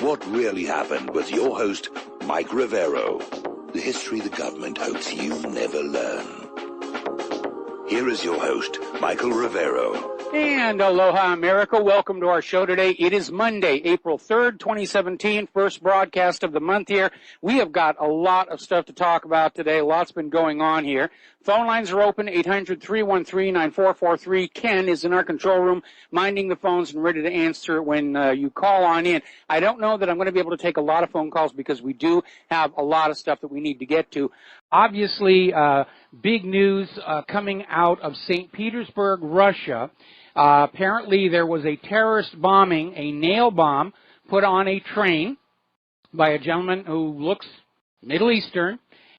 What really happened with your host, Mike Rivero. The history the government hopes you never learn. Here is your host, Michael Rivero. And aloha, America. Welcome to our show today. It is Monday, April 3rd, 2017, first broadcast of the month here. We have got a lot of stuff to talk about today. Lots been going on here. Phone lines are open, 800-313-9443. Ken is in our control room, minding the phones and ready to answer when you call on in. I don't know that I'm going to be able to take a lot of phone calls because we do have a lot of stuff that we need to get to. Obviously, big news coming out of St. Petersburg, Russia. Apparently there was a terrorist bombing, a nail bomb, put on a train by a gentleman who looks Middle Eastern,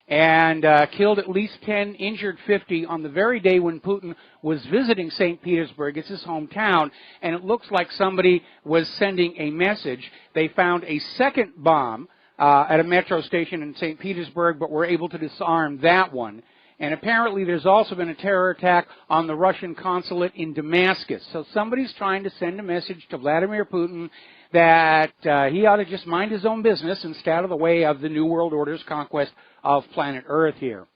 and killed at least 10, injured 50 on the very day when Putin was visiting St. Petersburg. It's his hometown, and it looks like somebody was sending a message. They found a second bomb at a metro station in St. Petersburg, but were able to disarm that one. And apparently there's also been a terror attack on the Russian consulate in Damascus. So somebody's trying to send a message to Vladimir Putin that he ought to just mind his own business and stay out of the way of the New World Order's conquest of planet Earth here.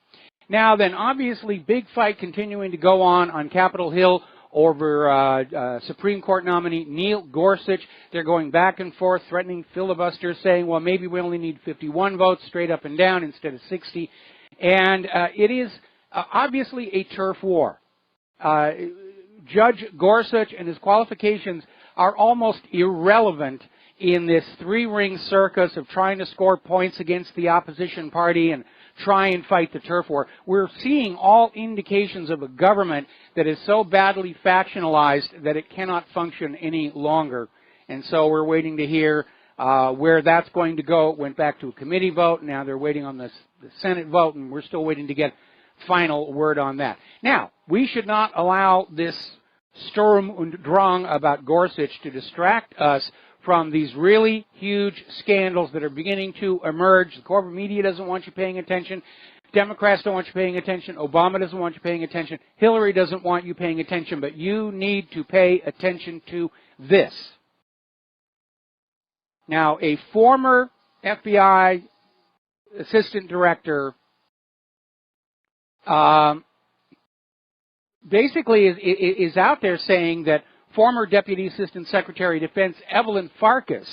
Now then, obviously, big fight continuing to go on Capitol Hill over Supreme Court nominee Neil Gorsuch. They're going back and forth, threatening filibusters, saying, well, maybe we only need 51 votes straight up and down instead of 60. And it is obviously a turf war. Judge Gorsuch and his qualifications are almost irrelevant in this three-ring circus of trying to score points against the opposition party and try and fight the turf war. We're seeing all indications of a government that is so badly factionalized that it cannot function any longer. And so we're waiting to hear where that's going to go. It went back to a committee vote. Now they're waiting on the Senate vote, and we're still waiting to get final word on that. Now, we should not allow this Sturm und Drang about Gorsuch to distract us from these really huge scandals that are beginning to emerge. The corporate media doesn't want you paying attention. Democrats don't want you paying attention. Obama doesn't want you paying attention. Hillary doesn't want you paying attention. But you need to pay attention to this. Now, a former FBI assistant director basically is out there saying that former Deputy Assistant Secretary of Defense Evelyn Farkas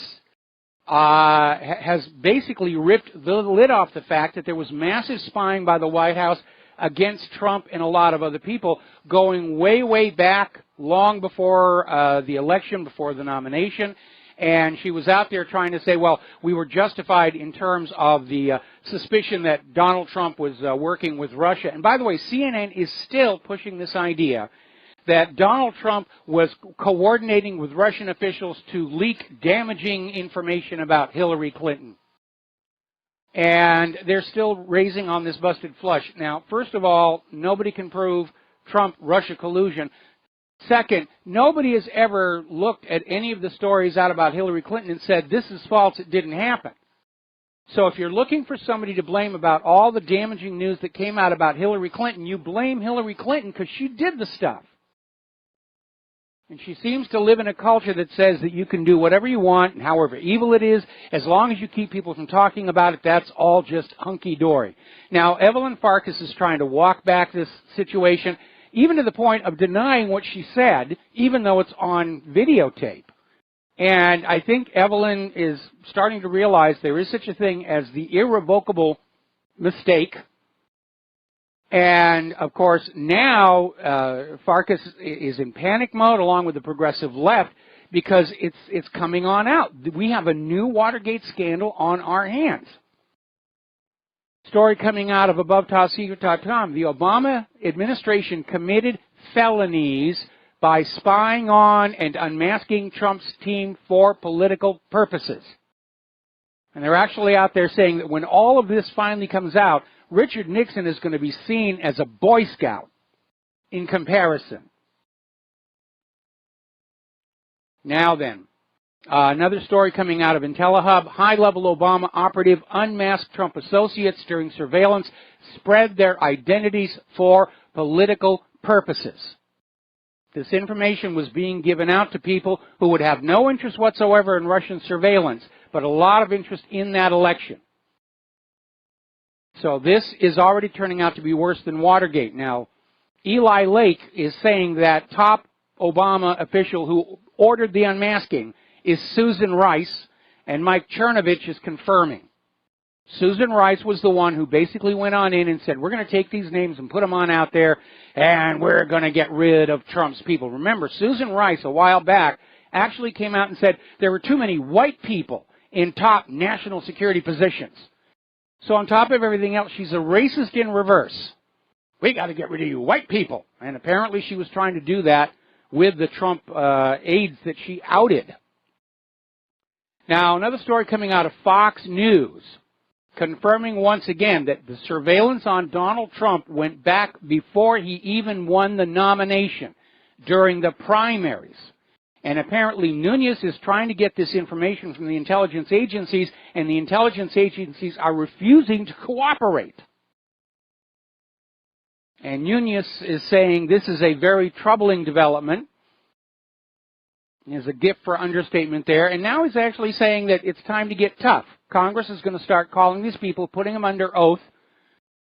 has basically ripped the lid off the fact that there was massive spying by the White House against Trump and a lot of other people going way, way back, long before the election, before the nomination. And she was out there trying to say, well, we were justified in terms of the suspicion that Donald Trump was working with Russia. And by the way, CNN is still pushing this idea that Donald Trump was coordinating with Russian officials to leak damaging information about Hillary Clinton. And they're still raising on this busted flush. Now, first of all, nobody can prove Trump-Russia collusion. Second, nobody has ever looked at any of the stories out about Hillary Clinton and said, this is false, it didn't happen. So if you're looking for somebody to blame about all the damaging news that came out about Hillary Clinton, you blame Hillary Clinton because she did the stuff. And she seems to live in a culture that says that you can do whatever you want, and however evil it is, as long as you keep people from talking about it, that's all just hunky-dory. Now, Evelyn Farkas is trying to walk back this situation, even to the point of denying what she said, even though it's on videotape. And I think Evelyn is starting to realize there is such a thing as the irrevocable mistake. And, of course, now Farkas is in panic mode along with the progressive left because it's coming on out. We have a new Watergate scandal on our hands. Story coming out of AboveTopSecret.com. The Obama administration committed felonies by spying on and unmasking Trump's team for political purposes. And they're actually out there saying that when all of this finally comes out, Richard Nixon is going to be seen as a Boy Scout in comparison. Now then, another story coming out of IntelliHub. High-level Obama operative unmasked Trump associates during surveillance, spread their identities for political purposes. This information was being given out to people who would have no interest whatsoever in Russian surveillance, but a lot of interest in that election. So this is already turning out to be worse than Watergate. Now, Eli Lake is saying that top Obama official who ordered the unmasking is Susan Rice, and Mike Chernovich is confirming. Susan Rice was the one who basically went on in and said, we're going to take these names and put them on out there, and we're going to get rid of Trump's people. Remember, Susan Rice, a while back, actually came out and said there were too many white people in top national security positions. So on top of everything else, she's a racist in reverse. We got to get rid of you white people. And apparently she was trying to do that with the Trump aides that she outed. Now, another story coming out of Fox News, confirming once again that the surveillance on Donald Trump went back before he even won the nomination during the primaries. And apparently Nunes is trying to get this information from the intelligence agencies, and the intelligence agencies are refusing to cooperate. And Nunes is saying this is a very troubling development. There's a gift for understatement there. And now he's actually saying that it's time to get tough. Congress is going to start calling these people, putting them under oath,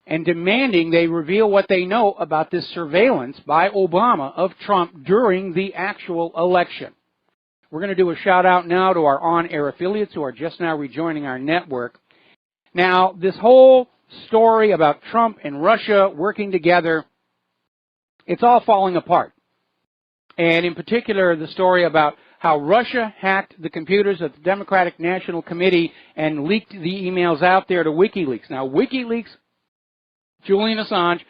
and demanding they reveal what they know about this surveillance by Obama of Trump during the actual election. We're going to do a shout out now to our on-air affiliates who are just now rejoining our network. Now, this whole story about Trump and Russia working together, it's all falling apart. And in particular, the story about how Russia hacked the computers of the Democratic National Committee and leaked the emails out there to WikiLeaks. Now, WikiLeaks, Julian Assange,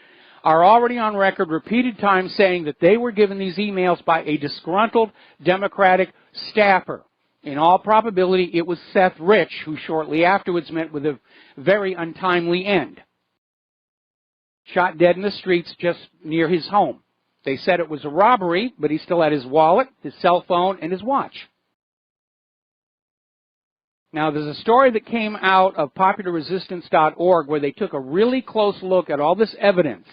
are already on record repeated times saying that they were given these emails by a disgruntled Democratic staffer. In all probability, it was Seth Rich, who shortly afterwards met with a very untimely end. Shot dead in the streets just near his home. They said it was a robbery, but he still had his wallet, his cell phone, and his watch. Now, there's a story that came out of popularresistance.org where they took a really close look at all this evidence,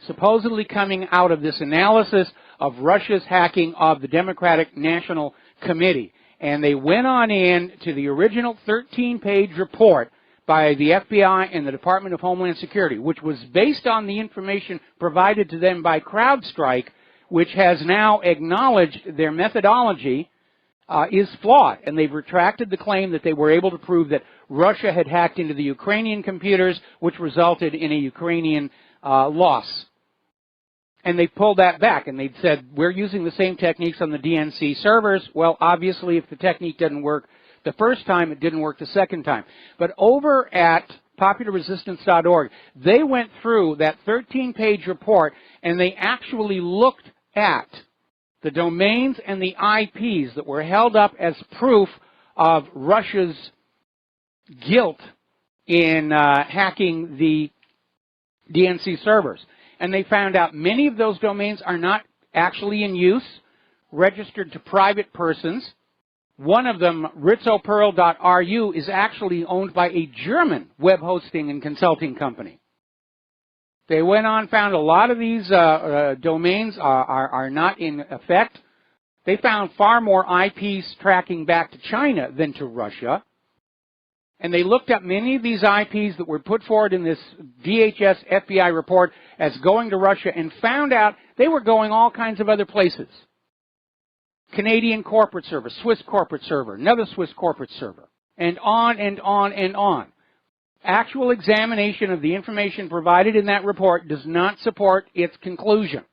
supposedly coming out of this analysis of Russia's hacking of the Democratic National Committee. And they went on in to the original 13-page report by the FBI and the Department of Homeland Security, which was based on the information provided to them by CrowdStrike, which has now acknowledged their methodology is flawed. And they've retracted the claim that they were able to prove that Russia had hacked into the Ukrainian computers, which resulted in a Ukrainian loss. And they pulled that back, and they said, we're using the same techniques on the DNC servers. Well, obviously, if the technique didn't work the first time, it didn't work the second time. But over at popularresistance.org, they went through that 13-page report, and they actually looked at the domains and the IPs that were held up as proof of Russia's guilt in hacking the DNC servers. And they found out many of those domains are not actually in use, registered to private persons. One of them, ritzopearl.ru, is actually owned by a German web hosting and consulting company. They went on, found a lot of these domains are not in effect. They found far more IPs tracking back to China than to Russia. And they looked up many of these IPs that were put forward in this DHS FBI report as going to Russia and found out they were going all kinds of other places. Canadian corporate server, Swiss corporate server, another Swiss corporate server, and on and on and on. Actual examination of the information provided in that report does not support its conclusion.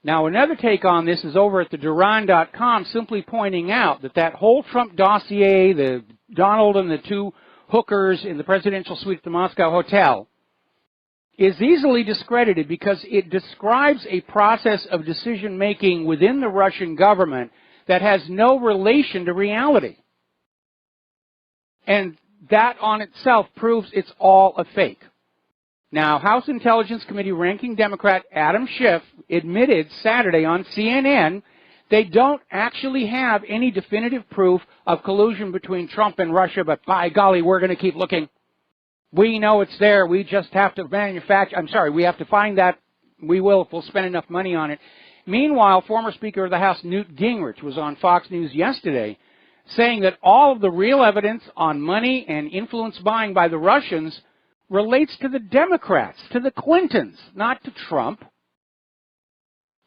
Now, another take on this is over at the Duran.com, simply pointing out that that whole Trump dossier, the Donald and the two hookers in the presidential suite at the Moscow Hotel, is easily discredited because it describes a process of decision-making within the Russian government that has no relation to reality. And that on itself proves it's all a fake. Now, House Intelligence Committee ranking Democrat Adam Schiff admitted Saturday on CNN they don't actually have any definitive proof of collusion between Trump and Russia, but by golly, we're going to keep looking. We know it's there. We just have to we have to find that. We will if we'll spend enough money on it. Meanwhile, former Speaker of the House Newt Gingrich was on Fox News yesterday saying that all of the real evidence on money and influence buying by the Russians relates to the Democrats, to the Clintons, not to Trump.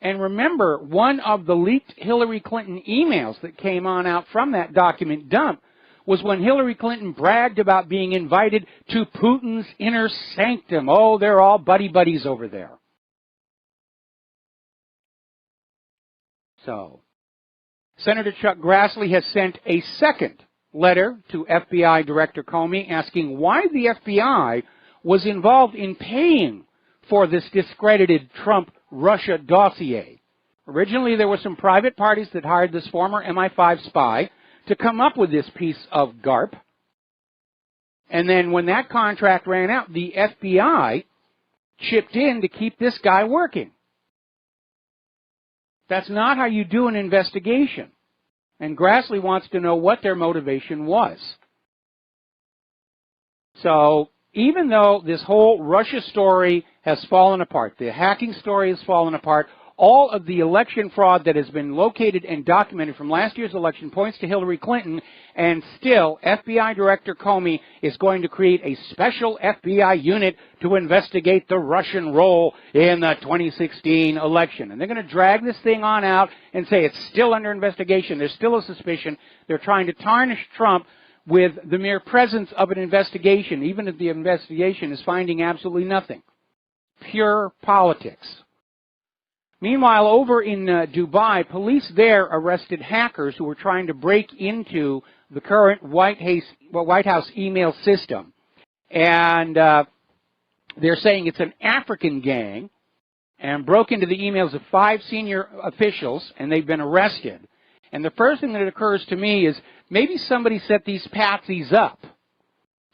And remember, one of the leaked Hillary Clinton emails that came on out from that document dump was when Hillary Clinton bragged about being invited to Putin's inner sanctum. Oh, they're all buddy-buddies over there. So, Senator Chuck Grassley has sent a second letter to FBI Director Comey asking why the FBI was involved in paying for this discredited Trump-Russia dossier. Originally, there were some private parties that hired this former MI5 spy to come up with this piece of GARP. And then when that contract ran out, the FBI chipped in to keep this guy working. That's not how you do an investigation. And Grassley wants to know what their motivation was. So, even though this whole Russia story has fallen apart, the hacking story has fallen apart, all of the election fraud that has been located and documented from last year's election points to Hillary Clinton, and still FBI Director Comey is going to create a special FBI unit to investigate the Russian role in the 2016 election. And they're going to drag this thing on out and say it's still under investigation. There's still a suspicion. They're trying to tarnish Trump with the mere presence of an investigation, even if the investigation is finding absolutely nothing. Pure politics. Meanwhile, over in Dubai, police there arrested hackers who were trying to break into the current White House email system. And they're saying it's an African gang and broke into the emails of 5 senior officials, and they've been arrested. And the first thing that occurs to me is maybe somebody set these patsies up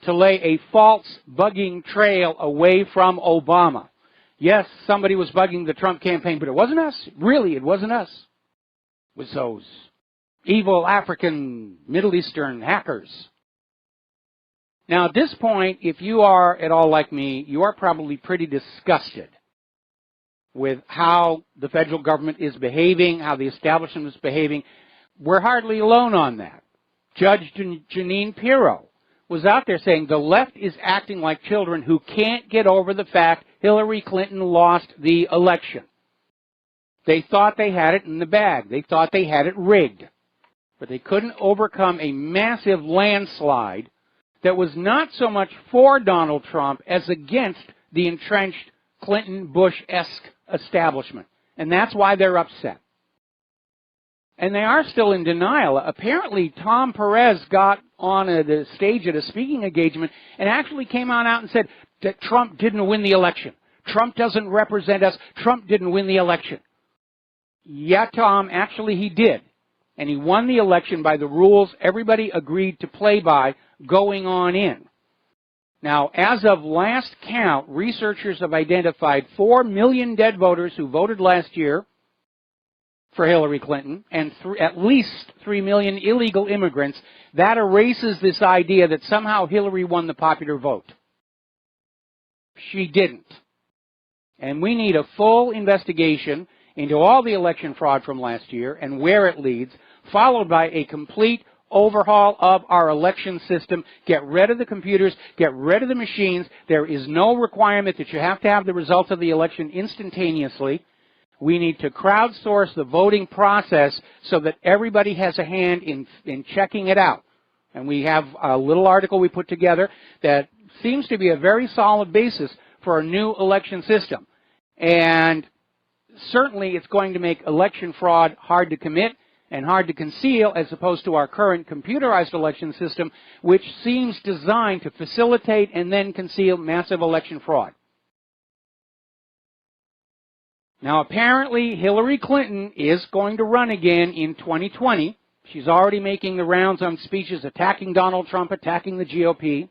to lay a false bugging trail away from Obama. Yes, somebody was bugging the Trump campaign, but it wasn't us. Really, it wasn't us. It was those evil African, Middle Eastern hackers. Now, at this point, if you are at all like me, you are probably pretty disgusted with how the federal government is behaving, how the establishment is behaving. We're hardly alone on that. Judge Jeanine Pirro was out there saying the left is acting like children who can't get over the fact Hillary Clinton lost the election. They thought they had it in the bag. They thought they had it rigged. But they couldn't overcome a massive landslide that was not so much for Donald Trump as against the entrenched Clinton-Bush-esque establishment. And that's why they're upset. And they are still in denial. Apparently, Tom Perez got on the stage at a speaking engagement and actually came on out and said that Trump didn't win the election. Trump doesn't represent us. Trump didn't win the election. Yeah, Tom, actually he did. And he won the election by the rules everybody agreed to play by going on in. Now, as of last count, researchers have identified 4 million dead voters who voted last year for Hillary Clinton, and at least 3 million illegal immigrants. That erases this idea that somehow Hillary won the popular vote. She didn't. And we need a full investigation into all the election fraud from last year and where it leads, followed by a complete overhaul of our election system. Get rid of the computers, get rid of the machines. There is no requirement that you have to have the results of the election instantaneously. We need to crowdsource the voting process so that everybody has a hand in checking it out. And we have a little article we put together that seems to be a very solid basis for a new election system. And certainly it's going to make election fraud hard to commit and hard to conceal as opposed to our current computerized election system, which seems designed to facilitate and then conceal massive election fraud. Now, apparently, Hillary Clinton is going to run again in 2020. She's already making the rounds on speeches attacking Donald Trump, attacking the GOP.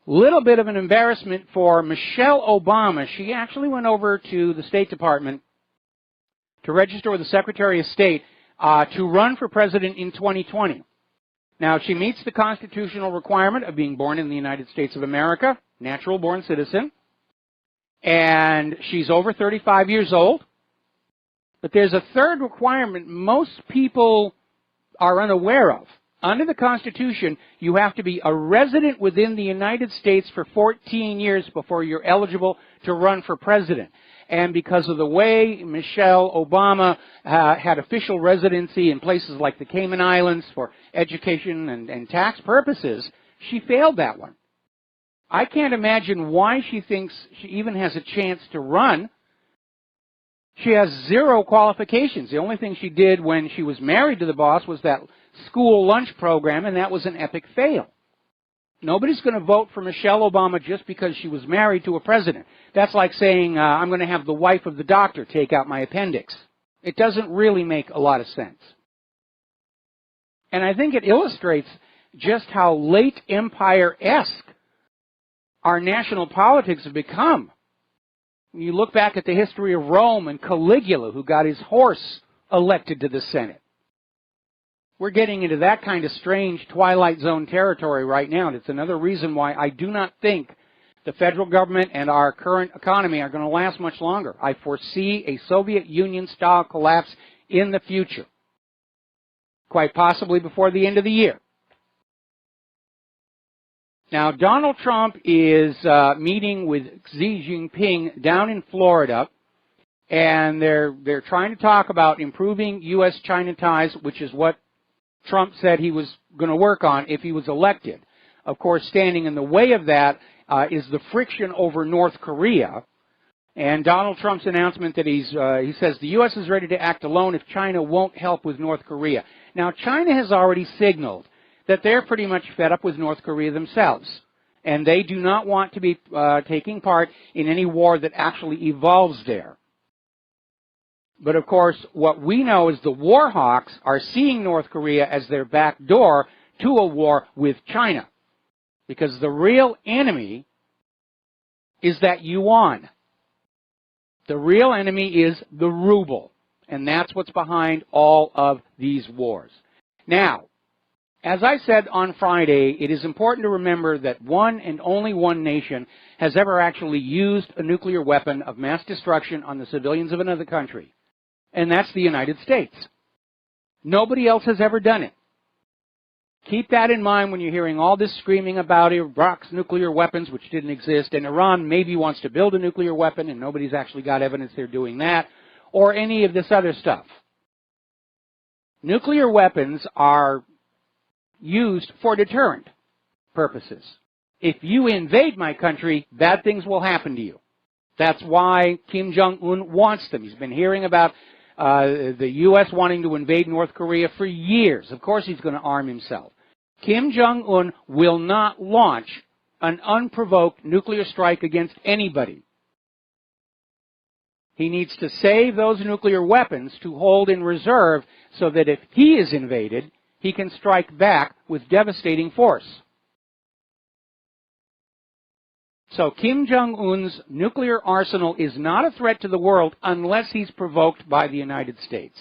Little bit of an embarrassment for Michelle Obama. She actually went over to the State Department to register with the Secretary of State to run for president in 2020. Now, she meets the constitutional requirement of being born in the United States of America, natural-born citizen. And she's over 35 years old. But there's a third requirement most people are unaware of. Under the Constitution, you have to be a resident within the United States for 14 years before you're eligible to run for president. And because of the way Michelle Obama had official residency in places like the Cayman Islands for education and tax purposes, she failed that one. I can't imagine why she thinks she even has a chance to run. She has zero qualifications. The only thing she did when she was married to the boss was that school lunch program, and that was an epic fail. Nobody's going to vote for Michelle Obama just because she was married to a president. That's like saying, I'm going to have the wife of the doctor take out my appendix. It doesn't really make a lot of sense. And I think it illustrates just how late empire-esque our national politics have become. When you look back at the history of Rome and Caligula, who got his horse elected to the Senate. We're getting into that kind of strange Twilight Zone territory right now, and it's another reason why I do not think the federal government and our current economy are going to last much longer. I foresee a Soviet Union-style collapse in the future, quite possibly before the end of the year. Now, Donald Trump is meeting with Xi Jinping down in Florida, and they're trying to talk about improving U.S.-China ties, which is what Trump said he was going to work on if he was elected. Of course, standing in the way of that is the friction over North Korea. And Donald Trump's announcement that he says the U.S. is ready to act alone if China won't help with North Korea. Now, China has already signaled that they're pretty much fed up with North Korea themselves. And they do not want to be taking part in any war that actually evolves there. But of course, what we know is the war hawks are seeing North Korea as their back door to a war with China. Because the real enemy is that yuan. The real enemy is the ruble. And that's what's behind all of these wars. Now, as I said on Friday, it is important to remember that one and only one nation has ever actually used a nuclear weapon of mass destruction on the civilians of another country. And that's the United States. Nobody else has ever done it. Keep that in mind when you're hearing all this screaming about Iraq's nuclear weapons, which didn't exist, and Iran maybe wants to build a nuclear weapon, and nobody's actually got evidence they're doing that, or any of this other stuff. Nuclear weapons are used for deterrent purposes. If you invade my country, bad things will happen to you. That's why Kim Jong-un wants them. He's been hearing about the U.S. wanting to invade North Korea for years. Of course he's going to arm himself. Kim Jong-un will not launch an unprovoked nuclear strike against anybody. He needs to save those nuclear weapons to hold in reserve so that if he is invaded, he can strike back with devastating force. So Kim Jong-un's nuclear arsenal is not a threat to the world unless he's provoked by the United States.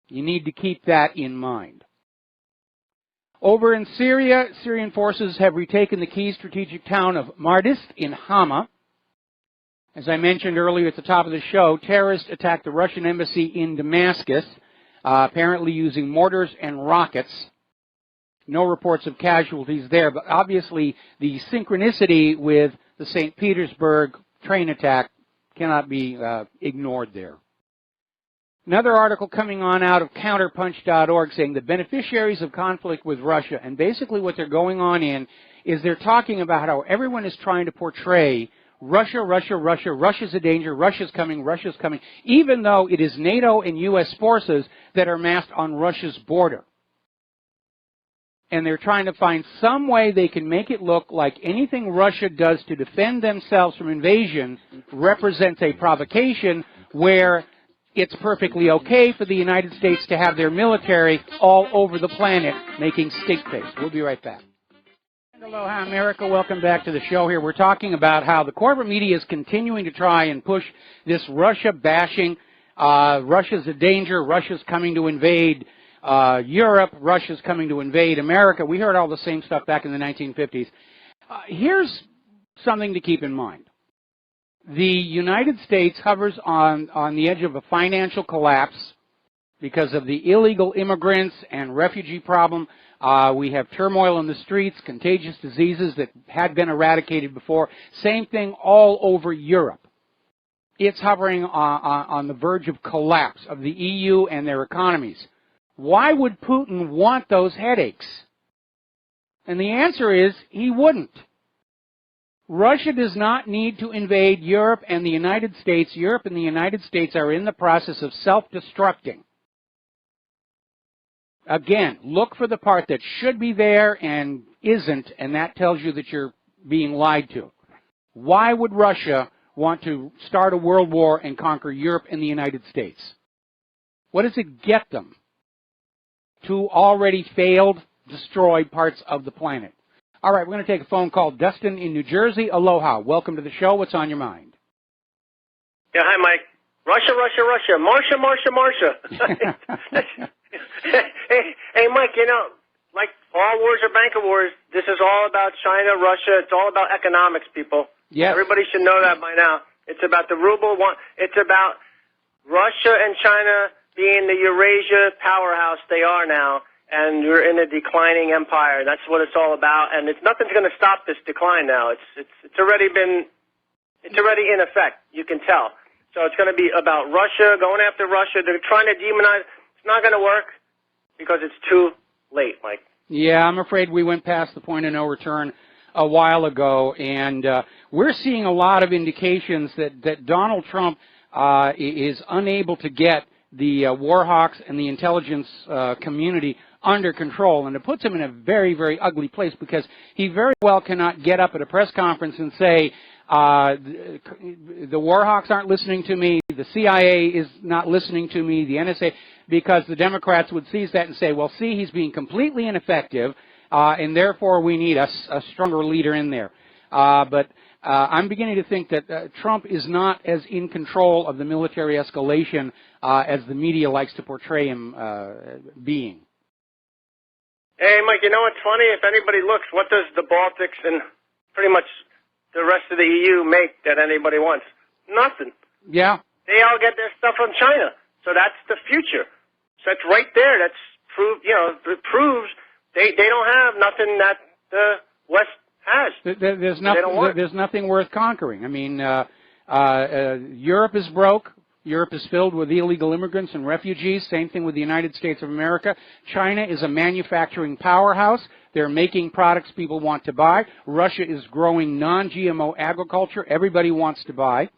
You need to keep that in mind. Over in Syria, Syrian forces have retaken the key strategic town of Mardist in Hama. As I mentioned earlier at the top of the show, terrorists attacked the Russian embassy in Damascus, apparently using mortars and rockets. No reports of casualties there, but obviously the synchronicity with the St. Petersburg train attack cannot be ignored there. Another article coming on out of counterpunch.org saying the beneficiaries of conflict with Russia, and basically what they're going on in is they're talking about how everyone is trying to portray Russia, Russia, Russia, Russia's a danger, Russia's coming, even though it is NATO and U.S. forces that are massed on Russia's border. And they're trying to find some way they can make it look like anything Russia does to defend themselves from invasion represents a provocation where it's perfectly okay for the United States to have their military all over the planet making stink face. We'll be right back. Aloha, America. Welcome back to the show here. We're talking about how the corporate media is continuing to try and push this Russia bashing. Russia's a danger. Russia's coming to invade Europe. Russia's coming to invade America. We heard all the same stuff back in the 1950s. Here's something to keep in mind. The United States hovers on the edge of a financial collapse. because of the illegal immigrants and refugee problem. We have turmoil in the streets, contagious diseases that had been eradicated before. Same thing all over Europe. It's hovering on the verge of collapse of the EU and their economies. Why would Putin want those headaches? And the answer is he wouldn't. Russia does not need to invade Europe and the United States. Europe and the United States are in the process of self-destructing. Again, look for the part that should be there and isn't, and that tells you that you're being lied to. Why would Russia want to start a world war and conquer Europe and the United States? What does it get them? Two already failed, destroyed parts of the planet. All right, we're going to take a phone call. Dustin in New Jersey. Aloha. Welcome to the show. What's on your mind? Yeah, hi, Mike. Russia, Russia, Russia. Marsha, Marsha, Marsha. Hey, Mike, you know, like all wars are banker wars, this is all about China, Russia. It's all about economics, people. Yes. Everybody should know that by now. It's about the ruble. It's about Russia and China being the Eurasia powerhouse they are now, and you're in a declining empire. That's what it's all about, and nothing's going to stop this decline now. It's already in effect. You can tell. So it's going to be about Russia, going after Russia. They're trying to demonize. It's not going to work because it's too late, Mike. Yeah, I'm afraid we went past the point of no return a while ago, and we're seeing a lot of indications that Donald Trump is unable to get the war hawks and the intelligence community under control, and it puts him in a very, very ugly place because he very well cannot get up at a press conference and say, the war hawks aren't listening to me, the CIA is not listening to me, the NSA, because the Democrats would seize that and say, well, see, he's being completely ineffective, and therefore we need a stronger leader in there. But I'm beginning to think that Trump is not as in control of the military escalation as the media likes to portray him being. Hey, Mike, you know what's funny? If anybody looks, what does the Baltics and pretty much the rest of the EU make that anybody wants? Nothing. Yeah. They all get their stuff from China. So that's the future. So that's right there. That's it proves they don't have nothing that the West has. There's nothing worth conquering. I mean, Europe is broke. Europe is filled with illegal immigrants and refugees. Same thing with the United States of America. China is a manufacturing powerhouse. They're making products people want to buy. Russia is growing non-GMO agriculture. Everybody wants to buy.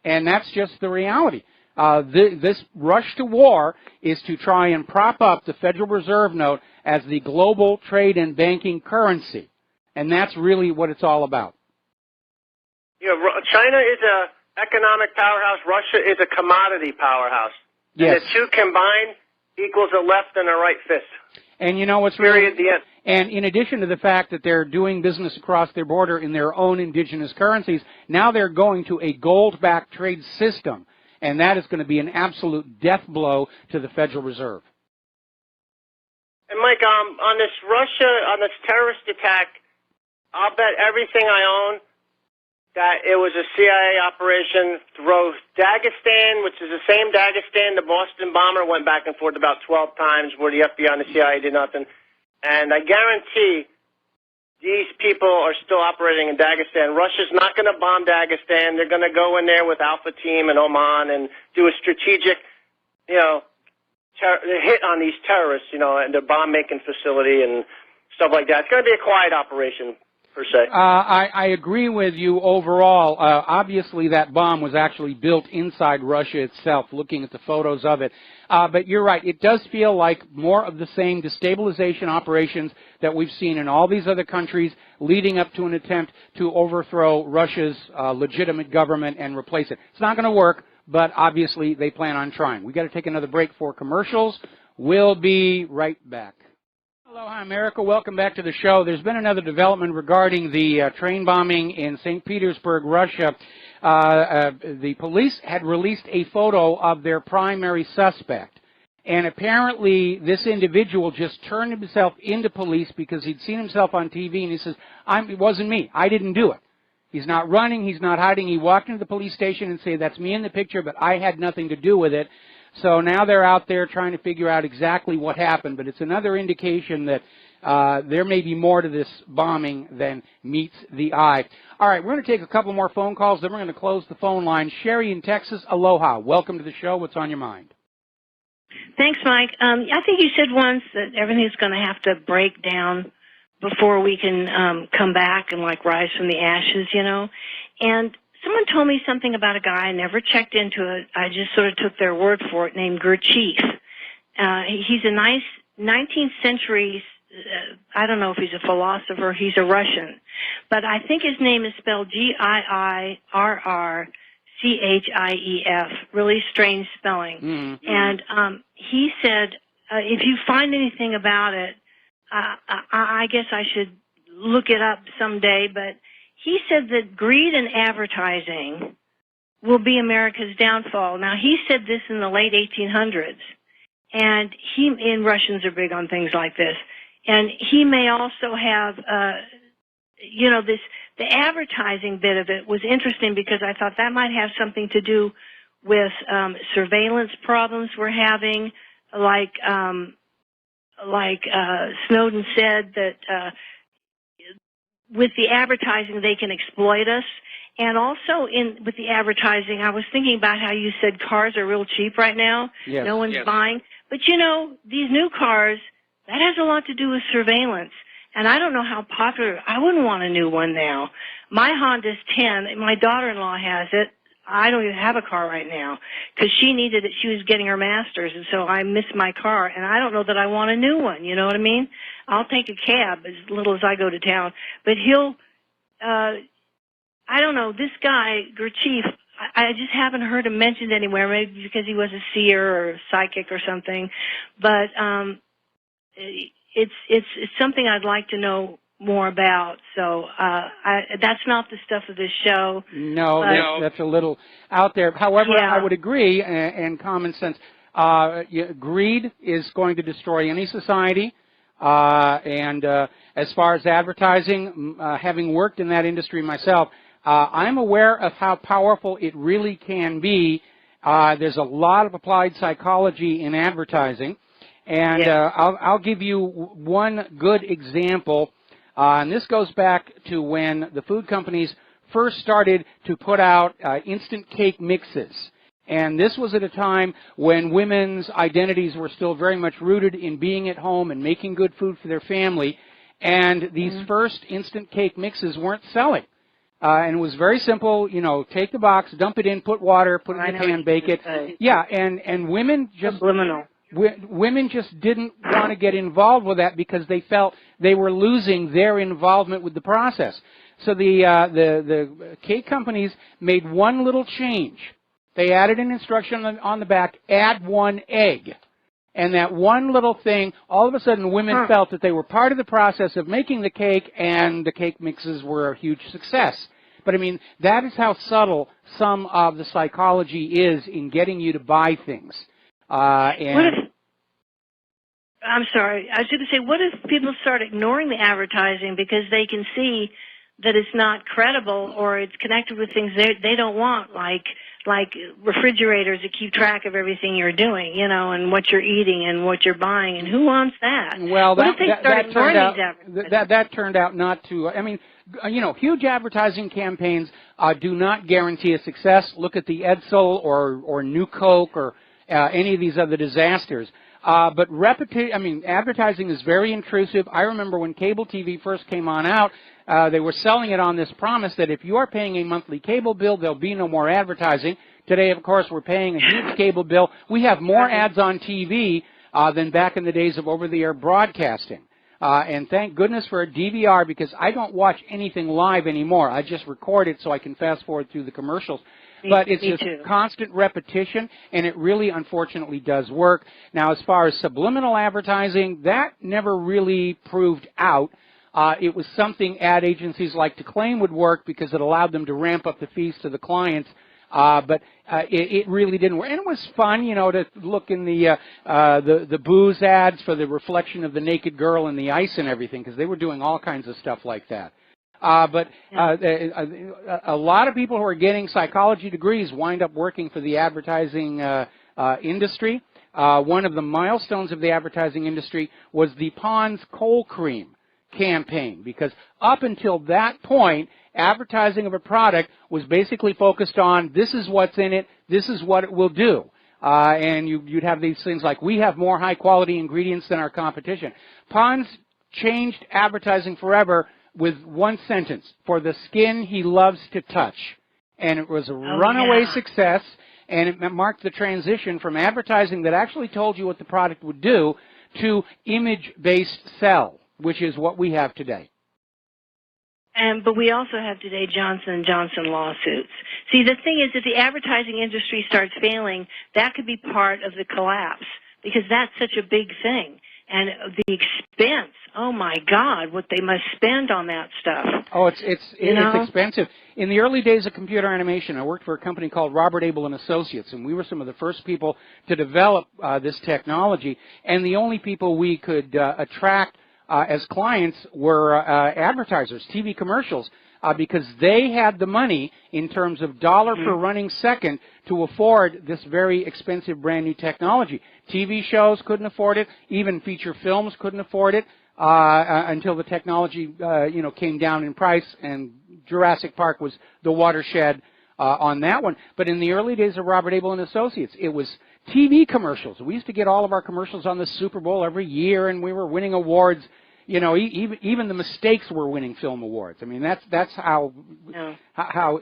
And that's just the reality. This rush to war is to try and prop up the Federal Reserve note as the global trade and banking currency. And that's really what it's all about. China is a economic powerhouse. Russia is a commodity powerhouse. Yes. And the two combined equals a left and a right fist. And you know what's really at the end. And in addition to the fact that they're doing business across their border in their own indigenous currencies, now they're going to a gold-backed trade system. And that is going to be an absolute death blow to the Federal Reserve. And Mike, on this terrorist attack, I'll bet everything I own that it was a CIA operation through Dagestan, which is the same Dagestan the Boston bomber went back and forth about 12 times, where the FBI and the CIA did nothing. And I guarantee these people are still operating in Dagestan. Russia's not going to bomb Dagestan. They're going to go in there with Alpha Team and Oman and do a strategic, hit on these terrorists, and their bomb-making facility and stuff like that. It's going to be a quiet operation, per se. I agree with you overall. Obviously, that bomb was actually built inside Russia itself, looking at the photos of it. But you're right. It does feel like more of the same destabilization operations that we've seen in all these other countries leading up to an attempt to overthrow Russia's legitimate government and replace it. It's not going to work, but obviously they plan on trying. We've got to take another break for commercials. We'll be right back. Aloha, America. Welcome back to the show. There's been another development regarding the train bombing in St. Petersburg, Russia. The police had released a photo of their primary suspect. And apparently this individual just turned himself into police because he'd seen himself on TV, and he says, it wasn't me. I didn't do it. He's not running. He's not hiding. He walked into the police station and said, that's me in the picture, but I had nothing to do with it. So now they're out there trying to figure out exactly what happened, but it's another indication that there may be more to this bombing than meets the eye. All right, we're going to take a couple more phone calls, then we're going to close the phone line. Sherry in Texas, aloha. Welcome to the show. What's on your mind? Thanks, Mike. I think you said once that everything's going to have to break down before we can come back and, like, rise from the ashes, you know. And someone told me something about a guy. I never checked into it. I just sort of took their word for it, named Gurdjieff. He's a nice 19th century, I don't know if he's a philosopher. He's a Russian. But I think his name is spelled Giirrchief, really strange spelling. Mm-hmm. And he said, if you find anything about it, I guess I should look it up someday, but he said that greed and advertising will be America's downfall. Now, he said this in the late 1800s, and Russians are big on things like this, and he may also have, the advertising bit of it was interesting because I thought that might have something to do with surveillance problems we're having, like Snowden said that with the advertising they can exploit us. And also with the advertising, I was thinking about how you said cars are real cheap right now. Yes. No one's buying. But, these new cars, that has a lot to do with surveillance. And I don't know how popular. I wouldn't want a new one now. My Honda's 10. My daughter-in-law has it. I don't even have a car right now because she needed it. She was getting her master's, and so I missed my car. And I don't know that I want a new one. You know what I mean? I'll take a cab as little as I go to town. But I don't know, this guy, Gurdjieff, I just haven't heard him mentioned anywhere, maybe because he was a seer or a psychic or something. But it's something I'd like to know more about. So that's not the stuff of this show. No, that's a little out there. However, I would agree, and common sense, greed is going to destroy any society. And as far as advertising, having worked in that industry myself, I'm aware of how powerful it really can be. There's a lot of applied psychology in advertising. And I'll give you one good example. And this goes back to when the food companies first started to put out instant cake mixes. And this was at a time when women's identities were still very much rooted in being at home and making good food for their family. And these first instant cake mixes weren't selling. And it was very simple, take the box, dump it in, put water, put it in the pan, bake it. Yeah, and women just... Subliminal. Women just didn't want to get involved with that because they felt they were losing their involvement with the process. So the cake companies made one little change. They added an instruction on the back, add one egg. And that one little thing, all of a sudden women felt that they were part of the process of making the cake, and the cake mixes were a huge success. But, I mean, that is how subtle some of the psychology is in getting you to buy things. I'm sorry, I was going to say, what if people start ignoring the advertising because they can see that it's not credible or it's connected with things they don't want, like refrigerators that keep track of everything you're doing, and what you're eating and what you're buying, and who wants that? Well, that turned out not to. I mean, huge advertising campaigns do not guarantee a success. Look at the Edsel or New Coke or any of these other disasters. But advertising is very intrusive. I remember when cable TV first came out, they were selling it on this promise that if you are paying a monthly cable bill, there'll be no more advertising. Today, of course, we're paying a huge cable bill. We have more ads on TV than back in the days of over-the-air broadcasting. And thank goodness for a DVR, because I don't watch anything live anymore. I just record it so I can fast forward through the commercials. But it's just constant repetition, and it really, unfortunately, does work. Now, as far as subliminal advertising, that never really proved out. It was something ad agencies like to claim would work because it allowed them to ramp up the fees to the clients. But it really didn't work. And it was fun, to look in the booze ads for the reflection of the naked girl in the ice and everything, because they were doing all kinds of stuff like that. But a lot of people who are getting psychology degrees wind up working for the advertising industry. One of the milestones of the advertising industry was the Pond's Cold Cream campaign, because up until that point, advertising of a product was basically focused on this is what's in it, this is what it will do. And you'd have these things like, we have more high-quality ingredients than our competition. Pond's changed advertising forever with one sentence: for the skin he loves to touch. And it was a runaway success, and it marked the transition from advertising that actually told you what the product would do to image-based sell, which is what we have today. But we also have today Johnson & Johnson lawsuits. See, the thing is, if the advertising industry starts failing, that could be part of the collapse, because that's such a big thing. And the expense, oh my God, what they must spend on that stuff. Oh, it's expensive. In the early days of computer animation, I worked for a company called Robert Abel & Associates, and we were some of the first people to develop this technology, and the only people we could attract as clients were advertisers, TV commercials, because they had the money in terms of dollar per running second to afford this very expensive brand new technology. TV shows couldn't afford it, even feature films couldn't afford it until the technology came down in price, and Jurassic Park was the watershed on that one. But in the early days of Robert Abel & Associates, it was TV commercials. We used to get all of our commercials on the Super Bowl every year, and we were winning awards. You know, even the mistakes were winning film awards. I mean, that's how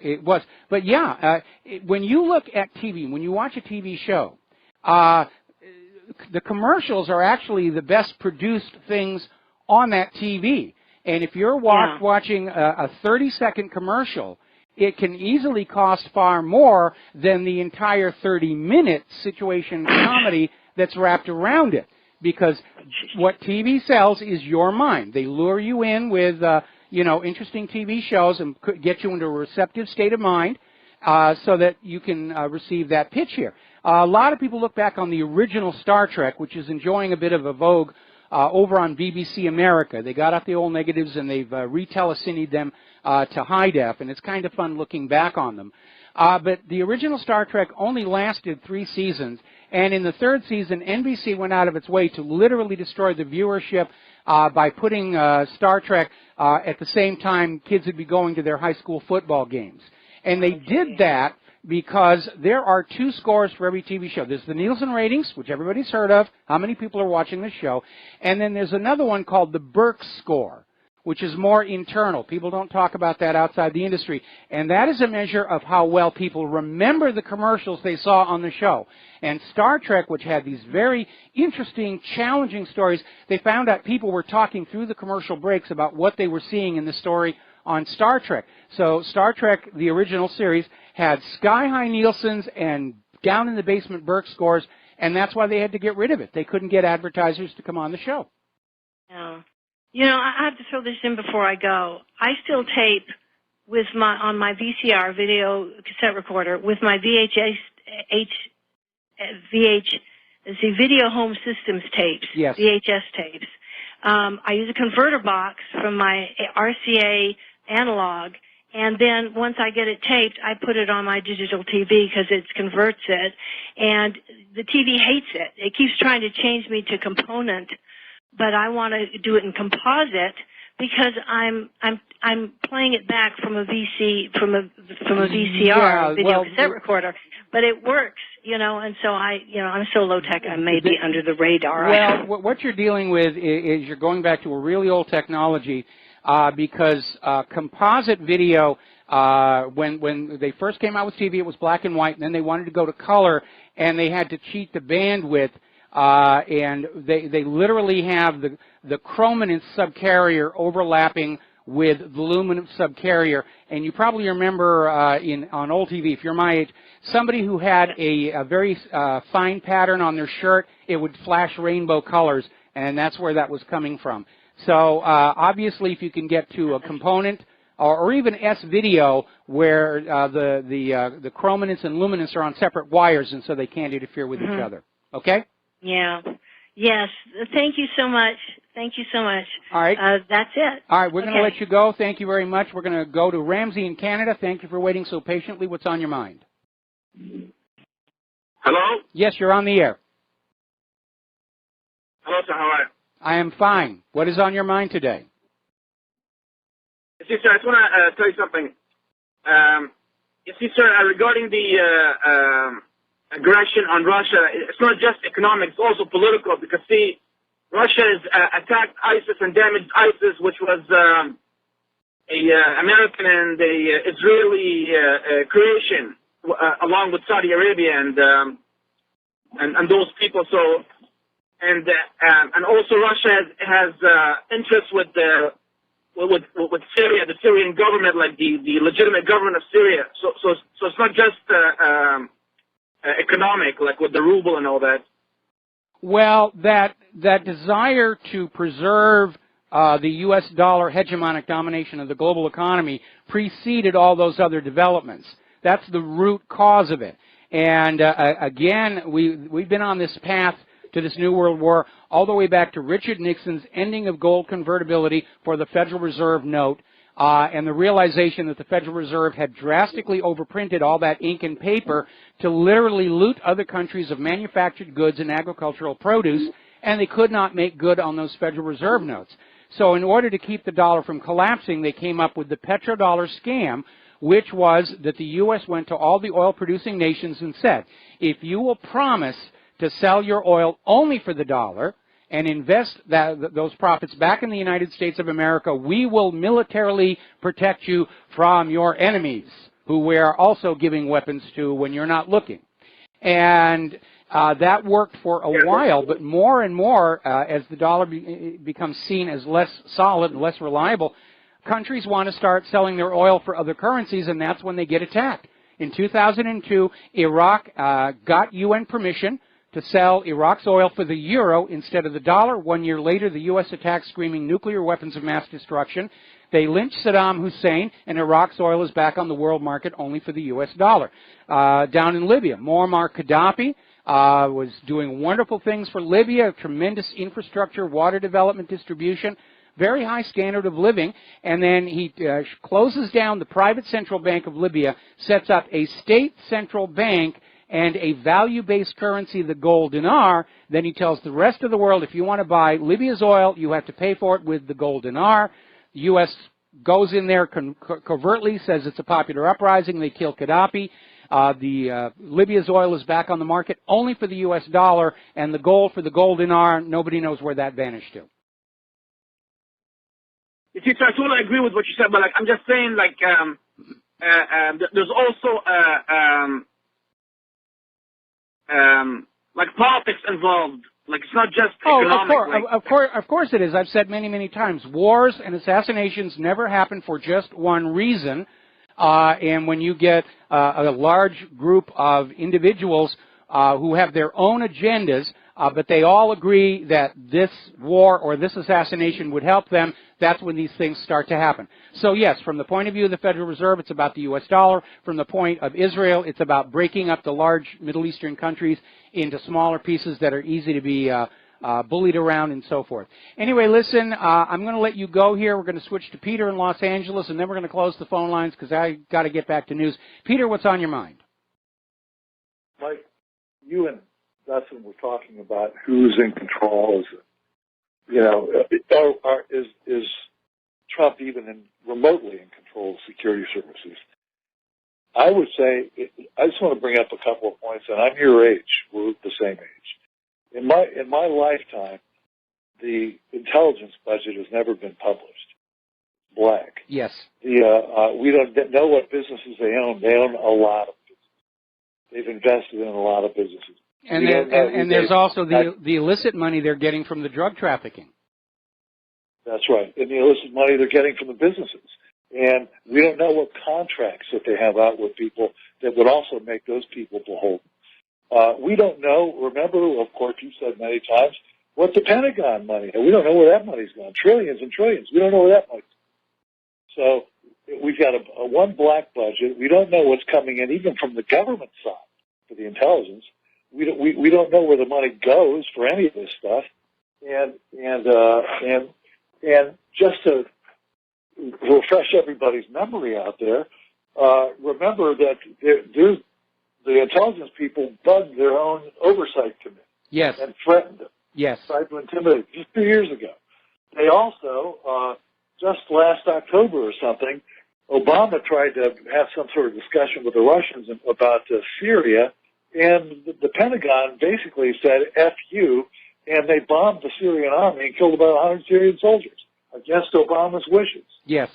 it was. But yeah, when you look at TV, when you watch a TV show, the commercials are actually the best produced things on that TV. And if you're watching a 30-second commercial, it can easily cost far more than the entire 30-minute situation comedy that's wrapped around it. Because what TV sells is your mind. They lure you in with, interesting TV shows and get you into a receptive state of mind so that you can receive that pitch here. A lot of people look back on the original Star Trek, which is enjoying a bit of a vogue over on BBC America. They got out the old negatives and they've re-telecined them to high def, and it's kind of fun looking back on them. But the original Star Trek only lasted 3 seasons, and in the 3rd season, NBC went out of its way to literally destroy the viewership by putting Star Trek at the same time kids would be going to their high school football games. And they did that because there are 2 scores for every TV show. There's the Nielsen ratings, which everybody's heard of, how many people are watching this show, and then there's another one called the Burke score, which is more internal. People don't talk about that outside the industry. And that is a measure of how well people remember the commercials they saw on the show. And Star Trek, which had these very interesting, challenging stories, they found out people were talking through the commercial breaks about what they were seeing in the story on Star Trek. So Star Trek, the original series, had sky-high Nielsen's and down-in-the-basement Burke scores, and that's why they had to get rid of it. They couldn't get advertisers to come on the show. Yeah. You know, I have to throw this in before I go. I still tape with on my VCR video cassette recorder with my Video Home Systems tapes, VHS tapes. I use a converter box from my RCA analog, and then once I get it taped, I put it on my digital TV because it converts it, and the TV hates it. It keeps trying to change me to component, but I want to do it in composite because I'm playing it back from a VCR video cassette recorder, but it works, and so I'm so low tech I may be under the radar. Well, what you're dealing with is you're going back to a really old technology because composite video, when they first came out with TV, it was black and white, and then they wanted to go to color, and they had to cheat the bandwidth. And they literally have the chrominance subcarrier overlapping with the luminance subcarrier. And you probably remember on old TV, if you're my age, somebody who had a very fine pattern on their shirt, it would flash rainbow colors, and that's where that was coming from. So obviously, if you can get to a component or even S-video where the chrominance and luminance are on separate wires, and so they can't interfere with each other. Okay? Yeah. Yes. Thank you so much. Thank you so much. All right. That's it. All right. We're going to let you go. Thank you very much. We're going to go to Ramsey in Canada. Thank you for waiting so patiently. What's on your mind? Hello? Yes, you're on the air. Hello, sir. How are you? I am fine. What is on your mind today? You see, sir, I just want to tell you something. You see, sir, regarding the aggression on Russia, it's not just economic, it's also political, because, see, Russia has attacked ISIS and damaged ISIS, which was a American and a Israeli creation, along with Saudi Arabia and those people. So, and also Russia has interests with Syria, the Syrian government, like the legitimate government of Syria. So it's not just economic, like with the ruble and all that. Well, that desire to preserve the U.S. dollar hegemonic domination of the global economy preceded all those other developments. That's the root cause of it. And again, we've been on this path to this New World War all the way back to Richard Nixon's ending of gold convertibility for the Federal Reserve note, and the realization that the Federal Reserve had drastically overprinted all that ink and paper to literally loot other countries of manufactured goods and agricultural produce, and they could not make good on those Federal Reserve notes. So in order to keep the dollar from collapsing, they came up with the petrodollar scam, which was that the U.S. went to all the oil-producing nations and said, if you will promise to sell your oil only for the dollar and invest those profits back in the United States of America, we will militarily protect you from your enemies, who we are also giving weapons to when you're not looking. And that worked for a while, but more and more, as the dollar becomes seen as less solid and less reliable, countries want to start selling their oil for other currencies, and that's when they get attacked. In 2002, Iraq got UN permission to sell Iraq's oil for the euro instead of the dollar. 1 year later, the U.S. attacked, screaming nuclear weapons of mass destruction. They lynched Saddam Hussein, and Iraq's oil is back on the world market only for the U.S. dollar. Down in Libya, Muammar Gaddafi was doing wonderful things for Libya, tremendous infrastructure, water development, distribution, very high standard of living, and then he closes down the private central bank of Libya, sets up a state central bank and a value-based currency, the gold dinar. Then he tells the rest of the world, if you want to buy Libya's oil, you have to pay for it with the gold dinar. The U.S. goes in there covertly, says it's a popular uprising. They kill Gaddafi. Libya's oil is back on the market only for the U.S. dollar, and the gold for the gold dinar, nobody knows where that vanished to. You see, so I totally agree with what you said, but like, I'm just saying, like, there's also like politics involved. Like, it's not just economic. Of course it is. I've said many, many times, wars and assassinations never happen for just one reason. And when you get a large group of individuals who have their own agendas, but they all agree that this war or this assassination would help them, that's when these things start to happen. So yes, from the point of view of the Federal Reserve, it's about the U.S. dollar. From the point of Israel, it's about breaking up the large Middle Eastern countries into smaller pieces that are easy to be bullied around and so forth. Anyway, listen, I'm going to let you go here. We're going to switch to Peter in Los Angeles, and then we're going to close the phone lines because I got to get back to news. Peter, what's on your mind? Mike, you and Dustin were talking about who's in control. Is Trump even remotely in control of security services? I would say, I just want to bring up a couple of points, and I'm your age. We're the same age. In my lifetime, the intelligence budget has never been published. Black. Yes. We don't know what businesses they own. They own a lot of businesses. They've invested in a lot of businesses. And there's also the illicit money they're getting from the drug trafficking. That's right. And the illicit money they're getting from the businesses. And we don't know what contracts that they have out with people that would also make those people beholden. We don't know, remember, of course, you've said many times, what the Pentagon money, we don't know where that money's gone. Trillions and trillions. We don't know where that money's gone. So we've got a one black budget. We don't know what's coming in, even from the government side for the intelligence. We don't know where the money goes for any of this stuff. And just to refresh everybody's memory out there, remember that the intelligence people bugged their own oversight committee. Yes. And threatened them. Yes. Tried to intimidate them just 2 years ago. They also, just last October or something, Obama tried to have some sort of discussion with the Russians about Syria, and the Pentagon basically said, F you, and they bombed the Syrian army and killed about 100 Syrian soldiers against Obama's wishes. Yes.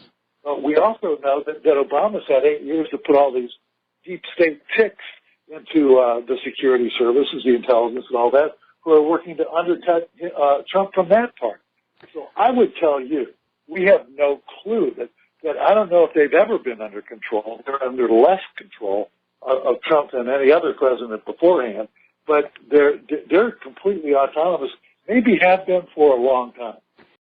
We also know that Obama's had 8 years to put all these deep state ticks into the security services, the intelligence and all that, who are working to undercut Trump from that part. So I would tell you, we have no clue that I don't know if they've ever been under control. They're under less control of Trump than any other president beforehand, but they're completely autonomous, maybe have been for a long time.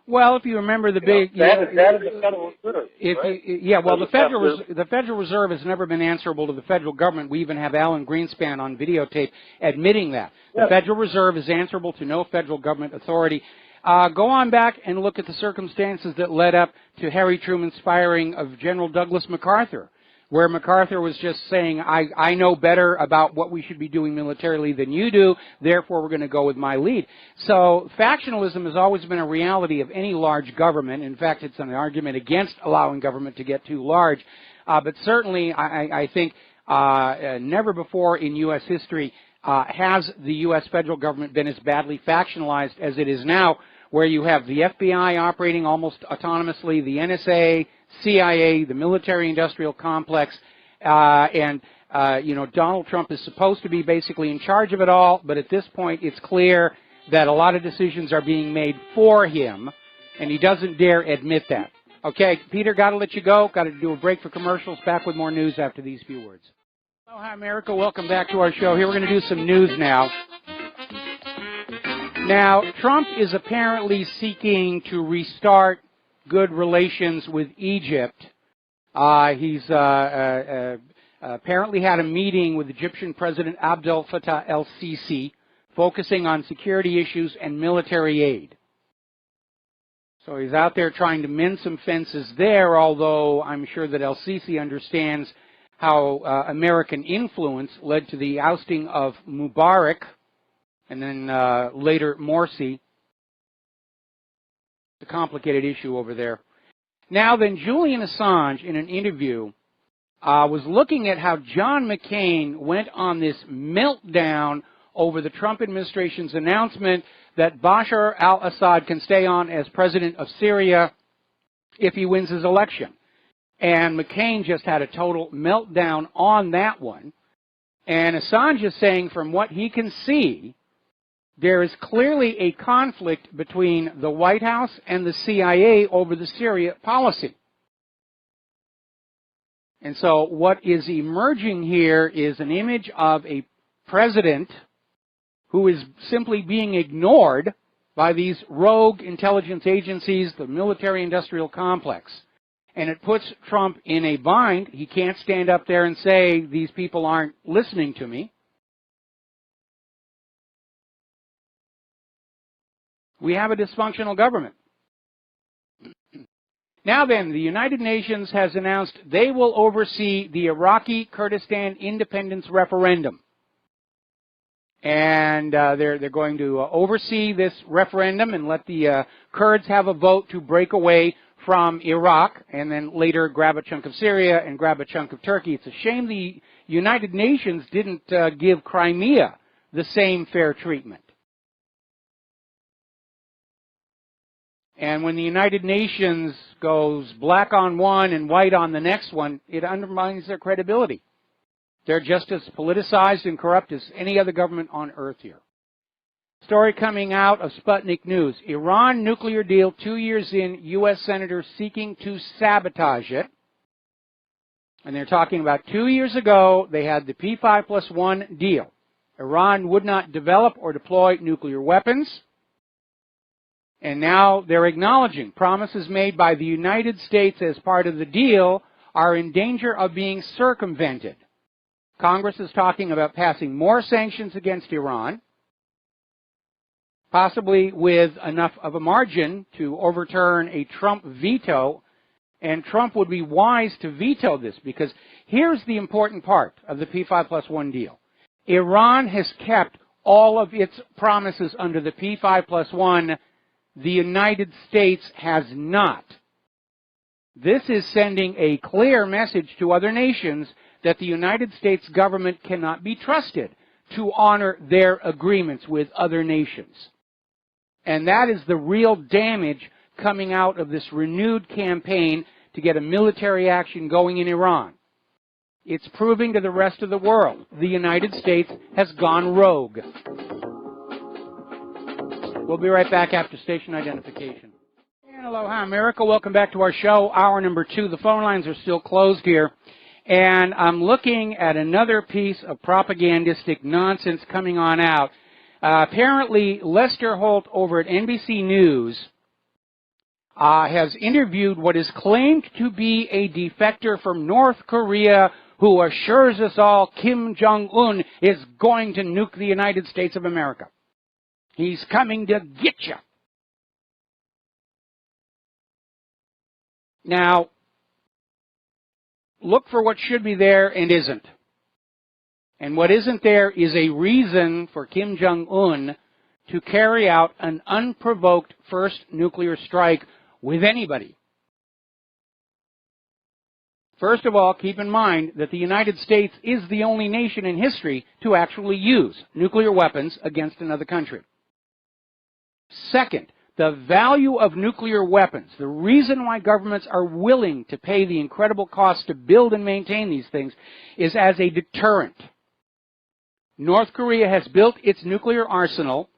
Well, if you remember the big... That is the Federal Reserve, right? The Federal Reserve has never been answerable to the federal government. We even have Alan Greenspan on videotape admitting that. The Federal Reserve is answerable to no federal government authority. Go on back and look at the circumstances that led up to Harry Truman's firing of General Douglas MacArthur, where MacArthur was just saying, I know better about what we should be doing militarily than you do, therefore we're going to go with my lead. So factionalism has always been a reality of any large government. In fact, it's an argument against allowing government to get too large. But certainly, I think never before in U.S. history has the U.S. federal government been as badly factionalized as it is now, where you have the FBI operating almost autonomously, the NSA, CIA, the military-industrial complex, and Donald Trump is supposed to be basically in charge of it all, but at this point it's clear that a lot of decisions are being made for him, and he doesn't dare admit that. Okay, Peter, got to let you go. Got to do a break for commercials. Back with more news after these few words. Hello, hi, America. Welcome back to our show. Here we're going to do some news now. Now, Trump is apparently seeking to restart good relations with Egypt. He's apparently had a meeting with Egyptian President Abdel Fattah el-Sisi, focusing on security issues and military aid. So he's out there trying to mend some fences there, although I'm sure that el-Sisi understands how American influence led to the ousting of Mubarak and then later Morsi. It's a complicated issue over there. Now then, Julian Assange, in an interview, was looking at how John McCain went on this meltdown over the Trump administration's announcement that Bashar al-Assad can stay on as president of Syria if he wins his election. And McCain just had a total meltdown on that one. And Assange is saying from what he can see, there is clearly a conflict between the White House and the CIA over the Syria policy. And so what is emerging here is an image of a president who is simply being ignored by these rogue intelligence agencies, the military-industrial complex. And it puts Trump in a bind. He can't stand up there and say, these people aren't listening to me. We have a dysfunctional government. Now then, the United Nations has announced they will oversee the Iraqi Kurdistan independence referendum. And they're going to oversee this referendum and let the Kurds have a vote to break away from Iraq and then later grab a chunk of Syria and grab a chunk of Turkey. It's a shame the United Nations didn't give Crimea the same fair treatment. And when the United Nations goes black on one and white on the next one, it undermines their credibility. They're just as politicized and corrupt as any other government on earth here. Story coming out of Sputnik News. Iran nuclear deal 2 years in, U.S. senators seeking to sabotage it. And they're talking about 2 years ago, they had the P5+1 deal. Iran would not develop or deploy nuclear weapons. And now they're acknowledging promises made by the United States as part of the deal are in danger of being circumvented. Congress is talking about passing more sanctions against Iran, possibly with enough of a margin to overturn a Trump veto And Trump would be wise to veto this, because here's the important part of the P5+1 deal. Iran has kept all of its promises under the P5+1. The United States has not. This is sending a clear message to other nations that the United States government cannot be trusted to honor their agreements with other nations. And that is the real damage coming out of this renewed campaign to get a military action going in Iran. It's proving to the rest of the world the United States has gone rogue. We'll be right back after station identification. And aloha, America. Welcome back to our show, hour number 2. The phone lines are still closed here. And I'm looking at another piece of propagandistic nonsense coming on out. Apparently, Lester Holt over at NBC News has interviewed what is claimed to be a defector from North Korea who assures us all Kim Jong-un is going to nuke the United States of America. He's coming to get you. Now, look for what should be there and isn't. And what isn't there is a reason for Kim Jong-un to carry out an unprovoked first nuclear strike with anybody. First of all, keep in mind that the United States is the only nation in history to actually use nuclear weapons against another country. Second, the value of nuclear weapons, the reason why governments are willing to pay the incredible cost to build and maintain these things, is as a deterrent. North Korea has built its nuclear arsenal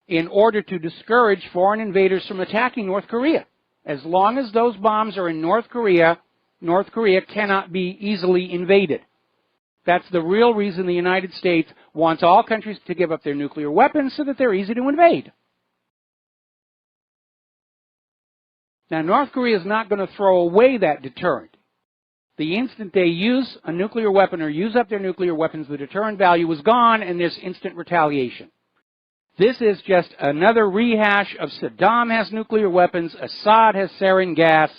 in order to discourage foreign invaders from attacking North Korea. As long as those bombs are in North Korea cannot be easily invaded. That's the real reason the United States wants all countries to give up their nuclear weapons so that they're easy to invade. Now, North Korea is not going to throw away that deterrent. The instant they use a nuclear weapon or use up their nuclear weapons, the deterrent value is gone and there's instant retaliation. This is just another rehash of Saddam has nuclear weapons, Assad has sarin gas,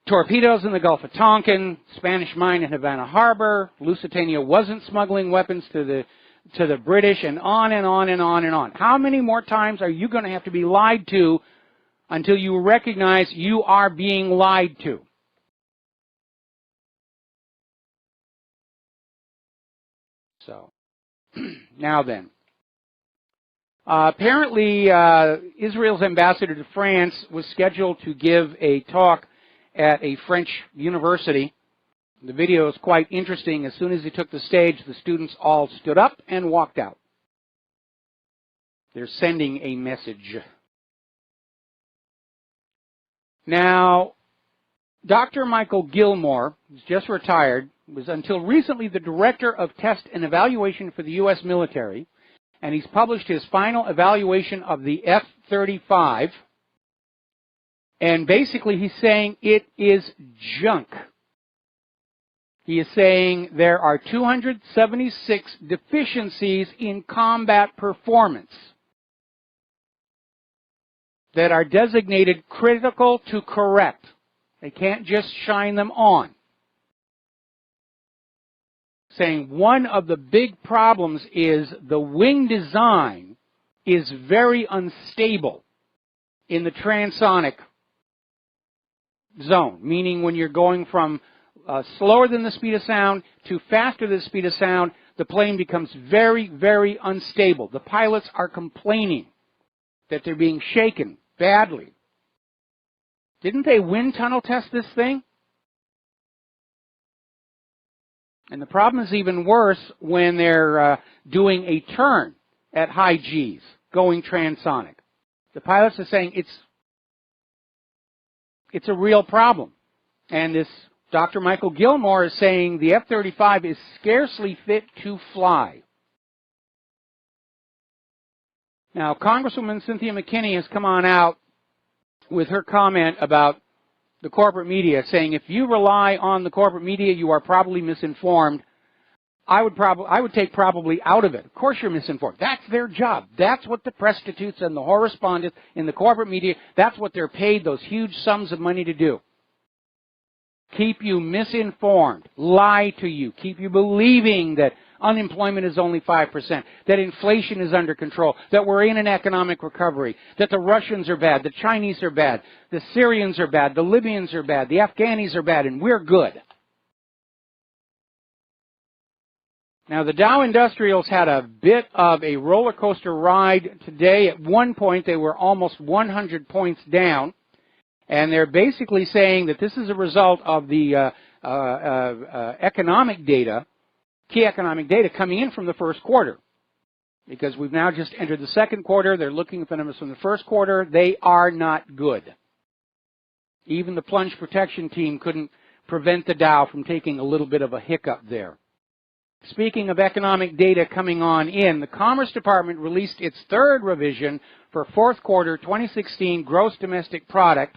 torpedoes in the Gulf of Tonkin, Spanish mine in Havana Harbor, Lusitania wasn't smuggling weapons to the British, and on and on and on and on. How many more times are you going to have to be lied to until you recognize you are being lied to? So, now then. Apparently, Israel's ambassador to France was scheduled to give a talk at a French university. The video is quite interesting. As soon as he took the stage, the students all stood up and walked out. They're sending a message. Now, Dr. Michael Gilmore, who's just retired, was until recently the director of test and evaluation for the U.S. military, and he's published his final evaluation of the F-35, and basically he's saying it is junk. He is saying there are 276 deficiencies in combat performance that are designated critical to correct. They can't just shine them on. Saying one of the big problems is the wing design is very unstable in the transonic zone, meaning when you're going from slower than the speed of sound to faster than the speed of sound, the plane becomes very, very unstable. The pilots are complaining that they're being shaken badly. Didn't they wind tunnel test this thing? And the problem is even worse when they're doing a turn at high Gs, going transonic. The pilots are saying it's a real problem. And this Dr. Michael Gilmore is saying the F-35 is scarcely fit to fly. Now, Congresswoman Cynthia McKinney has come on out with her comment about the corporate media, saying if you rely on the corporate media, you are probably misinformed. I would take probably out of it. Of course you're misinformed. That's their job. That's what the prostitutes and the correspondents in the corporate media, that's what they're paid those huge sums of money to do. keep you misinformed, lie to you, keep you believing that unemployment is only 5%, that inflation is under control, that we're in an economic recovery, that the Russians are bad, the Chinese are bad, the Syrians are bad, the Libyans are bad, the Afghanis are bad, and we're good. Now, the Dow Industrials had a bit of a roller coaster ride today. At one point, they were almost 100 points down, and they're basically saying that this is a result of the economic data, key economic data coming in from the first quarter. Because we've now just entered the second quarter, they're looking at the numbers from the first quarter. They are not good. Even the plunge protection team couldn't prevent the Dow from taking a little bit of a hiccup there. Speaking of economic data coming on in, the Commerce Department released its third revision for fourth quarter 2016 gross domestic product.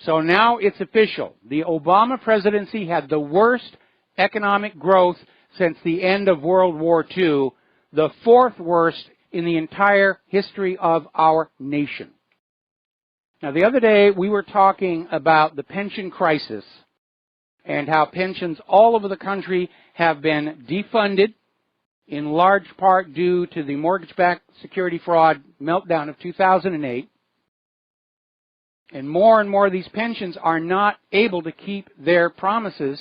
So now it's official. The Obama presidency had the worst economic growth since the end of World War II, the fourth worst in the entire history of our nation. Now, the other day we were talking about the pension crisis and how pensions all over the country have been defunded, in large part due to the mortgage-backed security fraud meltdown of 2008. And more of these pensions are not able to keep their promises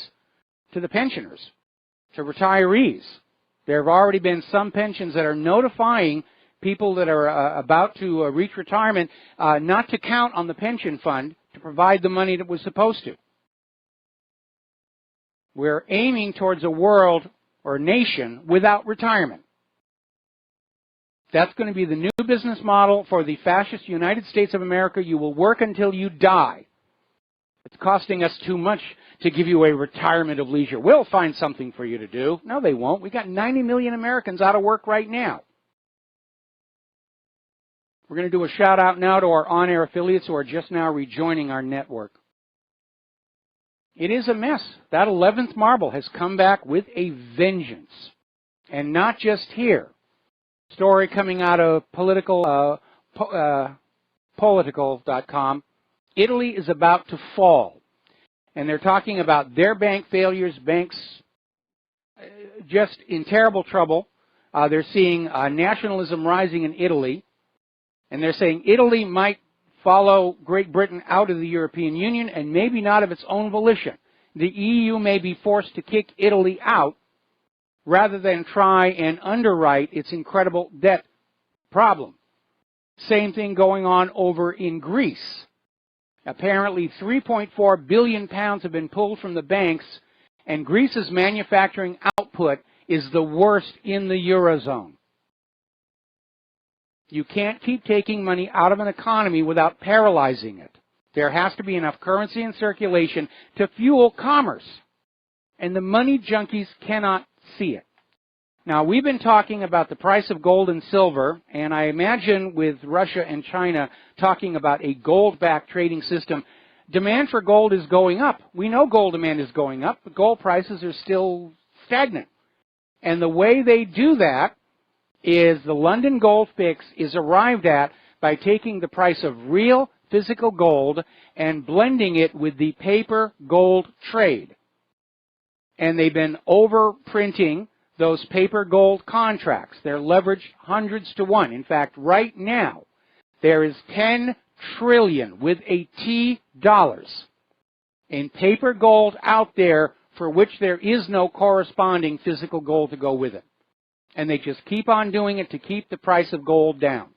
to the pensioners, to retirees. There have already been some pensions that are notifying people that are about to reach retirement not to count on the pension fund to provide the money that was supposed to. We're aiming towards a world or nation without retirement. That's going to be the new business model for the fascist United States of America. You will work until you die. It's costing us too much to give you a retirement of leisure. We'll find something for you to do. No, they won't. We've got 90 million Americans out of work right now. We're going to do a shout out now to our on-air affiliates who are just now rejoining our network. It is a mess. That 11th marble has come back with a vengeance. And not just here. Story coming out of political.com. Italy is about to fall. And they're talking about their bank failures, banks just in terrible trouble. They're seeing nationalism rising in Italy. And they're saying Italy might follow Great Britain out of the European Union, and maybe not of its own volition. The EU may be forced to kick Italy out rather than try and underwrite its incredible debt problem. Same thing going on over in Greece. Apparently 3.4 billion pounds have been pulled from the banks, and Greece's manufacturing output is the worst in the Eurozone. You can't keep taking money out of an economy without paralyzing it. There has to be enough currency in circulation to fuel commerce. And the money junkies cannot see it. Now, we've been talking about the price of gold and silver, and I imagine with Russia and China talking about a gold-backed trading system, demand for gold is going up. We know gold demand is going up, but gold prices are still stagnant. And the way they do that is the London gold fix is arrived at by taking the price of real physical gold and blending it with the paper gold trade. And they've been overprinting those paper gold contracts. They're leveraged hundreds to one. In fact, right now, there is 10 trillion with a T dollars in paper gold out there for which there is no corresponding physical gold to go with it. And they just keep on doing it to keep the price of gold down.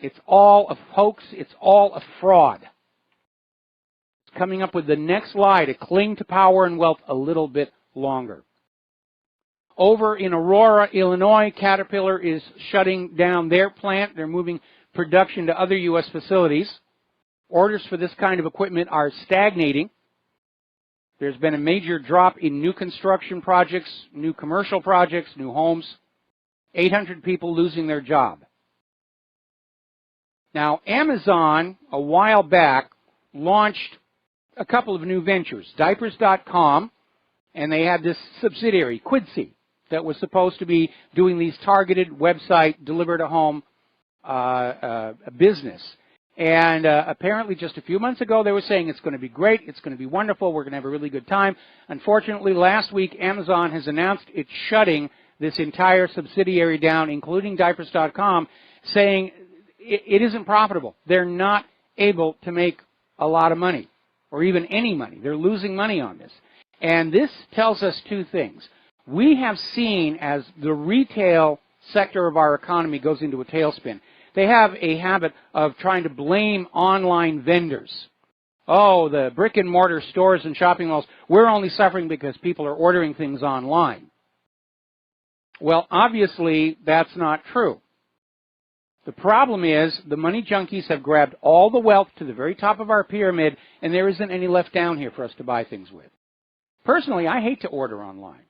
It's all a hoax. It's all a fraud. It's coming up with the next lie to cling to power and wealth a little bit longer. Over in Aurora, Illinois, Caterpillar is shutting down their plant. They're moving production to other U.S. facilities. Orders for this kind of equipment are stagnating. There's been a major drop in new construction projects, new commercial projects, new homes. 800 people losing their job. Now, Amazon, a while back, launched a couple of new ventures. Diapers.com, and they had this subsidiary, Quidsi, that was supposed to be doing these targeted website, deliver-to-home business. And apparently just a few months ago they were saying it's going to be great, it's going to be wonderful, we're going to have a really good time. Unfortunately, last week Amazon has announced it's shutting this entire subsidiary down, including diapers.com, saying it isn't profitable. They're not able to make a lot of money, or even any money. They're losing money on this. And this tells us two things. We have seen, as the retail sector of our economy goes into a tailspin, they have a habit of trying to blame online vendors. Oh, the brick and mortar stores and shopping malls, we're only suffering because people are ordering things online. Well, obviously, that's not true. The problem is the money junkies have grabbed all the wealth to the very top of our pyramid, and there isn't any left down here for us to buy things with. Personally, I hate to order online.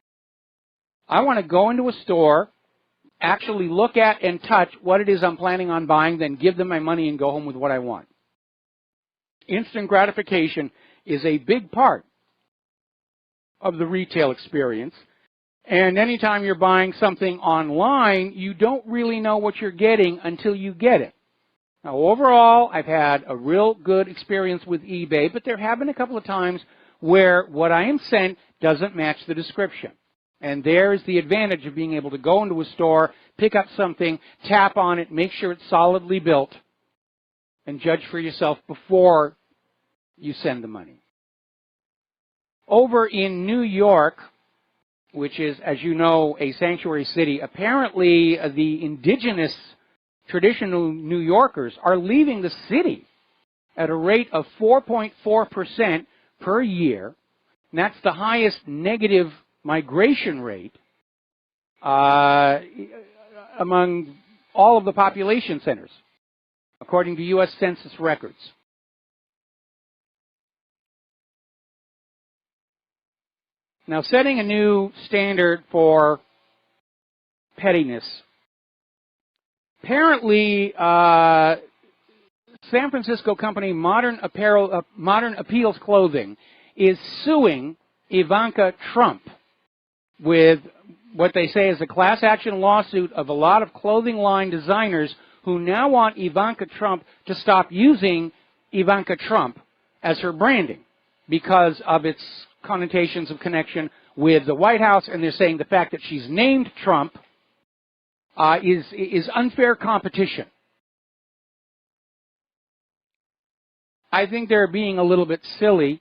I want to go into a store, actually look at and touch what it is I'm planning on buying, then give them my money and go home with what I want. Instant gratification is a big part of the retail experience. And anytime you're buying something online, you don't really know what you're getting until you get it. Now, overall, I've had a real good experience with eBay, but there have been a couple of times where what I am sent doesn't match the description. And there's the advantage of being able to go into a store, pick up something, tap on it, make sure it's solidly built, and judge for yourself before you send the money. Over in New York, which is, as you know, a sanctuary city, apparently the indigenous traditional New Yorkers are leaving the city at a rate of 4.4% per year. And that's the highest negative migration rate among all of the population centers, according to U.S. Census records. Now, setting a new standard for pettiness. Apparently, San Francisco company Modern Appeals Clothing is suing Ivanka Trump with what they say is a class action lawsuit of a lot of clothing line designers who now want Ivanka Trump to stop using Ivanka Trump as her branding because of its connotations of connection with the White House, and they're saying the fact that she's named Trump is unfair competition. I think they're being a little bit silly,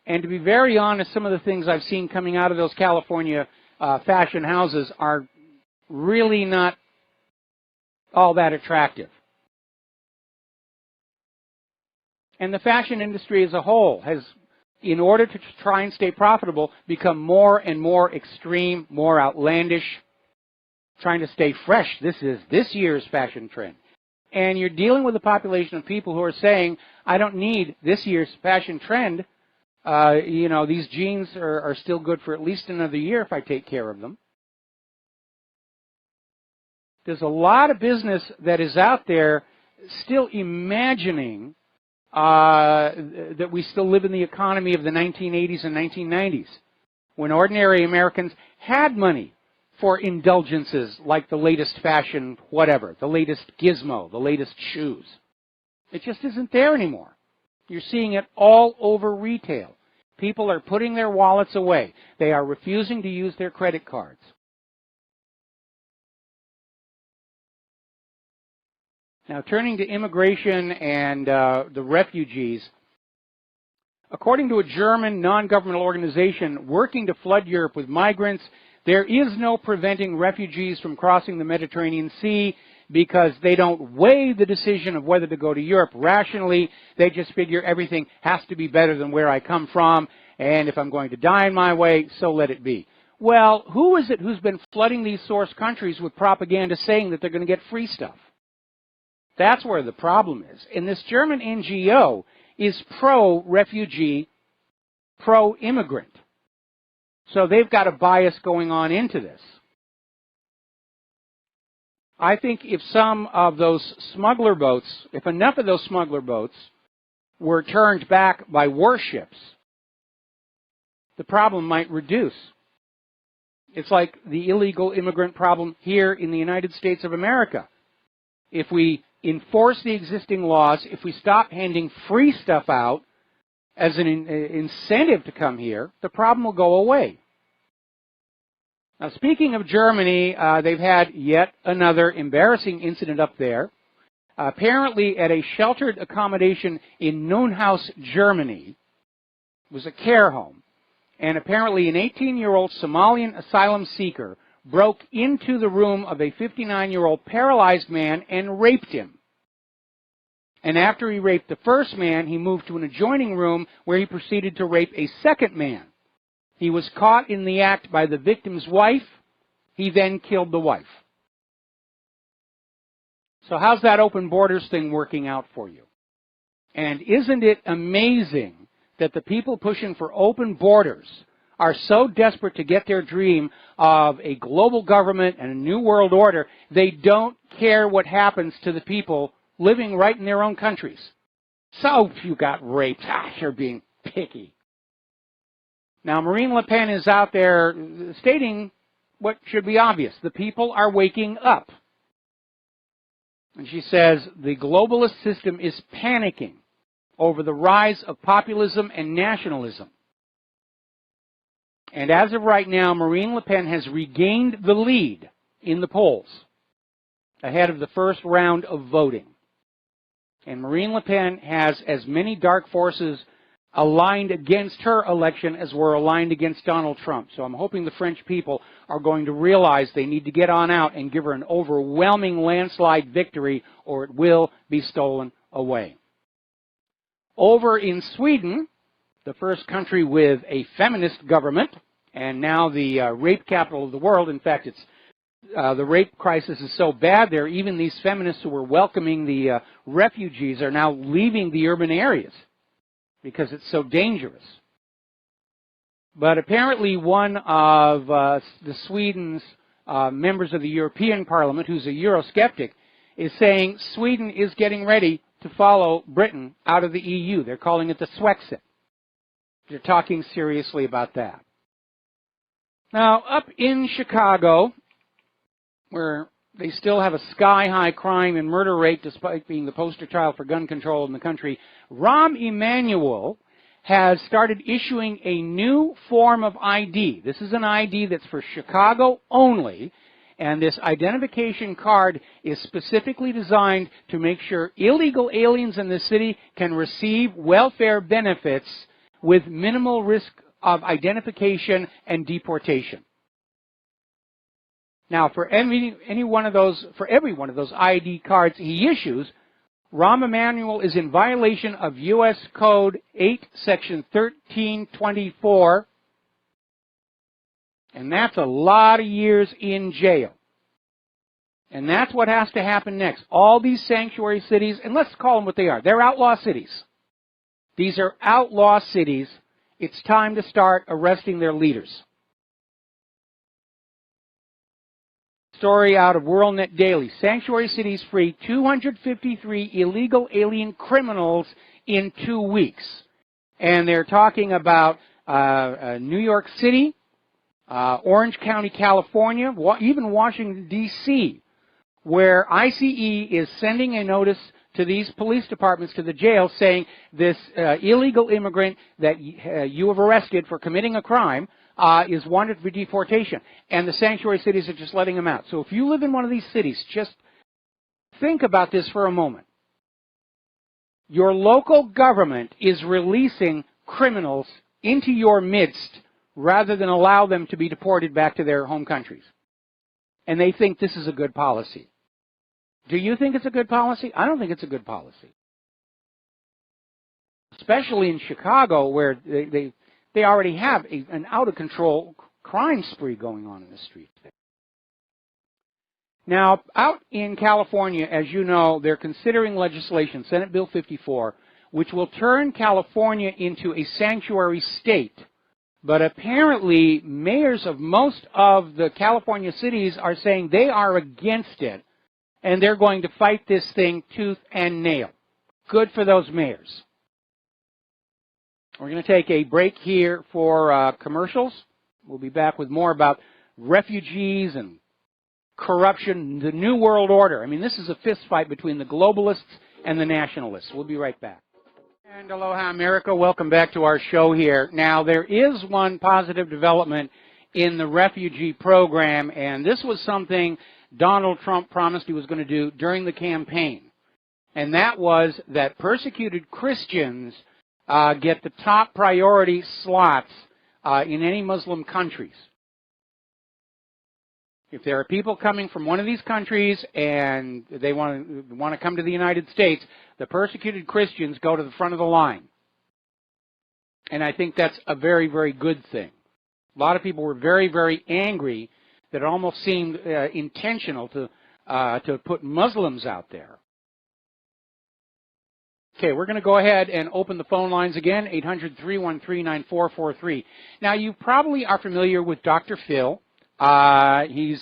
and to be very honest, some of the things I've seen coming out of those California fashion houses are really not all that attractive. And the fashion industry as a whole has, in order to try and stay profitable, become more and more extreme, more outlandish, trying to stay fresh. This is this year's fashion trend. And you're dealing with a population of people who are saying, I don't need this year's fashion trend. These jeans are still good for at least another year if I take care of them. There's a lot of business that is out there still imagining that we still live in the economy of the 1980s and 1990s, when ordinary Americans had money for indulgences like the latest fashion whatever, the latest gizmo, the latest shoes. It just isn't there anymore. You're seeing it all over retail. People are putting their wallets away. They are refusing to use their credit cards. Now, turning to immigration and the refugees, according to a German non-governmental organization working to flood Europe with migrants, there is no preventing refugees from crossing the Mediterranean Sea because they don't weigh the decision of whether to go to Europe rationally. They just figure everything has to be better than where I come from, and if I'm going to die in my way, so let it be. Well, who is it who's been flooding these source countries with propaganda saying that they're going to get free stuff? That's where the problem is. And this German NGO is pro-refugee, pro-immigrant. So they've got a bias going on into this. I think if some of those smuggler boats, if enough of those smuggler boats were turned back by warships, the problem might reduce. It's like the illegal immigrant problem here in the United States of America. If we enforce the existing laws, if we stop handing free stuff out as an incentive to come here, the problem will go away. Now, speaking of Germany, they've had yet another embarrassing incident up there. Apparently, at a sheltered accommodation in Nunhaus, Germany, it was a care home, and apparently an 18-year-old Somalian asylum seeker broke into the room of a 59-year-old paralyzed man and raped him. And after he raped the first man, he moved to an adjoining room where he proceeded to rape a second man. He was caught in the act by the victim's wife. He then killed the wife. So how's that open borders thing working out for you? And isn't it amazing that the people pushing for open borders are so desperate to get their dream of a global government and a new world order, they don't care what happens to the people living right in their own countries. So if you got raped, you're being picky. Now, Marine Le Pen is out there stating what should be obvious. The people are waking up. And she says the globalist system is panicking over the rise of populism and nationalism. And as of right now, Marine Le Pen has regained the lead in the polls ahead of the first round of voting. And Marine Le Pen has as many dark forces aligned against her election as were aligned against Donald Trump. So I'm hoping the French people are going to realize they need to get on out and give her an overwhelming landslide victory, or it will be stolen away. Over in Sweden, the first country with a feminist government, and now the rape capital of the world. In fact, it's the rape crisis is so bad there, even these feminists who were welcoming the refugees are now leaving the urban areas because it's so dangerous. But apparently one of the Sweden's members of the European Parliament, who's a Eurosceptic, is saying Sweden is getting ready to follow Britain out of the EU. They're calling it the Swexit. They're talking seriously about that. Now, up in Chicago, where they still have a sky-high crime and murder rate despite being the poster child for gun control in the country, Rahm Emanuel has started issuing a new form of ID. This is an ID that's for Chicago only, and this identification card is specifically designed to make sure illegal aliens in the city can receive welfare benefits with minimal risk of identification and deportation. Now, for every one of those ID cards he issues, Rahm Emanuel is in violation of U.S. Code 8, Section 1324, and that's a lot of years in jail. And that's what has to happen next. All these sanctuary cities, and let's call them what they are. They're outlaw cities. These are outlaw cities. It's time to start arresting their leaders. Story out of WorldNet Daily. Sanctuary cities free 253 illegal alien criminals in 2 weeks. And they're talking about New York City, Orange County, California, even Washington, D.C., where ICE is sending a notice to these police departments, to the jail, saying this illegal immigrant that you have arrested for committing a crime is wanted for deportation. And the sanctuary cities are just letting them out. So if you live in one of these cities, just think about this for a moment. Your local government is releasing criminals into your midst rather than allow them to be deported back to their home countries. And they think this is a good policy. Do you think it's a good policy? I don't think it's a good policy. Especially in Chicago, where they already have an out-of-control crime spree going on in the streets there. Now, out in California, as you know, they're considering legislation, Senate Bill 54, which will turn California into a sanctuary state. But apparently, mayors of most of the California cities are saying they are against it, and they're going to fight this thing tooth and nail. Good for those mayors. We're going to take a break here for commercials. We'll be back with more about refugees and corruption, the New World Order. I mean, this is a fist fight between the globalists and the nationalists. We'll be right back. And aloha, America. Welcome back to our show here. Now, there is one positive development in the refugee program, and this was something Donald Trump promised he was going to do during the campaign. And that was that persecuted Christians get the top priority slots in any Muslim countries. If there are people coming from one of these countries and they want to come to the United States, the persecuted Christians go to the front of the line. And I think that's a very, very good thing. A lot of people were very, very angry that it almost seemed intentional to put Muslims out there. Okay, we're going to go ahead and open the phone lines again, 800-313-9443. Now, you probably are familiar with Dr. Phil. He's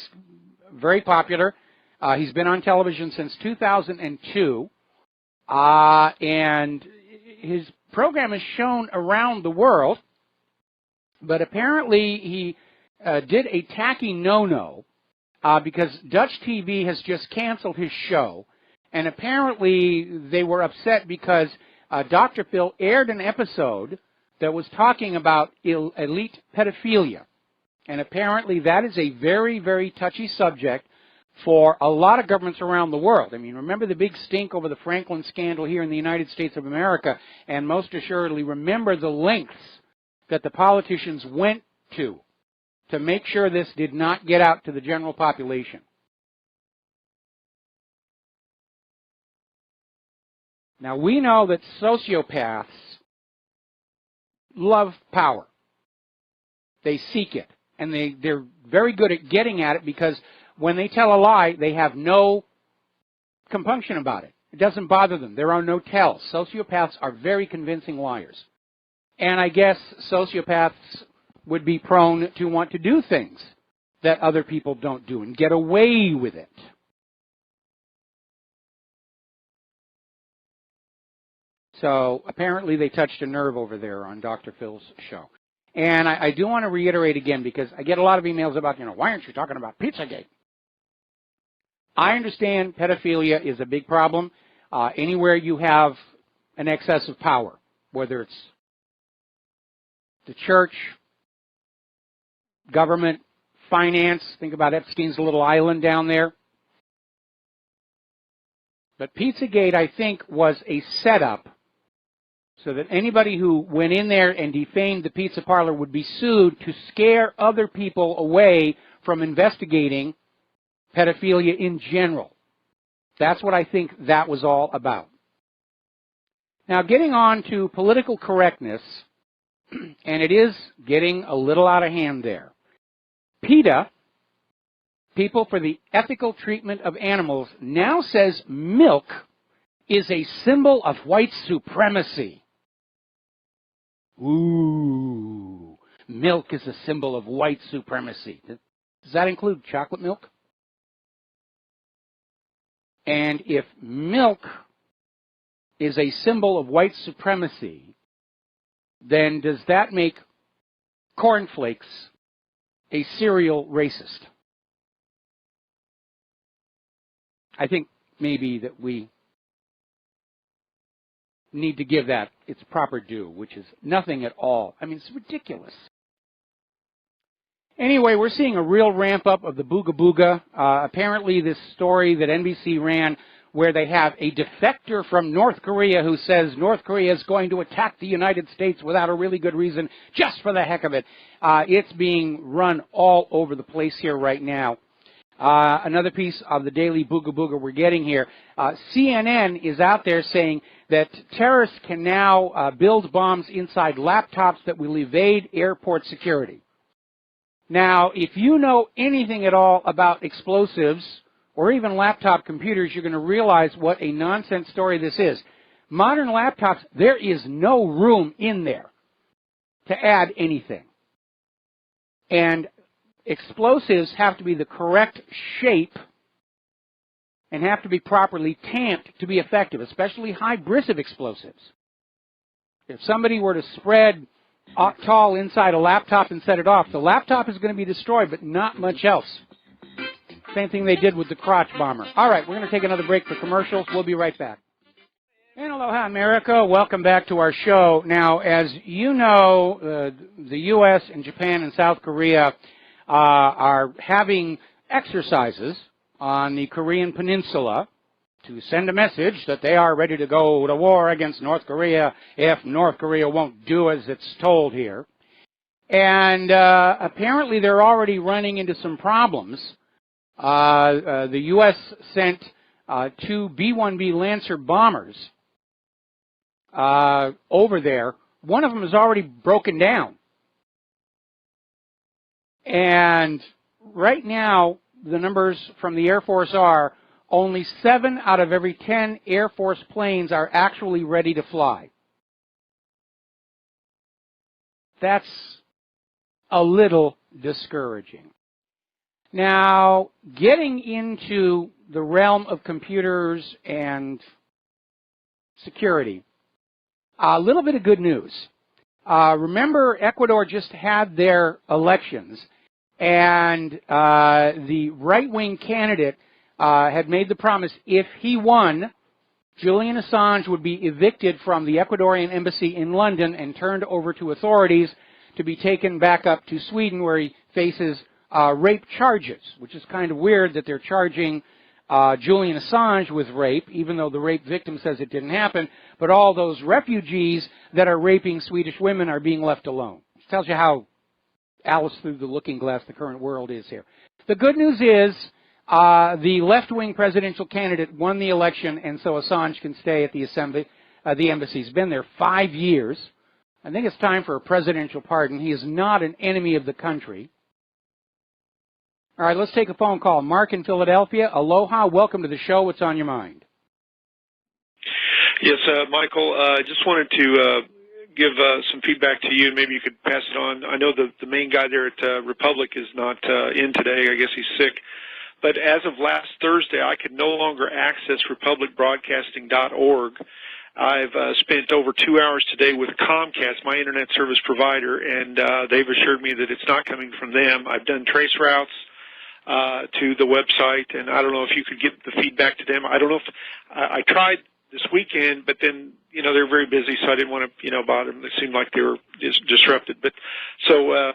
very popular. He's been on television since 2002. And his program is shown around the world. But apparently he did a tacky no-no because Dutch TV has just canceled his show. And apparently they were upset because Dr. Phil aired an episode that was talking about elite pedophilia. And apparently that is a very, very touchy subject for a lot of governments around the world. I mean, remember the big stink over the Franklin scandal here in the United States of America, and most assuredly remember the lengths that the politicians went to make sure this did not get out to the general population. Now, we know that sociopaths love power. They seek it. And they're very good at getting at it because when they tell a lie, they have no compunction about it. It doesn't bother them. There are no tells. Sociopaths are very convincing liars. And I guess sociopaths would be prone to want to do things that other people don't do and get away with it. So apparently they touched a nerve over there on Dr. Phil's show. And I do want to reiterate again, because I get a lot of emails about, why aren't you talking about Pizzagate? I understand pedophilia is a big problem. Anywhere you have an excess of power, whether it's the church, government, finance, think about Epstein's little island down there. But Pizzagate, I think, was a setup so that anybody who went in there and defamed the pizza parlor would be sued to scare other people away from investigating pedophilia in general. That's what I think that was all about. Now, getting on to political correctness, and it is getting a little out of hand there. PETA, People for the Ethical Treatment of Animals, now says milk is a symbol of white supremacy. Ooh, milk is a symbol of white supremacy. Does that include chocolate milk? And if milk is a symbol of white supremacy, then does that make cornflakes a cereal racist? I think maybe that we need to give that its proper due, which is nothing at all. I mean, it's ridiculous. Anyway, we're seeing a real ramp up of the Booga Booga. Apparently this story that NBC ran where they have a defector from North Korea who says North Korea is going to attack the United States without a really good reason, just for the heck of it. It's being run all over the place here right now. Another piece of the daily Booga Booga we're getting here. CNN is out there saying that terrorists can now build bombs inside laptops that will evade airport security. Now, if you know anything at all about explosives or even laptop computers, you're going to realize what a nonsense story this is. Modern laptops, there is no room in there to add anything. And explosives have to be the correct shape and have to be properly tamped to be effective, especially high-bristive explosives. If somebody were to spread octal inside a laptop and set it off, the laptop is going to be destroyed, but not much else. Same thing they did with the crotch bomber. All right, we're going to take another break for commercials. We'll be right back. And aloha, America. Welcome back to our show. Now, as you know, the U.S. and Japan and South Korea are having exercises on the Korean Peninsula to send a message that they are ready to go to war against North Korea if North Korea won't do as it's told here. And apparently they're already running into some problems. The U.S. sent 2 B-1B Lancer bombers over there. One of them is already broken down. And right now, the numbers from the Air Force are only 7 out of every 10 Air Force planes are actually ready to fly. That's a little discouraging. Now, getting into the realm of computers and security, a little bit of good news. Remember, Ecuador just had their elections, and the right-wing candidate had made the promise if he won, Julian Assange would be evicted from the Ecuadorian embassy in London and turned over to authorities to be taken back up to Sweden, where he faces rape charges, which is kind of weird that they're charging Julian Assange with rape, even though the rape victim says it didn't happen, but all those refugees that are raping Swedish women are being left alone. It tells you how Alice through the looking glass the current world is here. The good news is the left-wing presidential candidate won the election, and so Assange can stay at the embassy. He's been there 5 years. I think it's time for a presidential pardon. He is not an enemy of the country. All right, let's take a phone call. Mark in Philadelphia. Aloha. Welcome to the show. What's on your mind? Yes, Michael, I just wanted to give some feedback to you, and maybe you could pass it on. I know the main guy there at Republic is not in today. I guess he's sick. But as of last Thursday, I could no longer access republicbroadcasting.org. I've spent over 2 hours today with Comcast, my internet service provider, and they've assured me that it's not coming from them. I've done trace routes to the website, and I don't know if you could get the feedback to them. I don't know if I tried this weekend, but then, they're very busy, so I didn't want to, bother them. It seemed like they were disrupted. But so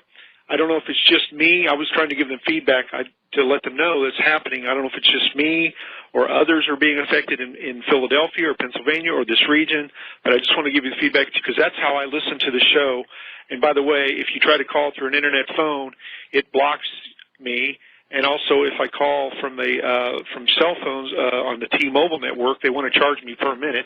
I don't know if it's just me. I was trying to give them feedback to let them know it's happening. I don't know if it's just me or others are being affected in Philadelphia or Pennsylvania or this region, but I just want to give you the feedback because that's how I listen to the show. And by the way, if you try to call through an internet phone, it blocks me. And also, if I call from cell phones on the T-Mobile network, they want to charge me per minute.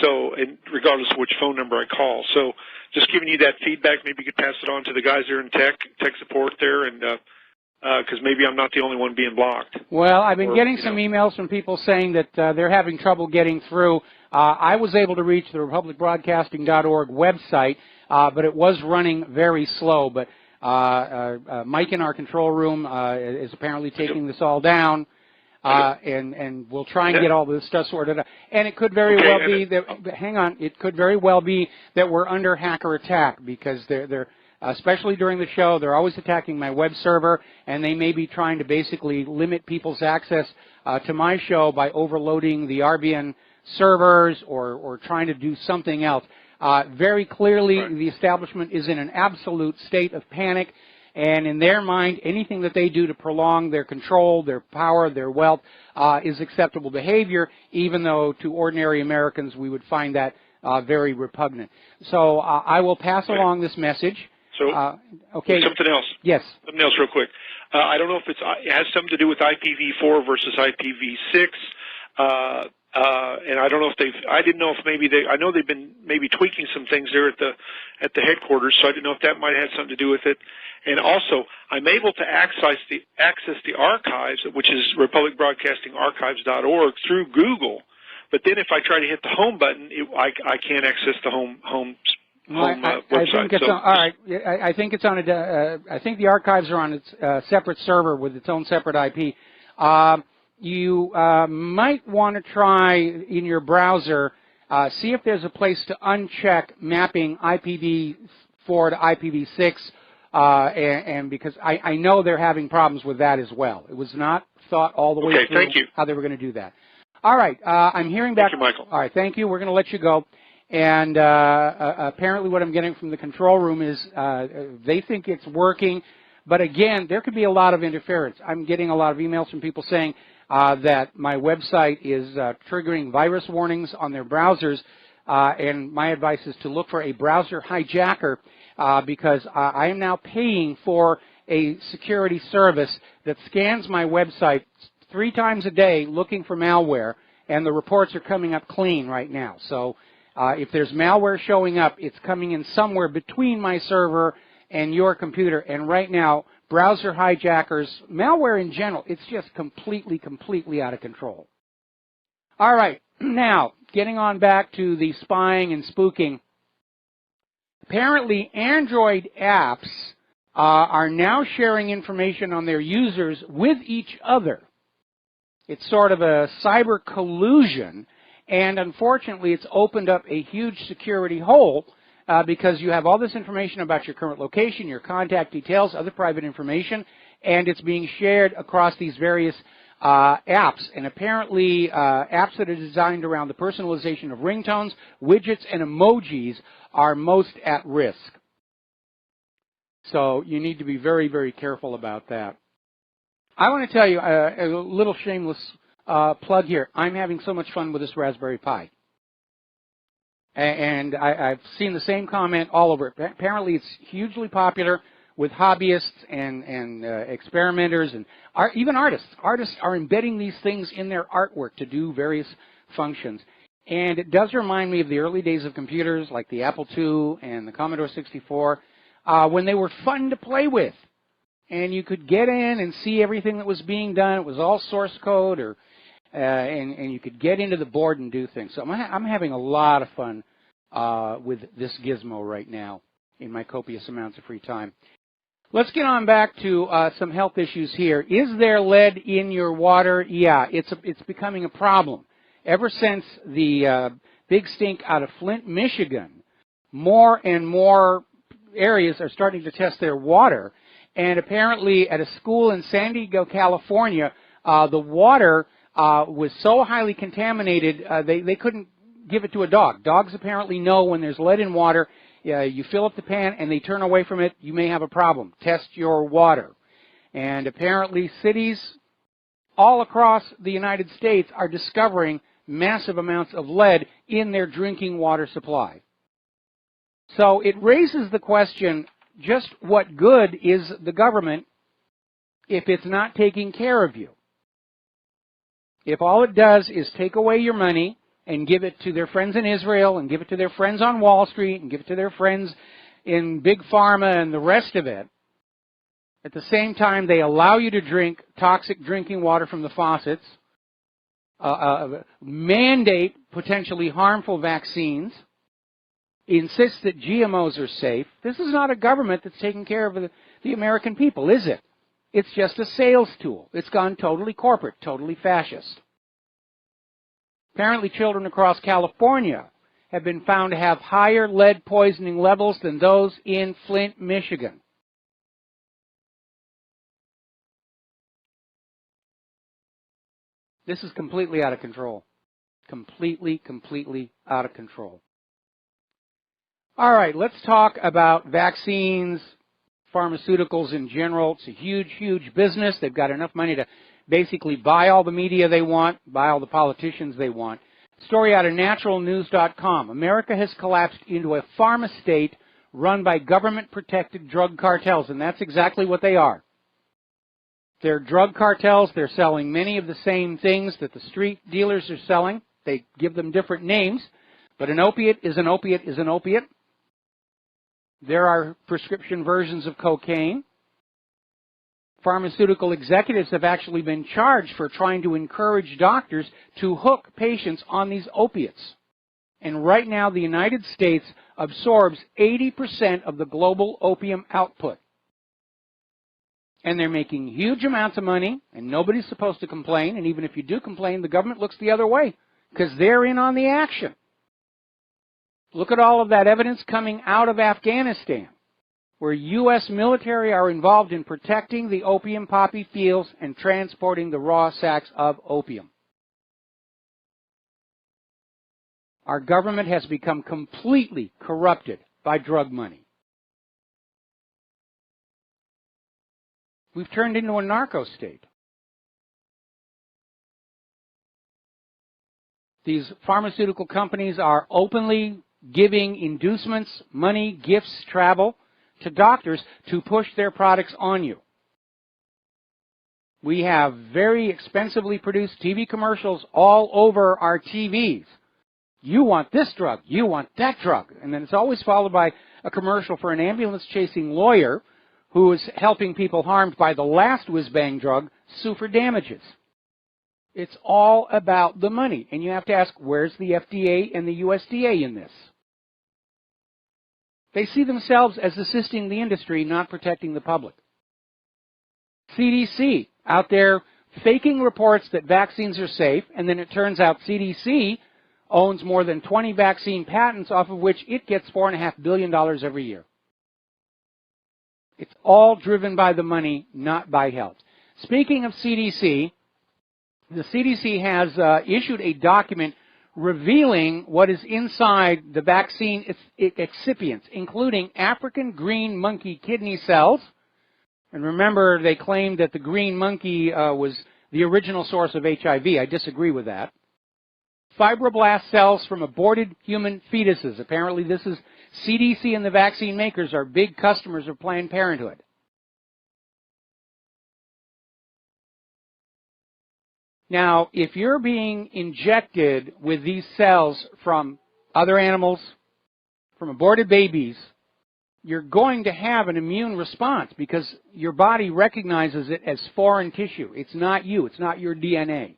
So, and regardless of which phone number I call, so just giving you that feedback. Maybe you could pass it on to the guys there in tech support there, and because maybe I'm not the only one being blocked. Well, I've been getting some emails from people saying that they're having trouble getting through. I was able to reach the republicbroadcasting.org website, but it was running very slow. But Mike in our control room is apparently taking this all down, and we'll try and get all this stuff sorted out. And it could very well be that, hang on, it could very well be that we're under hacker attack because they're especially during the show, they're always attacking my web server, and they may be trying to basically limit people's access to my show by overloading the RBN servers or trying to do something else. Very clearly, the establishment is in an absolute state of panic, and in their mind, anything that they do to prolong their control, their power, their wealth is acceptable behavior, even though to ordinary Americans we would find that very repugnant. So I will pass along this message. So, okay. Something else. Yes. Something else real quick. I don't know if it has something to do with IPv4 versus IPv6. And I don't know if I didn't know if maybe I know they've been maybe tweaking some things there at the headquarters, so I didn't know if that might have something to do with it. And also, I'm able to access the archives, which is republicbroadcastingarchives.org, through Google. But then if I try to hit the home button, I can't access the home website. I think it's all right. I think it's on I think the archives are on its separate server with its own separate IP. You might want to try in your browser, see if there's a place to uncheck mapping IPv4 to IPv6 and because I know they're having problems with that as well. It was not thought all the way through thank you. how they were going to do that. All right, I'm hearing back. Thank you, Michael. All right, thank you. We're going to let you go. And apparently what I'm getting from the control room is they think it's working. But again, there could be a lot of interference. I'm getting a lot of emails from people saying that my website is triggering virus warnings on their browsers. And my advice is to look for a browser hijacker because I am now paying for a security service that scans my website 3 times a day looking for malware, and the reports are coming up clean right now. So if there's malware showing up, it's coming in somewhere between my server and your computer. And right now, browser hijackers, malware in general, it's just completely out of control. All right, now, getting on back to the spying and spooking. Apparently, Android apps are now sharing information on their users with each other. It's sort of a cyber collusion, and unfortunately, it's opened up a huge security hole because you have all this information about your current location, your contact details, other private information, and it's being shared across these various apps. And apparently, apps that are designed around the personalization of ringtones, widgets, and emojis are most at risk. So you need to be very careful about that. I want to tell you a little shameless plug here. I'm having so much fun with this Raspberry Pi. And I've seen the same comment all over. Apparently it's hugely popular with hobbyists and experimenters and even artists. Artists are embedding these things in their artwork to do various functions. And it does remind me of the early days of computers like the Apple II and the Commodore 64 when they were fun to play with. And you could get in and see everything that was being done. It was all source code, and you could get into the board and do things. So I'm having a lot of fun with this gizmo right now in my copious amounts of free time. Let's get on back to some health issues here. Is there lead in your water? Yeah, it's becoming a problem. Ever since the big stink out of Flint, Michigan, more and more areas are starting to test their water. And apparently at a school in San Diego, California, the water was so highly contaminated, they couldn't give it to a dog. Dogs apparently know when there's lead in water. You fill up the pan and they turn away from it, you may have a problem. Test your water. And apparently cities all across the United States are discovering massive amounts of lead in their drinking water supply. So it raises the question, just what good is the government if it's not taking care of you? If all it does is take away your money and give it to their friends in Israel and give it to their friends on Wall Street and give it to their friends in Big Pharma and the rest of it, at the same time they allow you to drink toxic drinking water from the faucets, mandate potentially harmful vaccines, insists that GMOs are safe. This is not a government that's taking care of the American people, is it? It's just a sales tool. It's gone totally corporate, totally fascist. Apparently children across California have been found to have higher lead poisoning levels than those in Flint, Michigan. This is completely out of control. Completely out of control. All right, let's talk about vaccines, pharmaceuticals in general. It's a huge business. They've got enough money to basically buy all the media they want, buy all the politicians they want. Story out of naturalnews.com. America has collapsed into a pharma state run by government-protected drug cartels, and that's exactly what they are. They're drug cartels. They're selling many of the same things that the street dealers are selling. They give them different names, but an opiate is an opiate is an opiate. There are prescription versions of cocaine. Pharmaceutical executives have actually been charged for trying to encourage doctors to hook patients on these opiates. And right now, the United States absorbs 80% of the global opium output. And they're making huge amounts of money, and nobody's supposed to complain. And even if you do complain, the government looks the other way because they're in on the action. Look at all of that evidence coming out of Afghanistan. where U.S. military are involved in protecting the opium poppy fields and transporting the raw sacks of opium. Our government has become completely corrupted by drug money. We've turned into a narco state. These pharmaceutical companies are openly giving inducements, money, gifts, travel to doctors to push their products on you. We have very expensively produced TV commercials all over our TVs. You want this drug, you want that drug. And then it's always followed by a commercial for an ambulance-chasing lawyer who is helping people harmed by the last whiz-bang drug sue for damages. It's all about the money. And you have to ask, where's the FDA and the USDA in this? They see themselves as assisting the industry, not protecting the public. CDC, out there faking reports that vaccines are safe, and then it turns out CDC owns more than 20 vaccine patents, off of which it gets $4.5 billion every year. It's all driven by the money, not by health. Speaking of CDC, the CDC has issued a document revealing what is inside the vaccine excipients, including African green monkey kidney cells. And remember, they claimed that the green monkey was the original source of HIV. I disagree with that. Fibroblast cells from aborted human fetuses. Apparently this is CDC and the vaccine makers are big customers of Planned Parenthood. Now, if you're being injected with these cells from other animals, from aborted babies, you're going to have an immune response because your body recognizes it as foreign tissue. It's not you. It's not your DNA.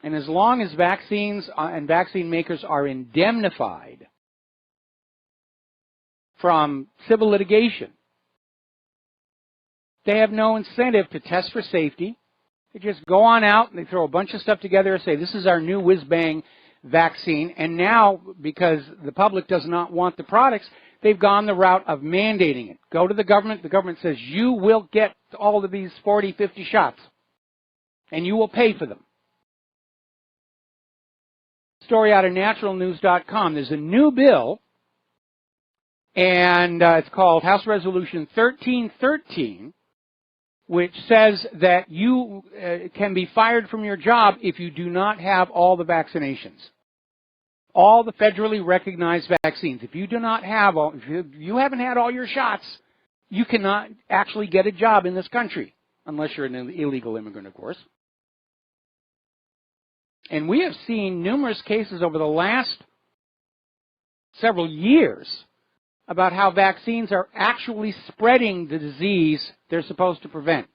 And as long as vaccines and vaccine makers are indemnified from civil litigation, they have no incentive to test for safety. They just go on out and they throw a bunch of stuff together and say, this is our new whiz-bang vaccine. And now, because the public does not want the products, they've gone the route of mandating it. Go to the government says, you will get all of these 40, 50 shots, and you will pay for them. Story out of naturalnews.com. There's a new bill, and it's called House Resolution 1313, which says that you can be fired from your job if you do not have all the vaccinations, all the federally recognized vaccines. If you do not have all, if you haven't had all your shots, you cannot actually get a job in this country, unless you're an illegal immigrant, of course. And we have seen numerous cases over the last several years about how vaccines are actually spreading the disease they're supposed to prevent.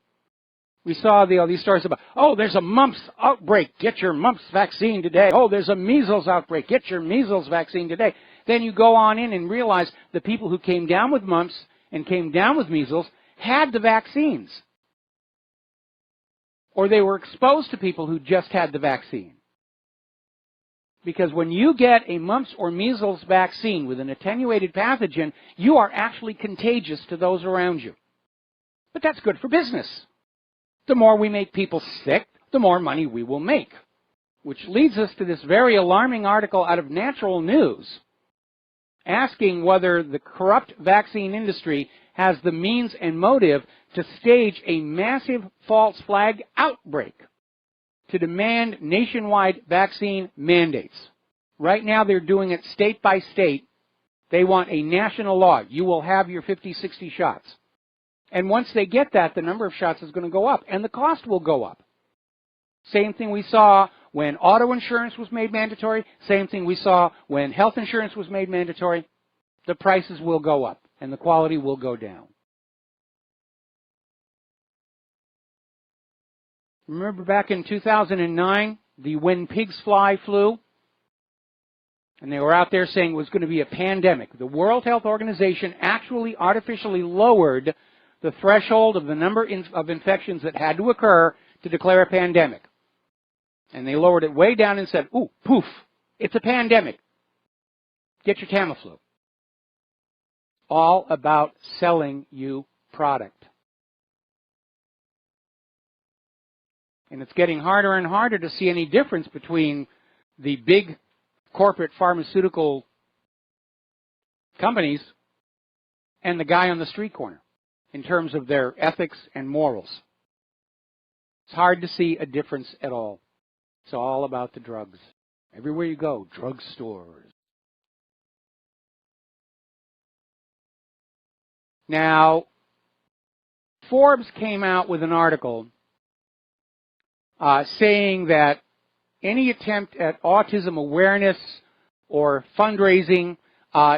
We saw these stories about, oh, there's a mumps outbreak, get your mumps vaccine today. Oh, there's a measles outbreak, get your measles vaccine today. Then you go on in and realize the people who came down with mumps and came down with measles had the vaccines. Or they were exposed to people who just had the vaccine. Because when you get a mumps or measles vaccine with an attenuated pathogen, you are actually contagious to those around you. But that's good for business. The more we make people sick, the more money we will make. Which leads us to this very alarming article out of Natural News, asking whether the corrupt vaccine industry has the means and motive to stage a massive false flag outbreak to demand nationwide vaccine mandates. Right now they're doing it state by state. They want a national law. You will have your 50, 60 shots. And once they get that, the number of shots is going to go up, and the cost will go up. Same thing we saw when auto insurance was made mandatory. Same thing we saw when health insurance was made mandatory. The prices will go up, and the quality will go down. Remember back in 2009, the When Pigs Fly flu? And they were out there saying it was going to be a pandemic. The World Health Organization actually artificially lowered the threshold of the number of infections that had to occur to declare a pandemic. And they lowered it way down and said, ooh, poof, It's a pandemic. Get your Tamiflu. All about selling you product. And it's getting harder and harder to see any difference between the big corporate pharmaceutical companies and the guy on the street corner in terms of their ethics and morals. It's hard to see a difference at all. It's all about the drugs. Everywhere you go, drugstores. Now, Forbes came out with an article saying that any attempt at autism awareness or fundraising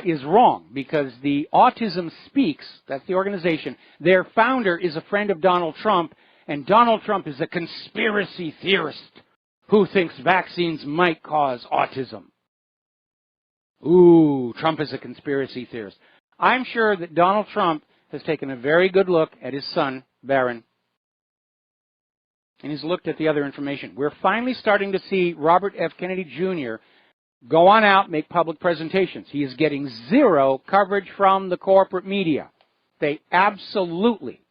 is wrong because the Autism Speaks, that's the organization, their founder is a friend of Donald Trump, and Donald Trump is a conspiracy theorist who thinks vaccines might cause autism. Ooh, Trump is a conspiracy theorist. I'm sure that Donald Trump has taken a very good look at his son, Barron, and he's looked at the other information. We're finally starting to see Robert F. Kennedy Jr. go on out, make public presentations. He is getting zero coverage from the corporate media. They absolutely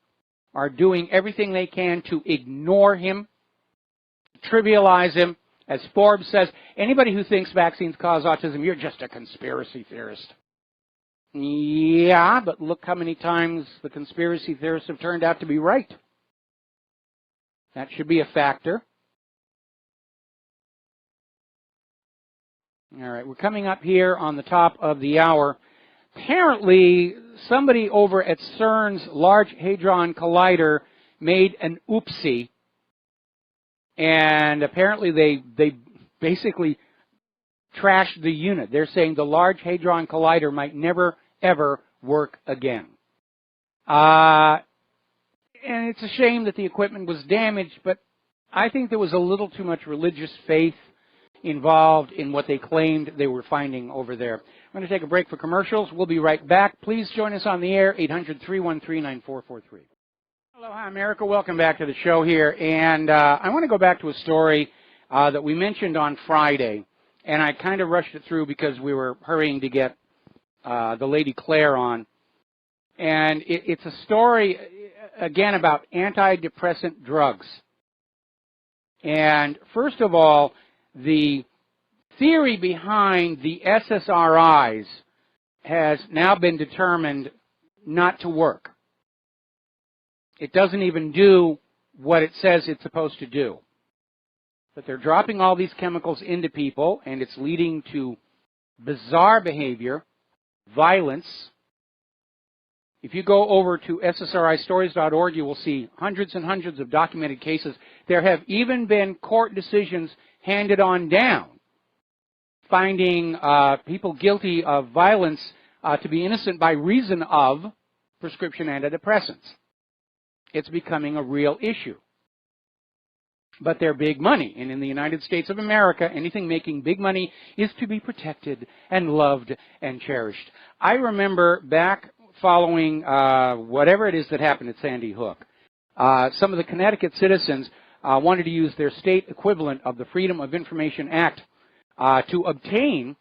are doing everything they can to ignore him, trivialize him. As Forbes says, anybody who thinks vaccines cause autism, you're just a conspiracy theorist. Yeah, but look how many times the conspiracy theorists have turned out to be right. That should be a factor. All right, we're coming up here on the top of the hour. Apparently, somebody over at CERN's Large Hadron Collider made an oopsie, and apparently they basically trashed the unit. They're saying the Large Hadron Collider might never, ever work again. And it's a shame that the equipment was damaged, but I think there was a little too much religious faith involved in what they claimed they were finding over there. I'm going to take a break for commercials. We'll be right back. Please join us on the air, 800-313-9443. Aloha, America. Welcome back to the show here. And I want to go back to a story that we mentioned on Friday, and I kind of rushed it through because we were hurrying to get the lady Claire on. And it's a story, again, about antidepressant drugs. And first of all, the theory behind the SSRIs has now been determined not to work. It doesn't even do what it says it's supposed to do. But they're dropping all these chemicals into people, and it's leading to bizarre behavior, violence. If you go over to ssristories.org, you will see hundreds and hundreds of documented cases. There have even been court decisions handed on down, finding people guilty of violence to be innocent by reason of prescription antidepressants. It's becoming a real issue. But they're big money, and in the United States of America, anything making big money is to be protected and loved and cherished. I remember back following whatever it is that happened at Sandy Hook, some of the Connecticut citizens wanted to use their state equivalent of the Freedom of Information Act to obtain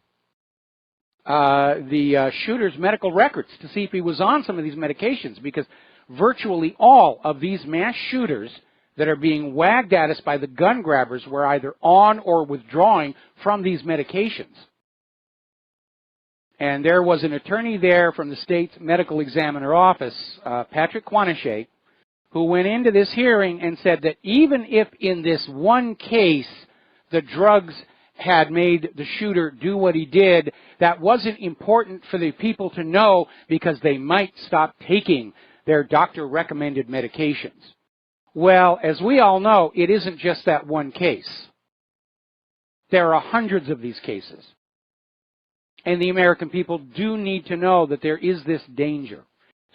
the shooter's medical records to see if he was on some of these medications, because virtually all of these mass shooters that are being wagged at us by the gun grabbers were either on or withdrawing from these medications. And there was an attorney there from the state's medical examiner office, Patrick Kaonohi, who went into this hearing and said that even if in this one case the drugs had made the shooter do what he did, that wasn't important for the people to know because they might stop taking their doctor-recommended medications. Well, as we all know, it isn't just that one case. There are hundreds of these cases. And the American people do need to know that there is this danger.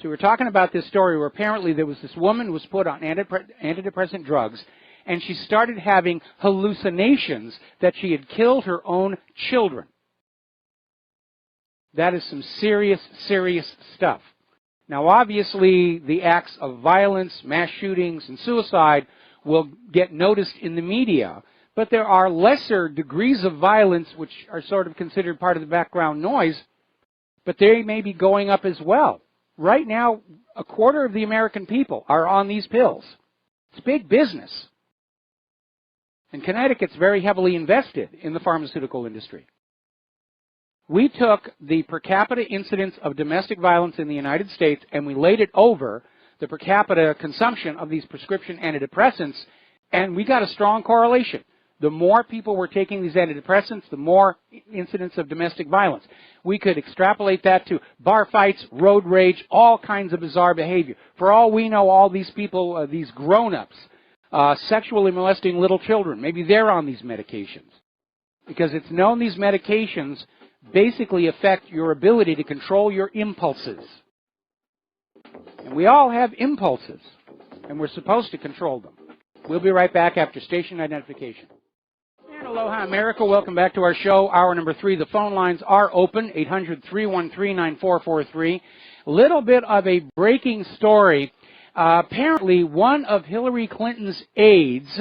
So we're talking about this story where apparently there was this woman who was put on antidepressant drugs, and she started having hallucinations that she had killed her own children. That is some serious, serious stuff. Now, obviously, the acts of violence, mass shootings, and suicide will get noticed in the media, but there are lesser degrees of violence which are sort of considered part of the background noise, but they may be going up as well. Right now, a quarter of the American people are on these pills. It's big business. And Connecticut's very heavily invested in the pharmaceutical industry. We took the per capita incidence of domestic violence in the United States and we laid it over the per capita consumption of these prescription antidepressants, and we got a strong correlation. The more people were taking these antidepressants, the more incidence of domestic violence. We could extrapolate that to bar fights, road rage, all kinds of bizarre behavior. For all we know, all these people, these grown-ups, sexually molesting little children, maybe they're on these medications. Because it's known these medications basically affect your ability to control your impulses. And we all have impulses, and we're supposed to control them. We'll be right back after station identification. And aloha, America. Welcome back to our show, hour number 3. The phone lines are open, 800-313-9443. Little bit of a breaking story. Apparently, one of Hillary Clinton's aides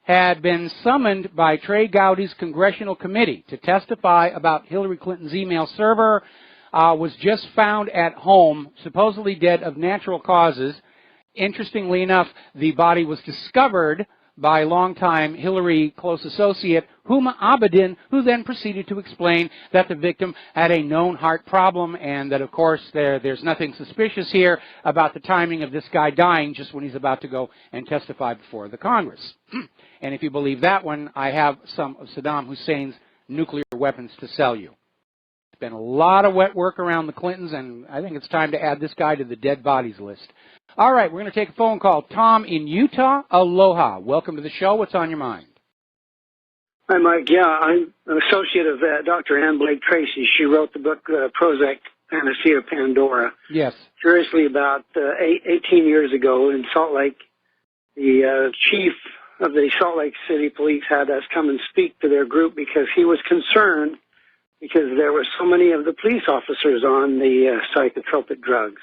had been summoned by Trey Gowdy's congressional committee to testify about Hillary Clinton's email server, was just found at home, supposedly dead of natural causes. Interestingly enough, the body was discovered by longtime Hillary close associate Huma Abedin, who then proceeded to explain that the victim had a known heart problem and that, of course, there's nothing suspicious here about the timing of this guy dying just when he's about to go and testify before the Congress. And if you believe that one, I have some of Saddam Hussein's nuclear weapons to sell you. There's been a lot of wet work around the Clintons, and I think it's time to add this guy to the dead bodies list. All right, we're going to take a phone call. Tom in Utah, aloha. Welcome to the show. What's on your mind? Hi, Mike. Yeah, I'm an associate of Dr. Ann Blake Tracy. She wrote the book Prozac, Panacea Pandora. Yes. Curiously, about 18 years ago in Salt Lake, the chief of the Salt Lake City Police had us come and speak to their group because he was concerned because there were so many of the police officers on the psychotropic drugs.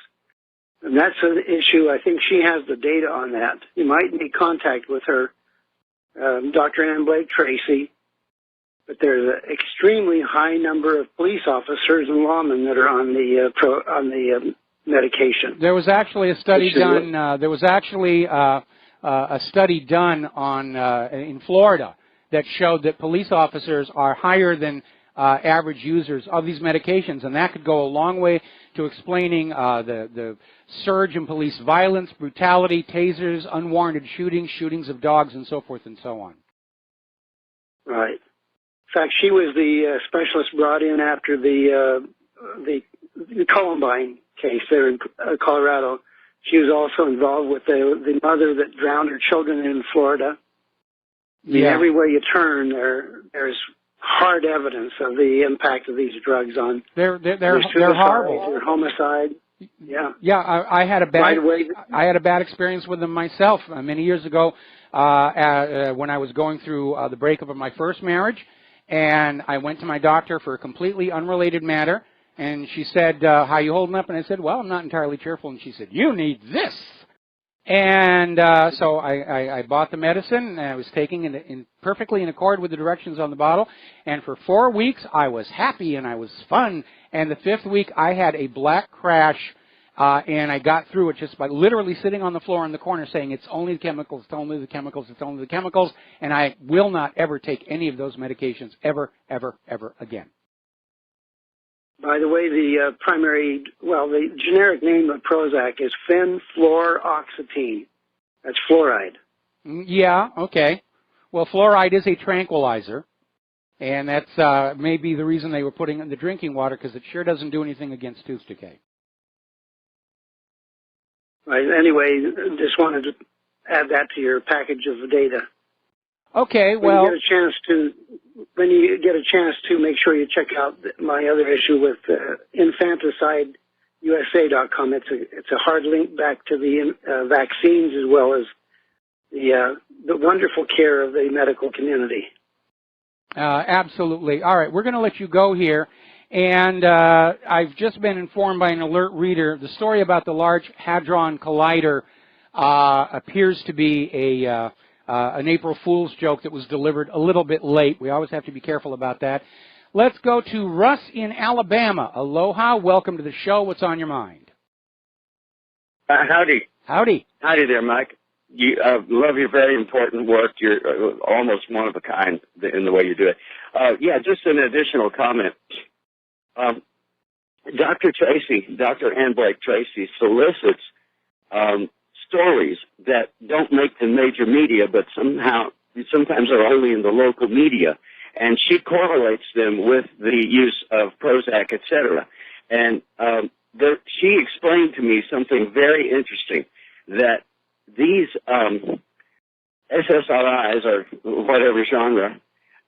And that's an issue. I think she has the data on that. You might need contact with her, Dr. Ann Blake Tracy. But there's an extremely high number of police officers and lawmen that are on the medication. There was actually a study done. There was actually a study done on in Florida that showed that police officers are higher than average users of these medications, and that could go a long way to explaining the surge in police violence, brutality, tasers, unwarranted shootings, shootings of dogs, and so forth and so on. Right. In fact, she was the specialist brought in after the Columbine case there in Colorado. She was also involved with the mother that drowned her children in Florida. Yeah. Everywhere you turn, there's hard evidence of the impact of these drugs on they're horrible. Their homicide. Yeah. Yeah, I had a bad experience with them myself many years ago when I was going through the breakup of my first marriage, and I went to my doctor for a completely unrelated matter, and she said, "How you holding up?" And I said, "Well, I'm not entirely cheerful." And she said, "You need this." And so I bought the medicine, and I was taking it perfectly in accord with the directions on the bottle. And for 4 weeks, I was happy and I was fun. And the 5th week, I had a black crash, and I got through it just by literally sitting on the floor in the corner saying, "It's only the chemicals, it's only the chemicals, it's only the chemicals." And I will not ever take any of those medications ever, ever, ever again. By the way, the the generic name of Prozac is fenfluoroxetine. That's fluoride. Yeah, okay. Well, fluoride is a tranquilizer, and that's maybe the reason they were putting it in the drinking water, because it sure doesn't do anything against tooth decay. Right. Anyway, just wanted to add that to your package of data. Okay, well... When you get a chance to, make sure you check out my other issue with infanticideusa.com. It's a hard link back to the vaccines as well as the wonderful care of the medical community. Absolutely. All right, we're going to let you go here. And I've just been informed by an alert reader, the story about the Large Hadron Collider appears to be an April Fool's joke that was delivered a little bit late. We always have to be careful about that. Let's go to Russ in Alabama. Aloha. Welcome to the show. What's on your mind? Howdy. Howdy. Howdy there, Mike. You love your very important work. You're almost one of a kind in the way you do it. Yeah, just an additional comment. Dr. Ann Blake Tracy solicits stories that don't make the major media, but sometimes are only in the local media, and she correlates them with the use of Prozac, etc. And she explained to me something very interesting, that these SSRIs, or whatever genre,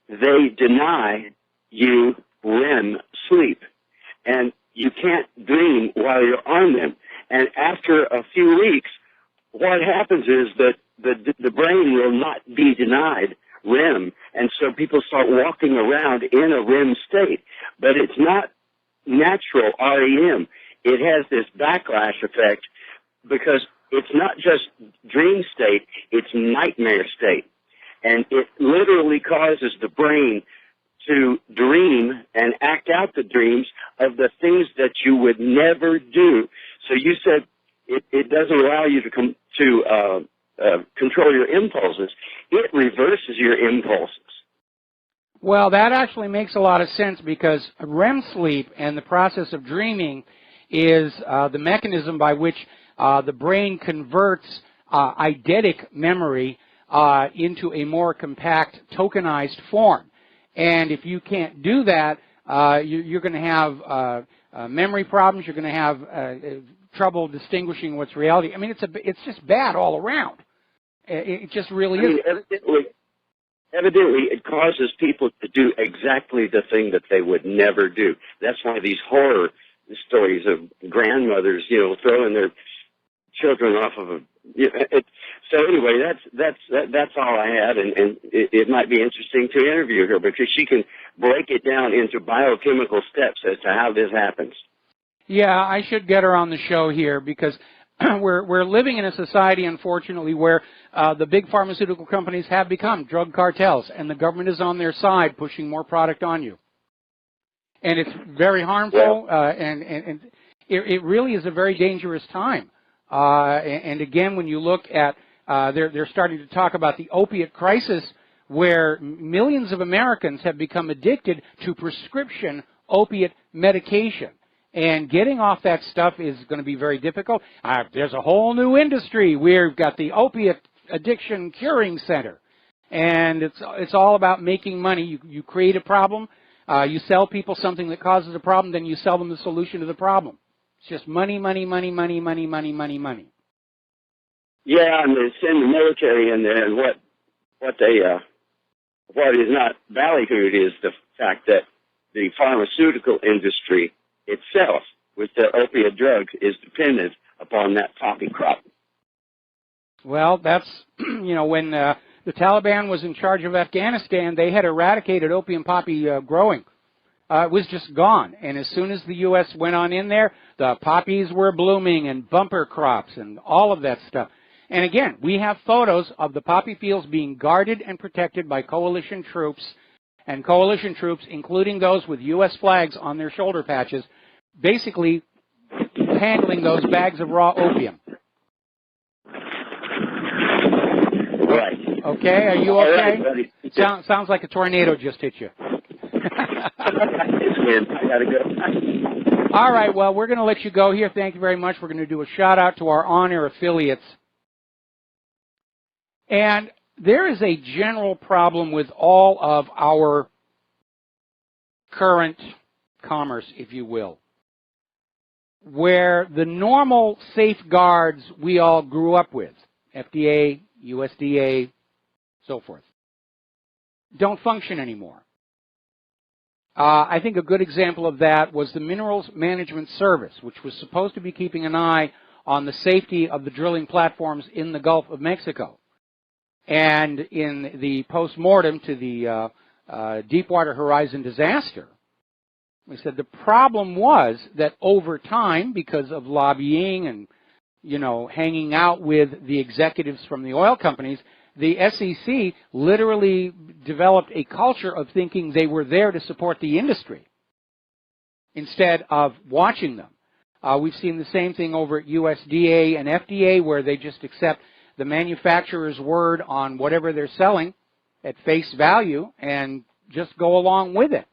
they deny you REM sleep, and you can't dream while you're on them. And after a few weeks, what happens is that the brain will not be denied REM, and so people start walking around in a REM state. But it's not natural REM. It has this backlash effect because it's not just dream state, it's nightmare state. And it literally causes the brain to dream and act out the dreams of the things that you would never do. So you said it doesn't allow you to control your impulses. It reverses your impulses. Well, that actually makes a lot of sense, because REM sleep and the process of dreaming is the mechanism by which the brain converts eidetic memory into a more compact tokenized form. And if you can't do that, you're going to have memory problems. You're going to have trouble distinguishing what's reality. I mean, it's just bad all around. It just really is. Evidently, it causes people to do exactly the thing that they would never do. That's why these horror stories of grandmothers, throwing their children off of a. So anyway, that's all I had, and it might be interesting to interview her because she can break it down into biochemical steps as to how this happens. Yeah, I should get her on the show here, because we're living in a society, unfortunately, where the big pharmaceutical companies have become drug cartels, and the government is on their side pushing more product on you. And it's very harmful, and it really is a very dangerous time. And again, when you look at, they're starting to talk about the opiate crisis, where millions of Americans have become addicted to prescription opiate medication. And getting off that stuff is going to be very difficult. There's a whole new industry. We've got the Opiate Addiction Curing Center. And it's all about making money. You create a problem, you sell people something that causes a problem, then you sell them the solution to the problem. It's just money, money, money, money, money, money, money, money. Yeah, and it's in the military, and what is not ballyhooed is the fact that the pharmaceutical industry itself, with their opiate drugs, is dependent upon that poppy crop. Well, that's, when the Taliban was in charge of Afghanistan, they had eradicated opium poppy growing. It was just gone. And as soon as the U.S. went on in there, the poppies were blooming and bumper crops and all of that stuff. And again, we have photos of the poppy fields being guarded and protected by coalition troops, and coalition troops, including those with U.S. flags on their shoulder patches, basically handling those bags of raw opium. Right. Okay, are you okay? Right, sounds like a tornado just hit you. It's wind. I gotta go. All right, well, we're going to let you go here. Thank you very much. We're going to do a shout-out to our on-air affiliates. And there is a general problem with all of our current commerce, if you will, where the normal safeguards we all grew up with, FDA, USDA, so forth, don't function anymore. I think a good example of that was the Minerals Management Service, which was supposed to be keeping an eye on the safety of the drilling platforms in the Gulf of Mexico. And in the post-mortem to the Deepwater Horizon disaster, we said the problem was that over time, because of lobbying and, hanging out with the executives from the oil companies, the SEC literally developed a culture of thinking they were there to support the industry instead of watching them. We've seen the same thing over at USDA and FDA, where they just accept the manufacturer's word on whatever they're selling at face value and just go along with it.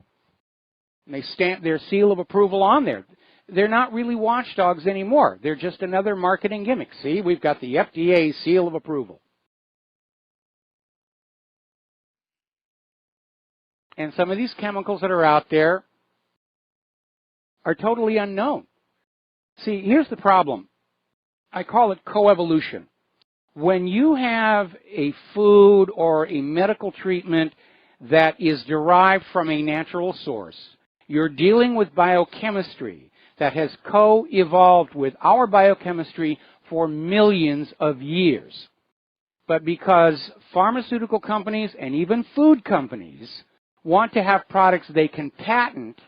And they stamp their seal of approval on there. They're not really watchdogs anymore. They're just another marketing gimmick. See, we've got the FDA seal of approval. And some of these chemicals that are out there are totally unknown. See, here's the problem. I call it coevolution. When you have a food or a medical treatment that is derived from a natural source, you're dealing with biochemistry that has co-evolved with our biochemistry for millions of years. But because pharmaceutical companies and even food companies want to have products they can patent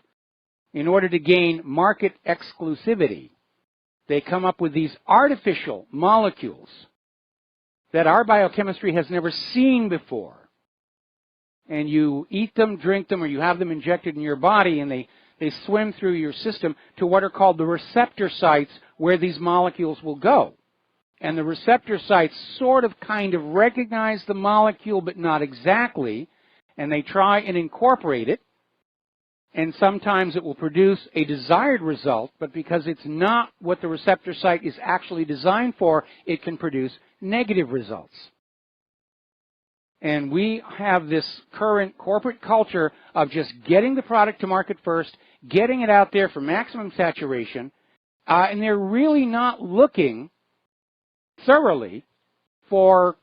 in order to gain market exclusivity, they come up with these artificial molecules that our biochemistry has never seen before. And you eat them, drink them, or you have them injected in your body, and they swim through your system to what are called the receptor sites where these molecules will go. And the receptor sites sort of kind of recognize the molecule, but not exactly, and they try and incorporate it. And sometimes it will produce a desired result, but because it's not what the receptor site is actually designed for, it can produce negative results. And we have this current corporate culture of just getting the product to market first, getting it out there for maximum saturation, and they're really not looking thoroughly for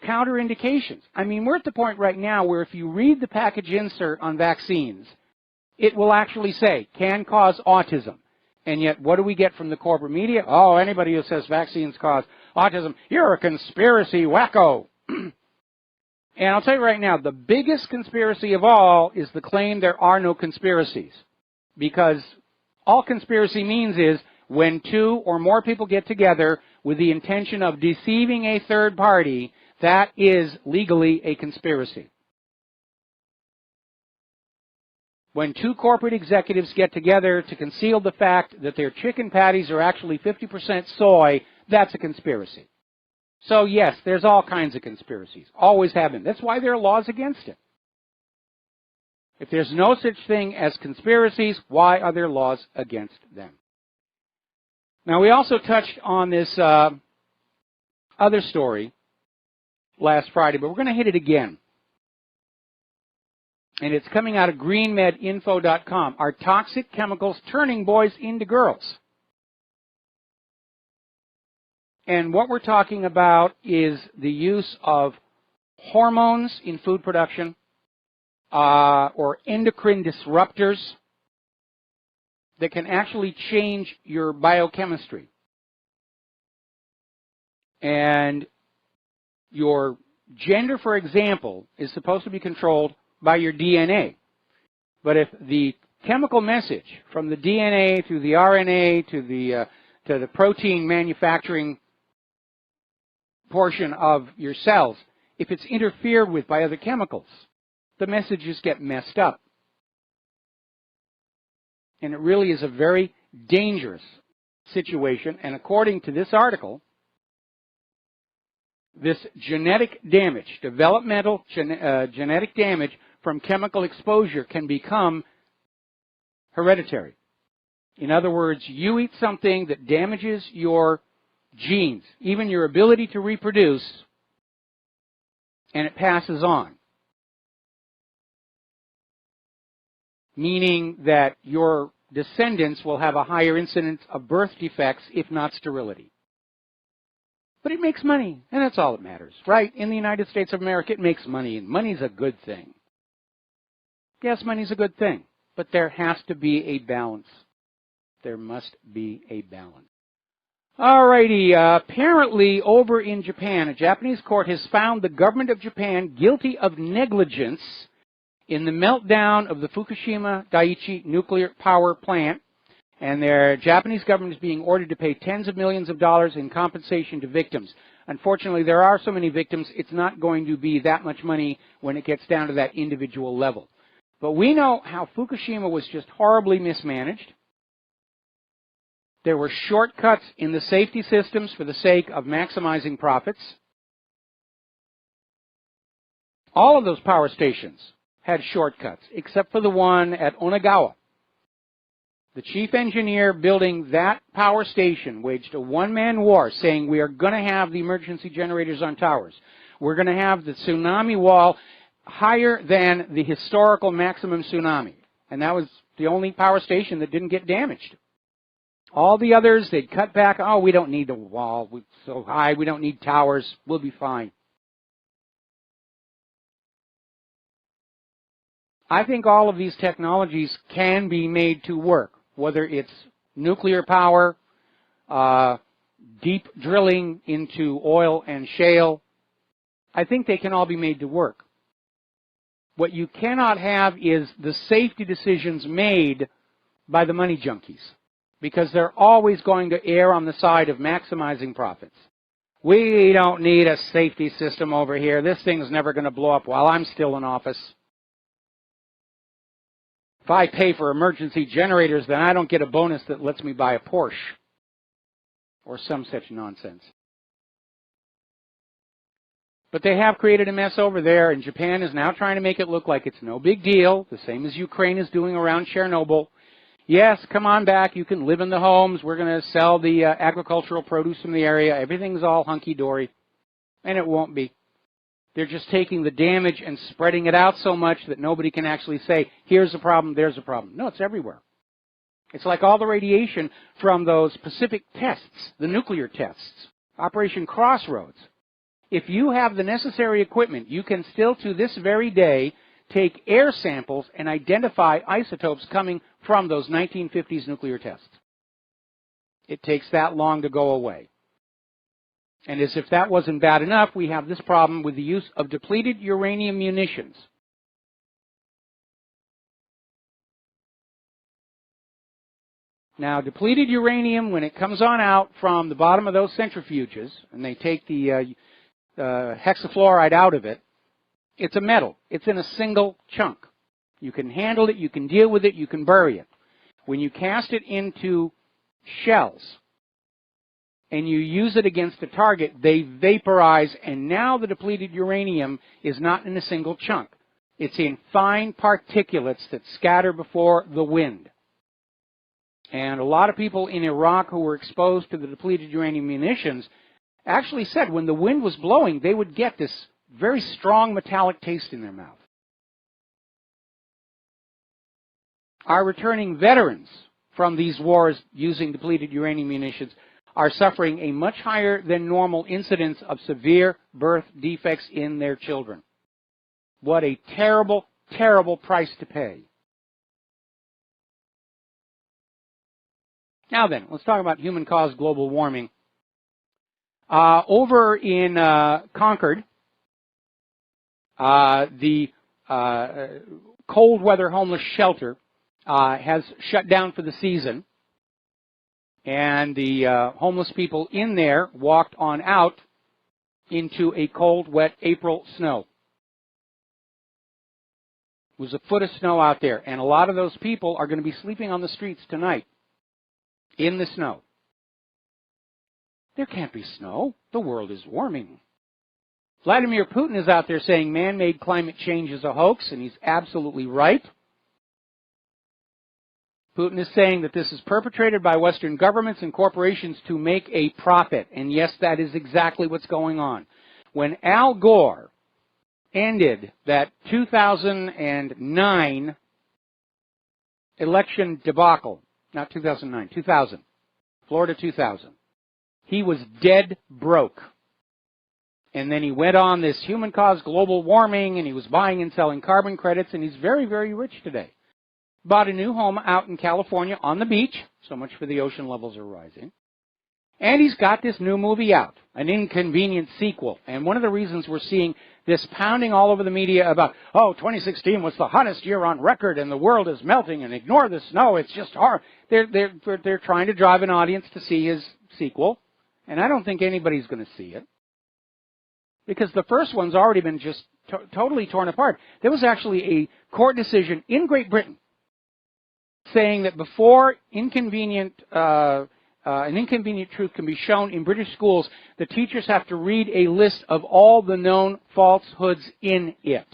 counterindications. I mean, we're at the point right now where if you read the package insert on vaccines, it will actually say, can cause autism. And yet, what do we get from the corporate media? Oh, anybody who says vaccines cause autism, you're a conspiracy wacko. And I'll tell you right now, the biggest conspiracy of all is the claim there are no conspiracies. Because all conspiracy means is when two or more people get together with the intention of deceiving a third party, that is legally a conspiracy. When two corporate executives get together to conceal the fact that their chicken patties are actually 50% soy, that's a conspiracy. So yes, there's all kinds of conspiracies. Always have been. That's why there are laws against it. If there's no such thing as conspiracies, why are there laws against them? Now, we also touched on this other story last Friday, but we're going to hit it again. And it's coming out of greenmedinfo.com. Are toxic chemicals turning boys into girls? And what we're talking about is the use of hormones in food production or endocrine disruptors that can actually change your biochemistry. And your gender, for example, is supposed to be controlled by your DNA. But if the chemical message from the DNA through the RNA to the protein manufacturing portion of your cells, if it's interfered with by other chemicals, the messages get messed up. And it really is a very dangerous situation. And according to this article, this genetic damage, developmental genetic damage from chemical exposure can become hereditary. In other words, you eat something that damages your genes, even your ability to reproduce, and it passes on. Meaning that your descendants will have a higher incidence of birth defects, if not sterility. But it makes money, and that's all that matters, right? In the United States of America, it makes money, and money's a good thing. Yes, money's a good thing, but there has to be a balance. There must be a balance. Alrighty, apparently over in Japan, a Japanese court has found the government of Japan guilty of negligence in the meltdown of the Fukushima Daiichi nuclear power plant, and their Japanese government is being ordered to pay tens of millions of dollars in compensation to victims. Unfortunately, there are so many victims, it's not going to be that much money when it gets down to that individual level. But we know how Fukushima was just horribly mismanaged. There were shortcuts in the safety systems for the sake of maximizing profits. All of those power stations had shortcuts, except for the one at Onagawa. The chief engineer building that power station waged a one-man war, saying we are going to have the emergency generators on towers. We're going to have the tsunami wall higher than the historical maximum tsunami. And that was the only power station that didn't get damaged. All the others, they'd cut back. Oh, we don't need the wall. It's so high. We don't need towers. We'll be fine. I think all of these technologies can be made to work, whether it's nuclear power, deep drilling into oil and shale. I think they can all be made to work. What you cannot have is the safety decisions made by the money junkies, because they're always going to err on the side of maximizing profits. We don't need a safety system over here. This thing's never going to blow up while I'm still in office. If I pay for emergency generators, then I don't get a bonus that lets me buy a Porsche or some such nonsense. But they have created a mess over there, and Japan is now trying to make it look like it's no big deal, the same as Ukraine is doing around Chernobyl. Yes, come on back. You can live in the homes. We're going to sell the agricultural produce from the area. Everything's all hunky-dory. And it won't be. They're just taking the damage and spreading it out so much that nobody can actually say, here's a problem, there's a problem. No, it's everywhere. It's like all the radiation from those Pacific tests, the nuclear tests, Operation Crossroads. If you have the necessary equipment, you can still, to this very day, take air samples and identify isotopes coming from those 1950s nuclear tests. It takes that long to go away. And as if that wasn't bad enough, we have this problem with the use of depleted uranium munitions. Now, depleted uranium, when it comes on out from the bottom of those centrifuges, and they take the hexafluoride out of it, it's a metal. It's in a single chunk. You can handle it, you can deal with it, you can bury it. When you cast it into shells and you use it against a target, they vaporize, and now the depleted uranium is not in a single chunk. It's in fine particulates that scatter before the wind. And a lot of people in Iraq who were exposed to the depleted uranium munitions actually said when the wind was blowing, they would get this very strong metallic taste in their mouth. Our returning veterans from these wars using depleted uranium munitions are suffering a much higher than normal incidence of severe birth defects in their children. What a terrible, terrible price to pay. Now then, let's talk about human-caused global warming. Over in Concord, the cold weather homeless shelter has shut down for the season, and the homeless people in there walked on out into a cold, wet April snow. It was a foot of snow out there, and a lot of those people are going to be sleeping on the streets tonight in the snow. There can't be snow. The world is warming. Vladimir Putin is out there saying man-made climate change is a hoax, and he's absolutely right. Putin is saying that this is perpetrated by Western governments and corporations to make a profit. And yes, that is exactly what's going on. When Al Gore ended that 2009 election debacle, not 2009, 2000, Florida 2000, he was dead broke. And then he went on this human-caused global warming, and he was buying and selling carbon credits, and he's very, very rich today. Bought a new home out in California on the beach. So much for the ocean levels are rising. And he's got this new movie out, an inconvenient sequel. And one of the reasons we're seeing this pounding all over the media about, 2016 was the hottest year on record and the world is melting and ignore the snow. It's just hard. They're trying to drive an audience to see his sequel. And I don't think anybody's going to see it. because the first one's already been just totally torn apart. There was actually a court decision in Great Britain saying that before an inconvenient truth can be shown in British schools, the teachers have to read a list of all the known falsehoods in it.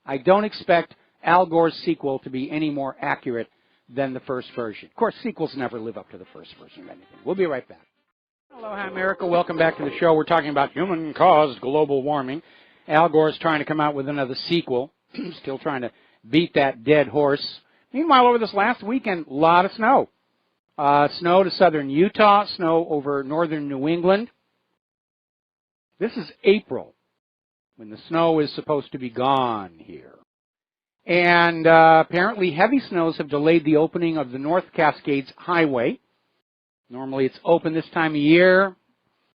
I don't expect Al Gore's sequel to be any more accurate than the first version. Of course, sequels never live up to the first version of anything. We'll be right back. Hello, hi, America. Welcome back to the show. We're talking about human-caused global warming. Al Gore's trying to come out with another sequel. Still trying to beat that dead horse. Meanwhile, over this last weekend, a lot of snow. Snow to southern Utah, snow over northern New England. This is April, when the snow is supposed to be gone here. And apparently heavy snows have delayed the opening of the North Cascades Highway. Normally it's open this time of year.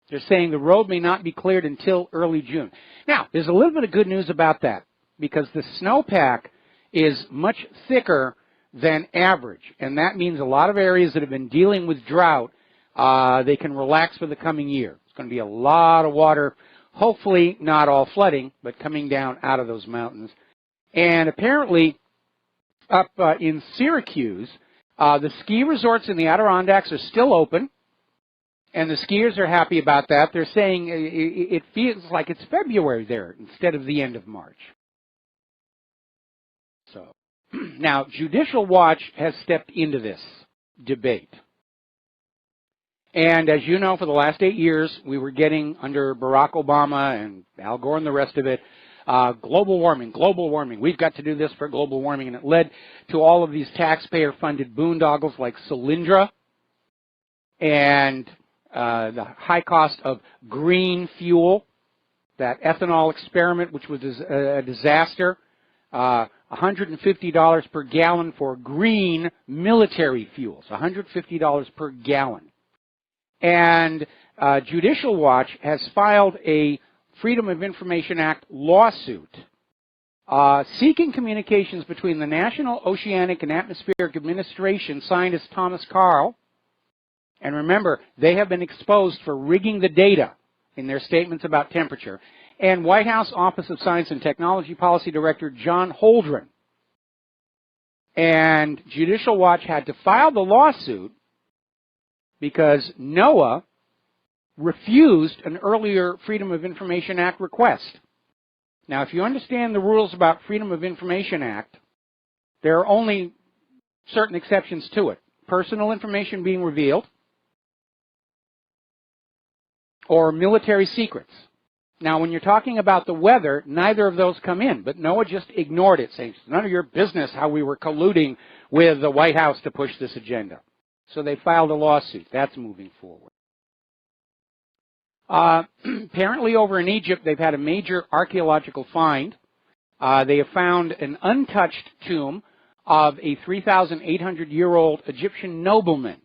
They're saying the road may not be cleared until early June. Now, there's a little bit of good news about that, because the snowpack is much thicker than average, and that means a lot of areas that have been dealing with drought, they can relax for the coming year. It's going to be a lot of water, hopefully not all flooding, but coming down out of those mountains. And apparently, up in Syracuse, the ski resorts in the Adirondacks are still open, and the skiers are happy about that. They're saying it feels like it's February there instead of the end of March. So, now, Judicial Watch has stepped into this debate. And as you know, for the last 8 years, we were getting, under Barack Obama and Al Gore and the rest of it, global warming. We've got to do this for global warming. And it led to all of these taxpayer-funded boondoggles like Solyndra and the high cost of green fuel, that ethanol experiment, which was a disaster. $150 per gallon for green military fuels, $150 per gallon. And Judicial Watch has filed a Freedom of Information Act lawsuit seeking communications between the National Oceanic and Atmospheric Administration scientist Thomas Carl, and remember, they have been exposed for rigging the data in their statements about temperature, and White House Office of Science and Technology Policy Director John Holdren. And Judicial Watch had to file the lawsuit because NOAA refused an earlier Freedom of Information Act request. Now, if you understand the rules about Freedom of Information Act, there are only certain exceptions to it. Personal information being revealed, or military secrets. Now, when you're talking about the weather, neither of those come in, but NOAA just ignored it, saying it's none of your business how we were colluding with the White House to push this agenda. So they filed a lawsuit. That's moving forward. Apparently over in Egypt, they've had a major archaeological find. They have found an untouched tomb of a 3,800-year-old Egyptian nobleman.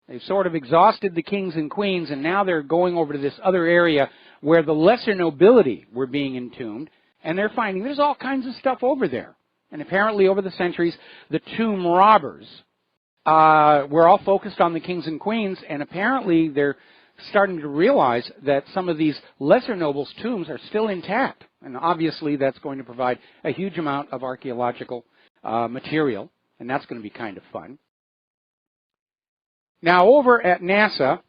They've sort of exhausted the kings and queens, and now they're going over to this other area where the lesser nobility were being entombed, and they're finding there's all kinds of stuff over there. And apparently over the centuries, the tomb robbers were all focused on the kings and queens, and apparently they're starting to realize that some of these lesser nobles' tombs are still intact. And obviously that's going to provide a huge amount of archaeological material, and that's going to be kind of fun. Now, over at NASA,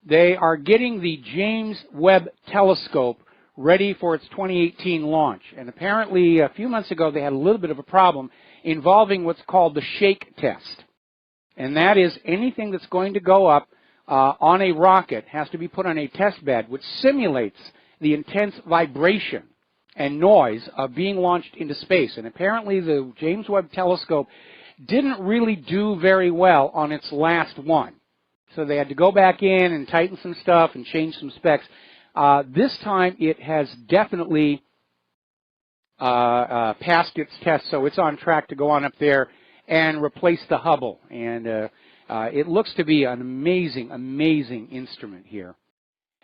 they are getting the James Webb Telescope ready for its 2018 launch. And apparently, a few months ago, they had a little bit of a problem involving what's called the shake test. And that is anything that's going to go up on a rocket has to be put on a test bed, which simulates the intense vibration and noise of being launched into space. And apparently, the James Webb Telescope didn't really do very well on its last one. So they had to go back in and tighten some stuff and change some specs. This time it has definitely passed its test, so it's on track to go on up there and replace the Hubble. And it looks to be an amazing, amazing instrument here.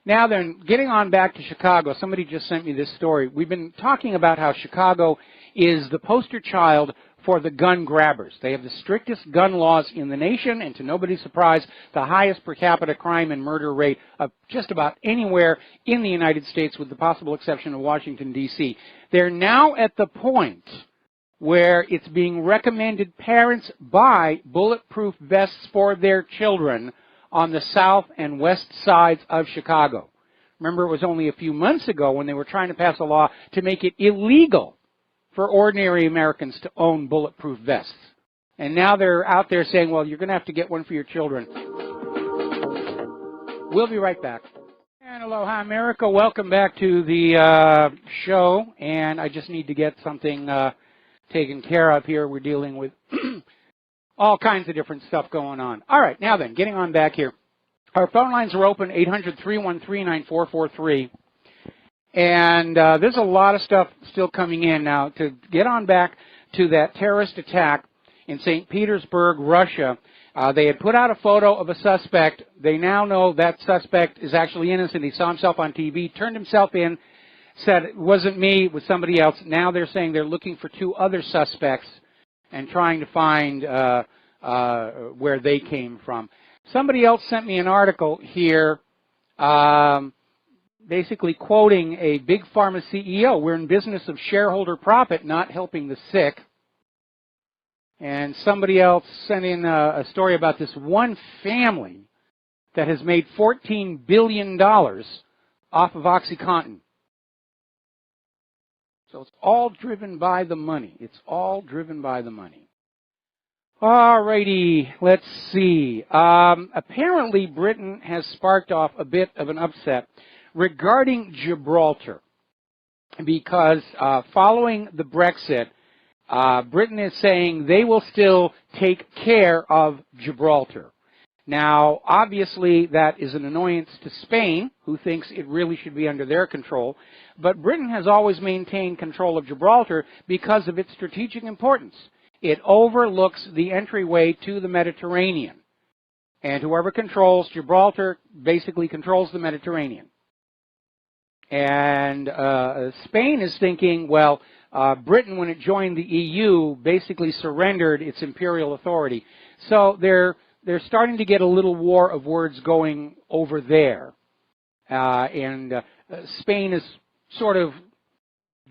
Now then, getting on back to Chicago, somebody just sent me this story. We've been talking about how Chicago is the poster child for the gun grabbers. They have the strictest gun laws in the nation, and to nobody's surprise, the highest per capita crime and murder rate of just about anywhere in the United States, with the possible exception of Washington, D.C. They're now at the point where it's being recommended parents buy bulletproof vests for their children on the south and west sides of Chicago. Remember, it was only a few months ago when they were trying to pass a law to make it illegal for ordinary Americans to own bulletproof vests. And now they're out there saying, well, you're going to have to get one for your children. We'll be right back. And aloha, America. Welcome back to the show. And I just need to get something taken care of here. We're dealing with all kinds of different stuff going on. All right, now then, getting on back here. Our phone lines are open, 800-313-9443. And there's a lot of stuff still coming in now. To get on back to that terrorist attack in St. Petersburg, Russia, they had put out a photo of a suspect. They now know that suspect is actually innocent. He saw himself on TV, turned himself in, said it wasn't me, it was somebody else. Now they're saying they're looking for 2 other suspects and trying to find where they came from. Somebody else sent me an article here basically quoting a big pharma CEO. We're in business of shareholder profit, not helping the sick. And somebody else sent in a story about this one family that has made $14 billion off of OxyContin. So it's all driven by the money. It's all driven by the money. All righty, let's see. Apparently, Britain has sparked off a bit of an upset regarding Gibraltar, because following the Brexit, Britain is saying they will still take care of Gibraltar. Now, obviously, that is an annoyance to Spain, who thinks it really should be under their control, but Britain has always maintained control of Gibraltar because of its strategic importance. It overlooks the entryway to the Mediterranean, and whoever controls Gibraltar basically controls the Mediterranean. And Spain is thinking, well, Britain, when it joined the EU, basically surrendered its imperial authority. So they're starting to get a little war of words going over there. And Spain is sort of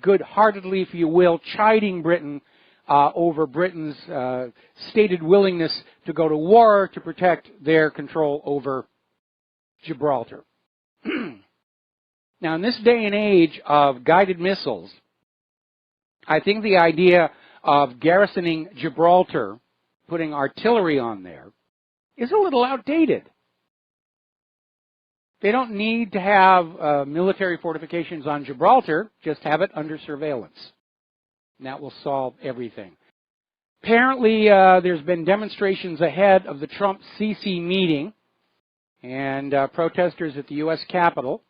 good-heartedly, if you will, chiding Britain over Britain's stated willingness to go to war to protect their control over Gibraltar. Now, in this day and age of guided missiles, I think the idea of garrisoning Gibraltar, putting artillery on there, is a little outdated. They don't need to have military fortifications on Gibraltar, just have it under surveillance. And that will solve everything. Apparently, there's been demonstrations ahead of the Trump-Sisi meeting, and protesters at the U.S. Capitol.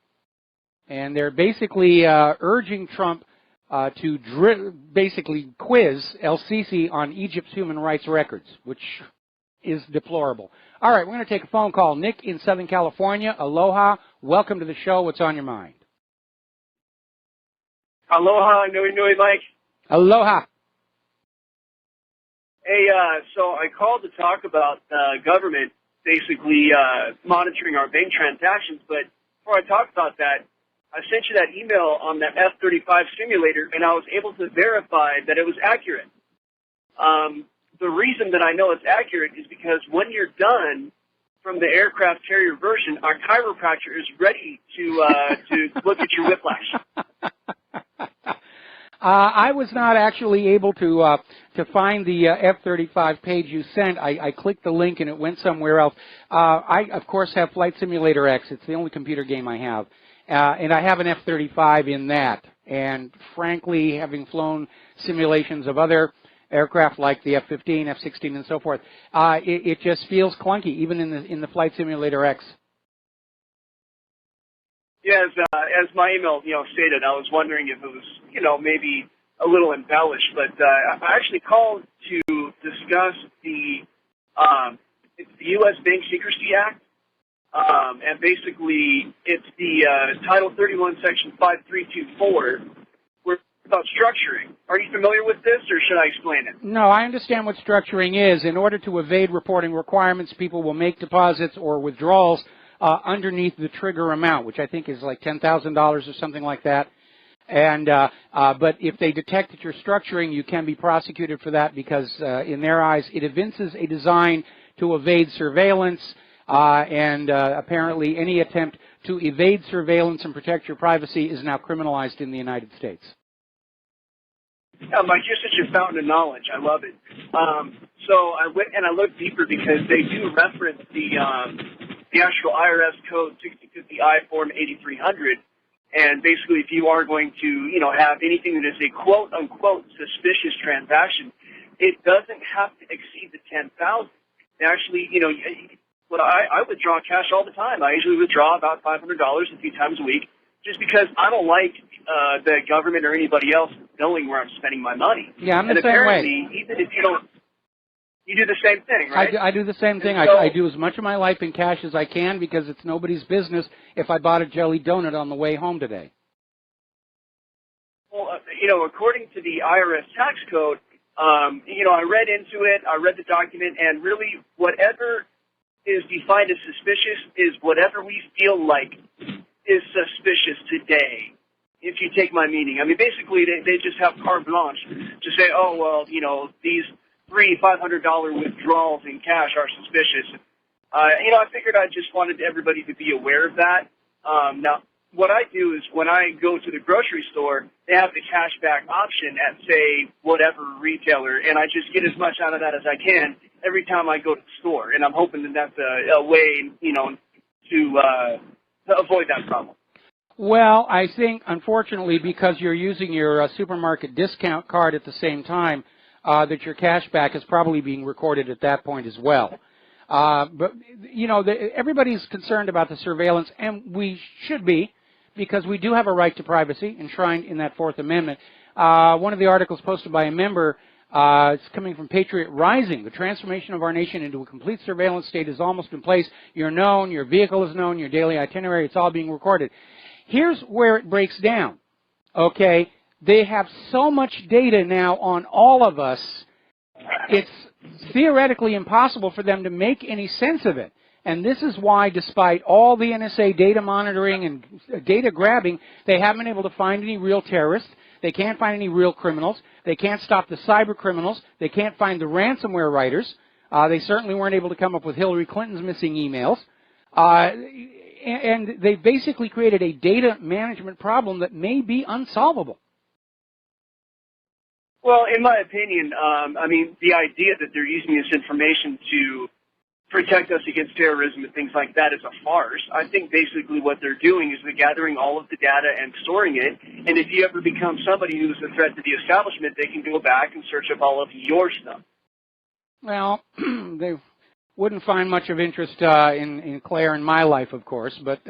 And they're basically urging Trump to basically quiz El-Sisi on Egypt's human rights records, which is deplorable. All right, we're going to take a phone call. Nick in Southern California, aloha. Welcome to the show. What's on your mind? Aloha, nui nui, Mike. Aloha. Hey, so I called to talk about government basically monitoring our bank transactions, but before I talk about that, I sent you that email on that F-35 simulator, and I was able to verify that it was accurate. The reason that I know it's accurate is because when you're done from the aircraft carrier version, our chiropractor is ready to look at your whiplash. I was not actually able to find the F-35 page you sent. I clicked the link and it went somewhere else. I, of course, have Flight Simulator X. It's the only computer game I have. And I have an F-35 in that. And frankly, having flown simulations of other aircraft like the F-15, F-16, and so forth, it just feels clunky, even in the Flight Simulator X. Yeah, as my email stated, I was wondering if it was maybe a little embellished, but I actually called to discuss the U.S. Bank Secrecy Act. And basically, it's the Title 31, Section 5324, where about structuring. Are you familiar with this, or should I explain it? No, I understand what structuring is. In order to evade reporting requirements, people will make deposits or withdrawals underneath the trigger amount, which I think is like $10,000 or something like that. And but if they detect that you're structuring, you can be prosecuted for that because, in their eyes, it evinces a design to evade surveillance, and apparently any attempt to evade surveillance and protect your privacy is now criminalized in the United States. Yeah, Mike, you're such a fountain of knowledge. I love it. So I went and I looked deeper because they do reference the actual IRS code 6050I form 8300. And basically, if you are going to, have anything that is a quote-unquote suspicious transaction, it doesn't have to exceed the $10,000. Actually, I withdraw cash all the time. I usually withdraw about $500 a few times a week, just because I don't like the government or anybody else knowing where I'm spending my money. Yeah, I'm the and same apparently, way. even if you don't, you do the same thing, right? I do the same thing. So, I do as much of my life in cash as I can because it's nobody's business if I bought a jelly donut on the way home today. Well, according to the IRS tax code, I read into it, I read the document, and really whatever is defined as suspicious is whatever we feel like is suspicious today, if you take my meaning. I mean, basically, they just have carte blanche to say, oh, well, these $300, $500 withdrawals in cash are suspicious. I figured I just wanted everybody to be aware of that. Now, what I do is when I go to the grocery store, they have the cashback option at, say, whatever retailer, and I just get as much out of that as I can every time I go to the store. And I'm hoping that that's a way, to avoid that problem. Well, I think, unfortunately, because you're using your supermarket discount card at the same time, that your cashback is probably being recorded at that point as well. But, everybody's concerned about the surveillance, and we should be, because we do have a right to privacy enshrined in that Fourth Amendment. One of the articles posted by a member, it's coming from Patriot Rising. The transformation of our nation into a complete surveillance state is almost in place. You're known, your vehicle is known, your daily itinerary, it's all being recorded. Here's where it breaks down, okay? They have so much data now on all of us, it's theoretically impossible for them to make any sense of it. And this is why, despite all the NSA data monitoring and data grabbing, they haven't been able to find any real terrorists. They can't find any real criminals. They can't stop the cyber criminals. They can't find the ransomware writers. They certainly weren't able to come up with Hillary Clinton's missing emails. And they basically created a data management problem that may be unsolvable. Well, in my opinion, the idea that they're using this information to protect us against terrorism and things like that is a farce. I think basically what they're doing is they're gathering all of the data and storing it, and if you ever become somebody who's a threat to the establishment, they can go back and search up all of your stuff. Well, they wouldn't find much of interest in Claire and my life, of course, but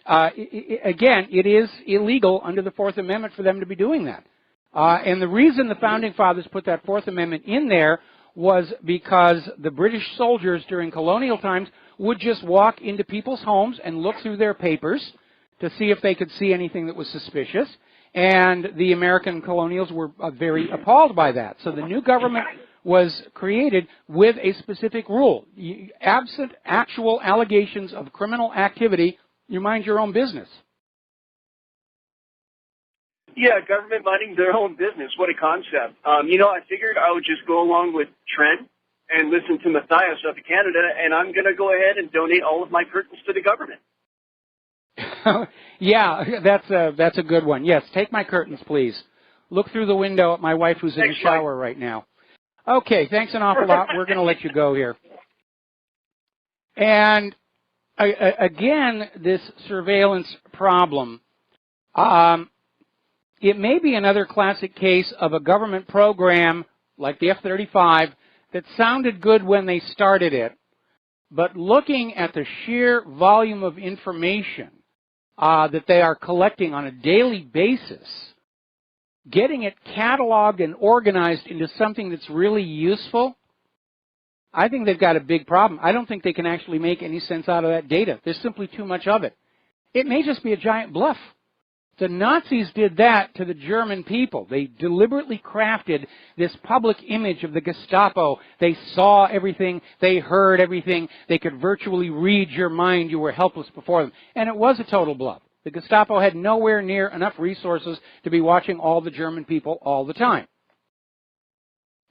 again, it is illegal under the Fourth Amendment for them to be doing that. And the reason the Founding Fathers put that Fourth Amendment in there was because the British soldiers during colonial times would just walk into people's homes and look through their papers to see if they could see anything that was suspicious. And the American colonials were very appalled by that. So the new government was created with a specific rule. Absent actual allegations of criminal activity, you mind your own business. Yeah, government minding their own business. What a concept. I figured I would just go along with Trent and listen to Matthias up in Canada, and I'm going to go ahead and donate all of my curtains to the government. Yeah, that's a good one. Yes, take my curtains, please. Look through the window at my wife who's in the shower right now. Okay, thanks an awful lot. We're going to let you go here. And again, this surveillance problem, it may be another classic case of a government program like the F-35 that sounded good when they started it, but looking at the sheer volume of information that they are collecting on a daily basis, getting it cataloged and organized into something that's really useful, I think they've got a big problem. I don't think they can actually make any sense out of that data. There's simply too much of it. It may just be a giant bluff The Nazis did that to the German people. They deliberately crafted this public image of the Gestapo. They saw everything. They heard everything. They could virtually read your mind. You were helpless before them. And it was a total bluff. The Gestapo had nowhere near enough resources to be watching all the German people all the time.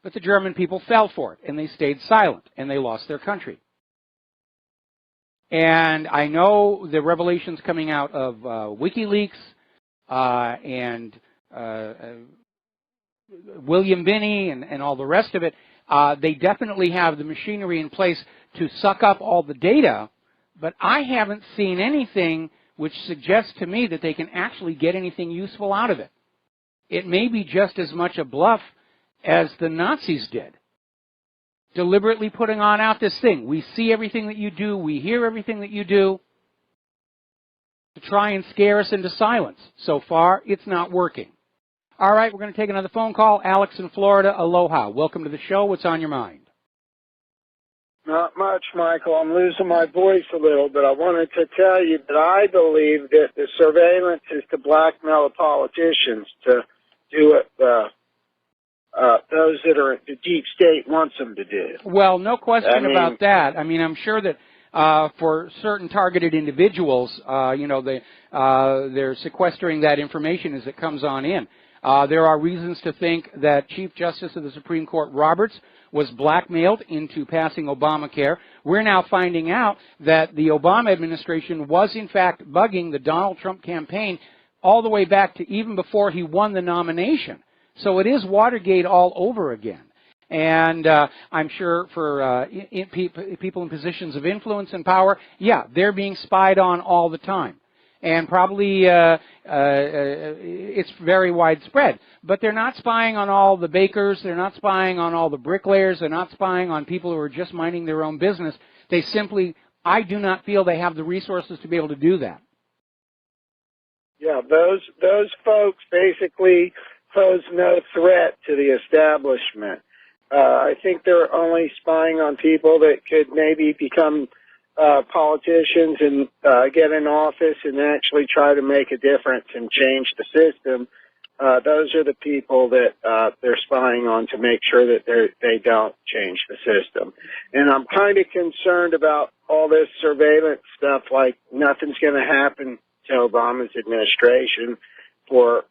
But the German people fell for it, and they stayed silent, and they lost their country. And I know the revelations coming out of WikiLeaks, and William Binney and all the rest of it, they definitely have the machinery in place to suck up all the data, but I haven't seen anything which suggests to me that they can actually get anything useful out of it. It may be just as much a bluff as the Nazis did, deliberately putting out this thing. We see everything that you do, we hear everything that you do, to try and scare us into silence. So far, it's not working. All right, we're going to take another phone call. Alex in Florida, aloha. Welcome to the show. What's on your mind? Not much, Michael. I'm losing my voice a little, but I wanted to tell you that I believe that the surveillance is to blackmail the politicians to do what those that are the deep state wants them to do. Well, no question about that. I mean, I'm sure that for certain targeted individuals, they're sequestering that information as it comes on in. There are reasons to think that Chief Justice of the Supreme Court Roberts was blackmailed into passing Obamacare. We're now finding out that the Obama administration was in fact bugging the Donald Trump campaign all the way back to even before he won the nomination. So it is Watergate all over again. And I'm sure for people in positions of influence and power, yeah, they're being spied on all the time. And probably it's very widespread. But they're not spying on all the bakers. They're not spying on all the bricklayers. They're not spying on people who are just minding their own business. They simply, I do not feel they have the resources to be able to do that. Yeah, those folks basically pose no threat to the establishment. I think they're only spying on people that could maybe become politicians and get in office and actually try to make a difference and change the system. Those are the people that they're spying on to make sure that they don't change the system. And I'm kind of concerned about all this surveillance stuff, like nothing's going to happen to Obama's administration for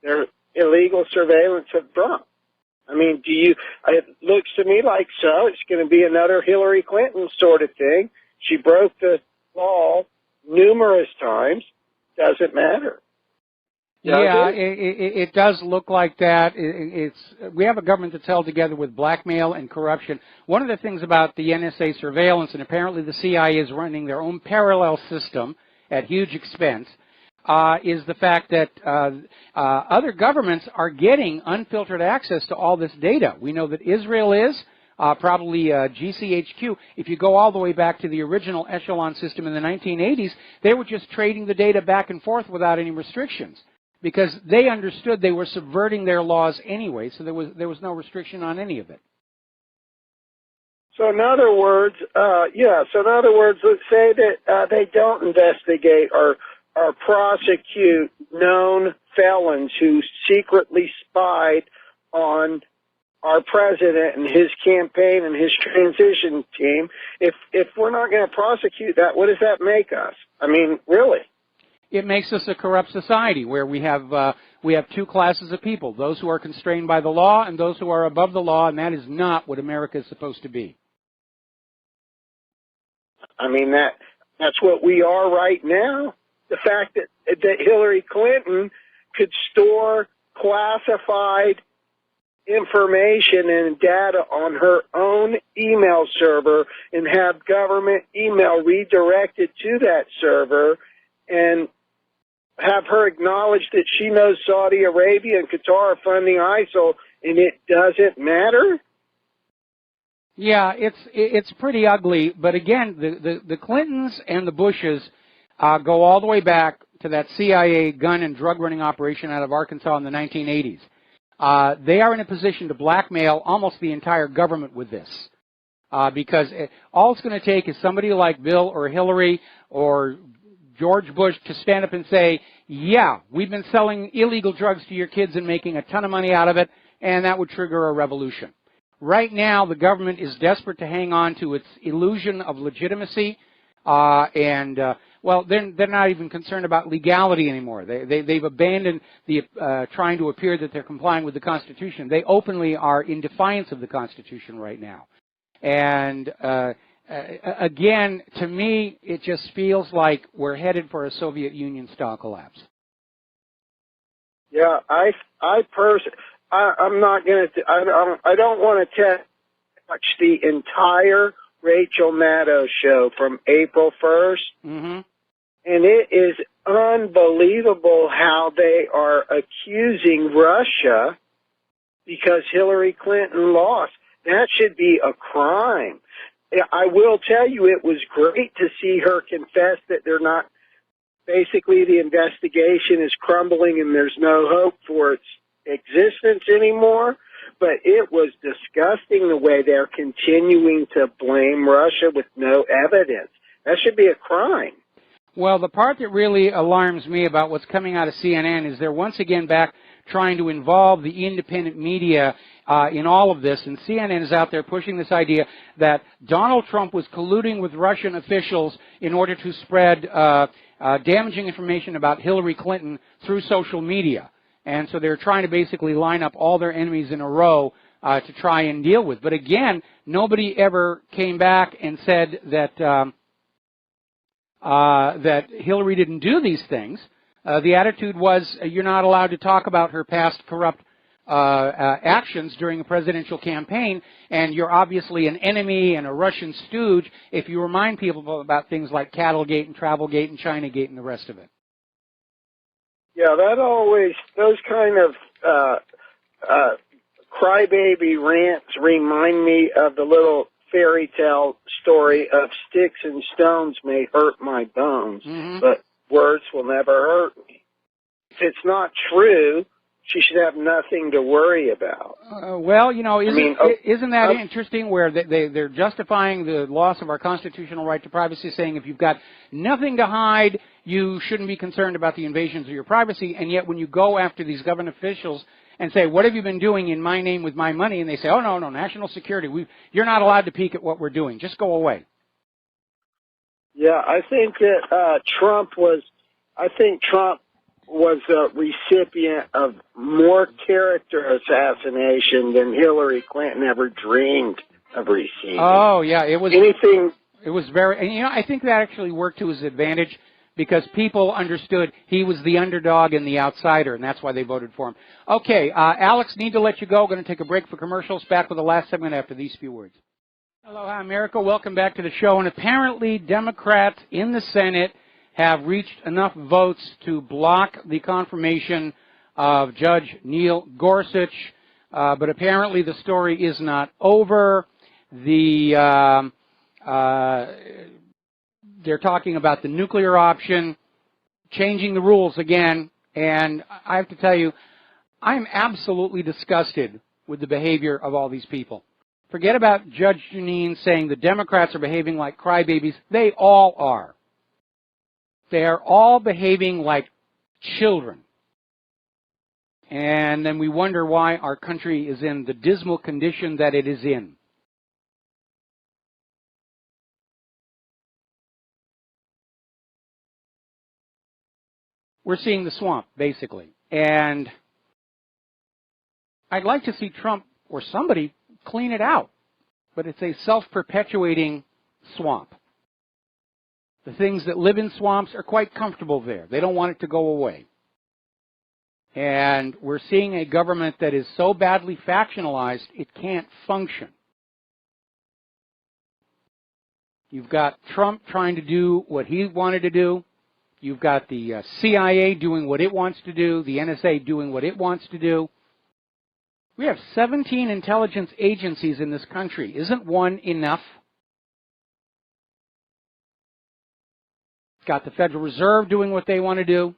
their illegal surveillance of Trump. I mean, it looks to me like it's going to be another Hillary Clinton sort of thing. She broke the law numerous times. Doesn't matter. Yeah, it does look like that. We have a government that's held together with blackmail and corruption. One of the things about the NSA surveillance, and apparently the CIA is running their own parallel system at huge expense, is the fact that other governments are getting unfiltered access to all this data. We know that Israel is, probably GCHQ. If you go all the way back to the original echelon system in the 1980s, they were just trading the data back and forth without any restrictions because they understood they were subverting their laws anyway, so there was no restriction on any of it. So in other words, let's say that they don't investigate or prosecute known felons who secretly spied on our president and his campaign and his transition team. If we're not going to prosecute that, what does that make us? I mean, really? It makes us a corrupt society where we have two classes of people, those who are constrained by the law and those who are above the law, and that is not what America is supposed to be. I mean, that's what we are right now. The fact that Hillary Clinton could store classified information and data on her own email server and have government email redirected to that server and have her acknowledge that she knows Saudi Arabia and Qatar are funding ISIL and it doesn't matter? Yeah, it's pretty ugly. But again, the Clintons and the Bushes go all the way back to that CIA gun and drug running operation out of Arkansas in the 1980s. They are in a position to blackmail almost the entire government with this. Because all it's going to take is somebody like Bill or Hillary or George Bush to stand up and say, yeah, we've been selling illegal drugs to your kids and making a ton of money out of it, and that would trigger a revolution. Right now, the government is desperate to hang on to its illusion of legitimacy, well, they're not even concerned about legality anymore. They've abandoned the trying to appear that they're complying with the Constitution. They openly are in defiance of the Constitution right now. And again, to me, it just feels like we're headed for a Soviet Union-style collapse. Yeah, I'm not going to. I don't want to watch the entire Rachel Maddow show from April 1st, and it is unbelievable how they are accusing Russia because Hillary Clinton lost. That should be a crime. I will tell you, it was great to see her confess that they're not. Basically, the investigation is crumbling and there's no hope for its existence anymore. But it was disgusting the way they're continuing to blame Russia with no evidence. That should be a crime. Well, the part that really alarms me about what's coming out of CNN is they're once again back trying to involve the independent media in all of this, and CNN is out there pushing this idea that Donald Trump was colluding with Russian officials in order to spread damaging information about Hillary Clinton through social media. And so they're trying to basically line up all their enemies in a row to try and deal with. But again, nobody ever came back and said that that Hillary didn't do these things. The attitude was you're not allowed to talk about her past corrupt actions during a presidential campaign, and you're obviously an enemy and a Russian stooge if you remind people about things like Cattlegate and Travelgate and Chinagate and the rest of it. Yeah, that always, those kind of crybaby rants remind me of the little fairy tale story of sticks and stones may hurt my bones, but words will never hurt me. If it's not true, she should have nothing to worry about. Well, you know, isn't that interesting where they're justifying the loss of our constitutional right to privacy, saying if you've got nothing to hide, you shouldn't be concerned about the invasions of your privacy, and yet when you go after these government officials and say, what have you been doing in my name with my money, and they say, oh, no, national security, you're not allowed to peek at what we're doing, just go away. Yeah, I think that Trump was a recipient of more character assassination than Hillary Clinton ever dreamed of receiving. Oh, yeah, it was very, and you know, I think that actually worked to his advantage because people understood he was the underdog and the outsider, and that's why they voted for him. Okay, Alex, need to let you go. Going to take a break for commercials. Back with the last segment after these few words. Aloha, America. Welcome back to the show. And apparently Democrats in the Senate have reached enough votes to block the confirmation of Judge Neil Gorsuch. But apparently the story is not over. They're talking about the nuclear option, changing the rules again. And I have to tell you, I'm absolutely disgusted with the behavior of all these people. Forget about Judge Jeanine saying the Democrats are behaving like crybabies. They all are. They are all behaving like children. And then we wonder why our country is in the dismal condition that it is in. We're seeing the swamp, basically. And I'd like to see Trump or somebody clean it out. But it's a self-perpetuating swamp. The things that live in swamps are quite comfortable there. They don't want it to go away. And we're seeing a government that is so badly factionalized, it can't function. You've got Trump trying to do what he wanted to do. You've got the CIA doing what it wants to do, the NSA doing what it wants to do. We have 17 intelligence agencies in this country. Isn't one enough? Got the Federal Reserve doing what they want to do.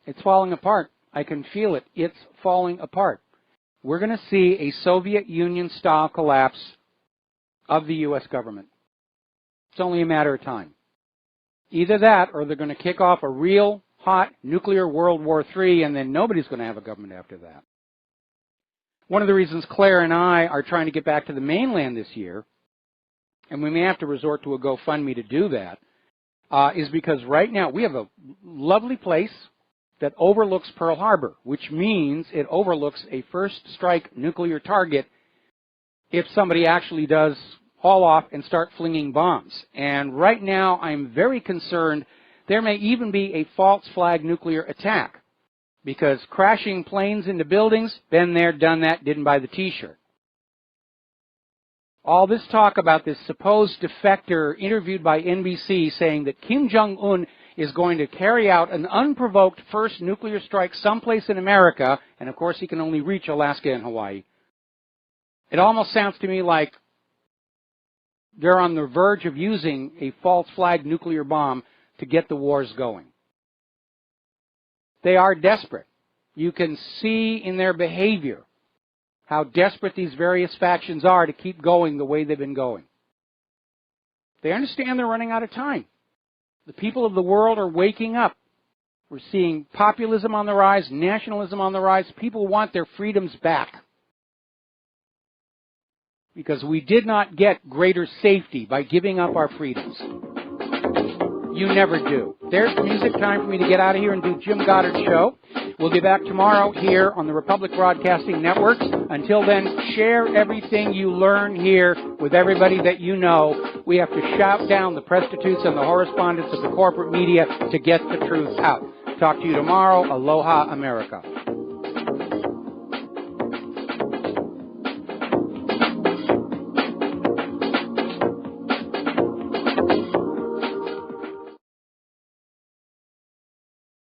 It's falling apart. I can feel it. It's falling apart. We're going to see a Soviet Union-style collapse of the U.S. government. It's only a matter of time. Either that, or they're going to kick off a real hot nuclear World War III, and then nobody's going to have a government after that. One of the reasons Claire and I are trying to get back to the mainland this year, and we may have to resort to a GoFundMe to do that, is because right now we have a lovely place that overlooks Pearl Harbor, which means it overlooks a first strike nuclear target if somebody actually does haul off and start flinging bombs. And right now I'm very concerned there may even be a false flag nuclear attack, because crashing planes into buildings, been there, done that, didn't buy the T-shirt. All this talk about this supposed defector interviewed by NBC saying that Kim Jong-un is going to carry out an unprovoked first nuclear strike someplace in America, and of course he can only reach Alaska and Hawaii. It almost sounds to me like they're on the verge of using a false flag nuclear bomb to get the wars going. They are desperate. You can see in their behavior how desperate these various factions are to keep going the way they've been going. They understand they're running out of time. The people of the world are waking up. We're seeing populism on the rise, nationalism on the rise. People want their freedoms back, because we did not get greater safety by giving up our freedoms. You never do. There's music time for me to get out of here and do Jim Goddard's show. We'll be back tomorrow here on the Republic Broadcasting Network. Until then, share everything you learn here with everybody that you know. We have to shout down the prostitutes and the correspondents of the corporate media to get the truth out. Talk to you tomorrow. Aloha, America.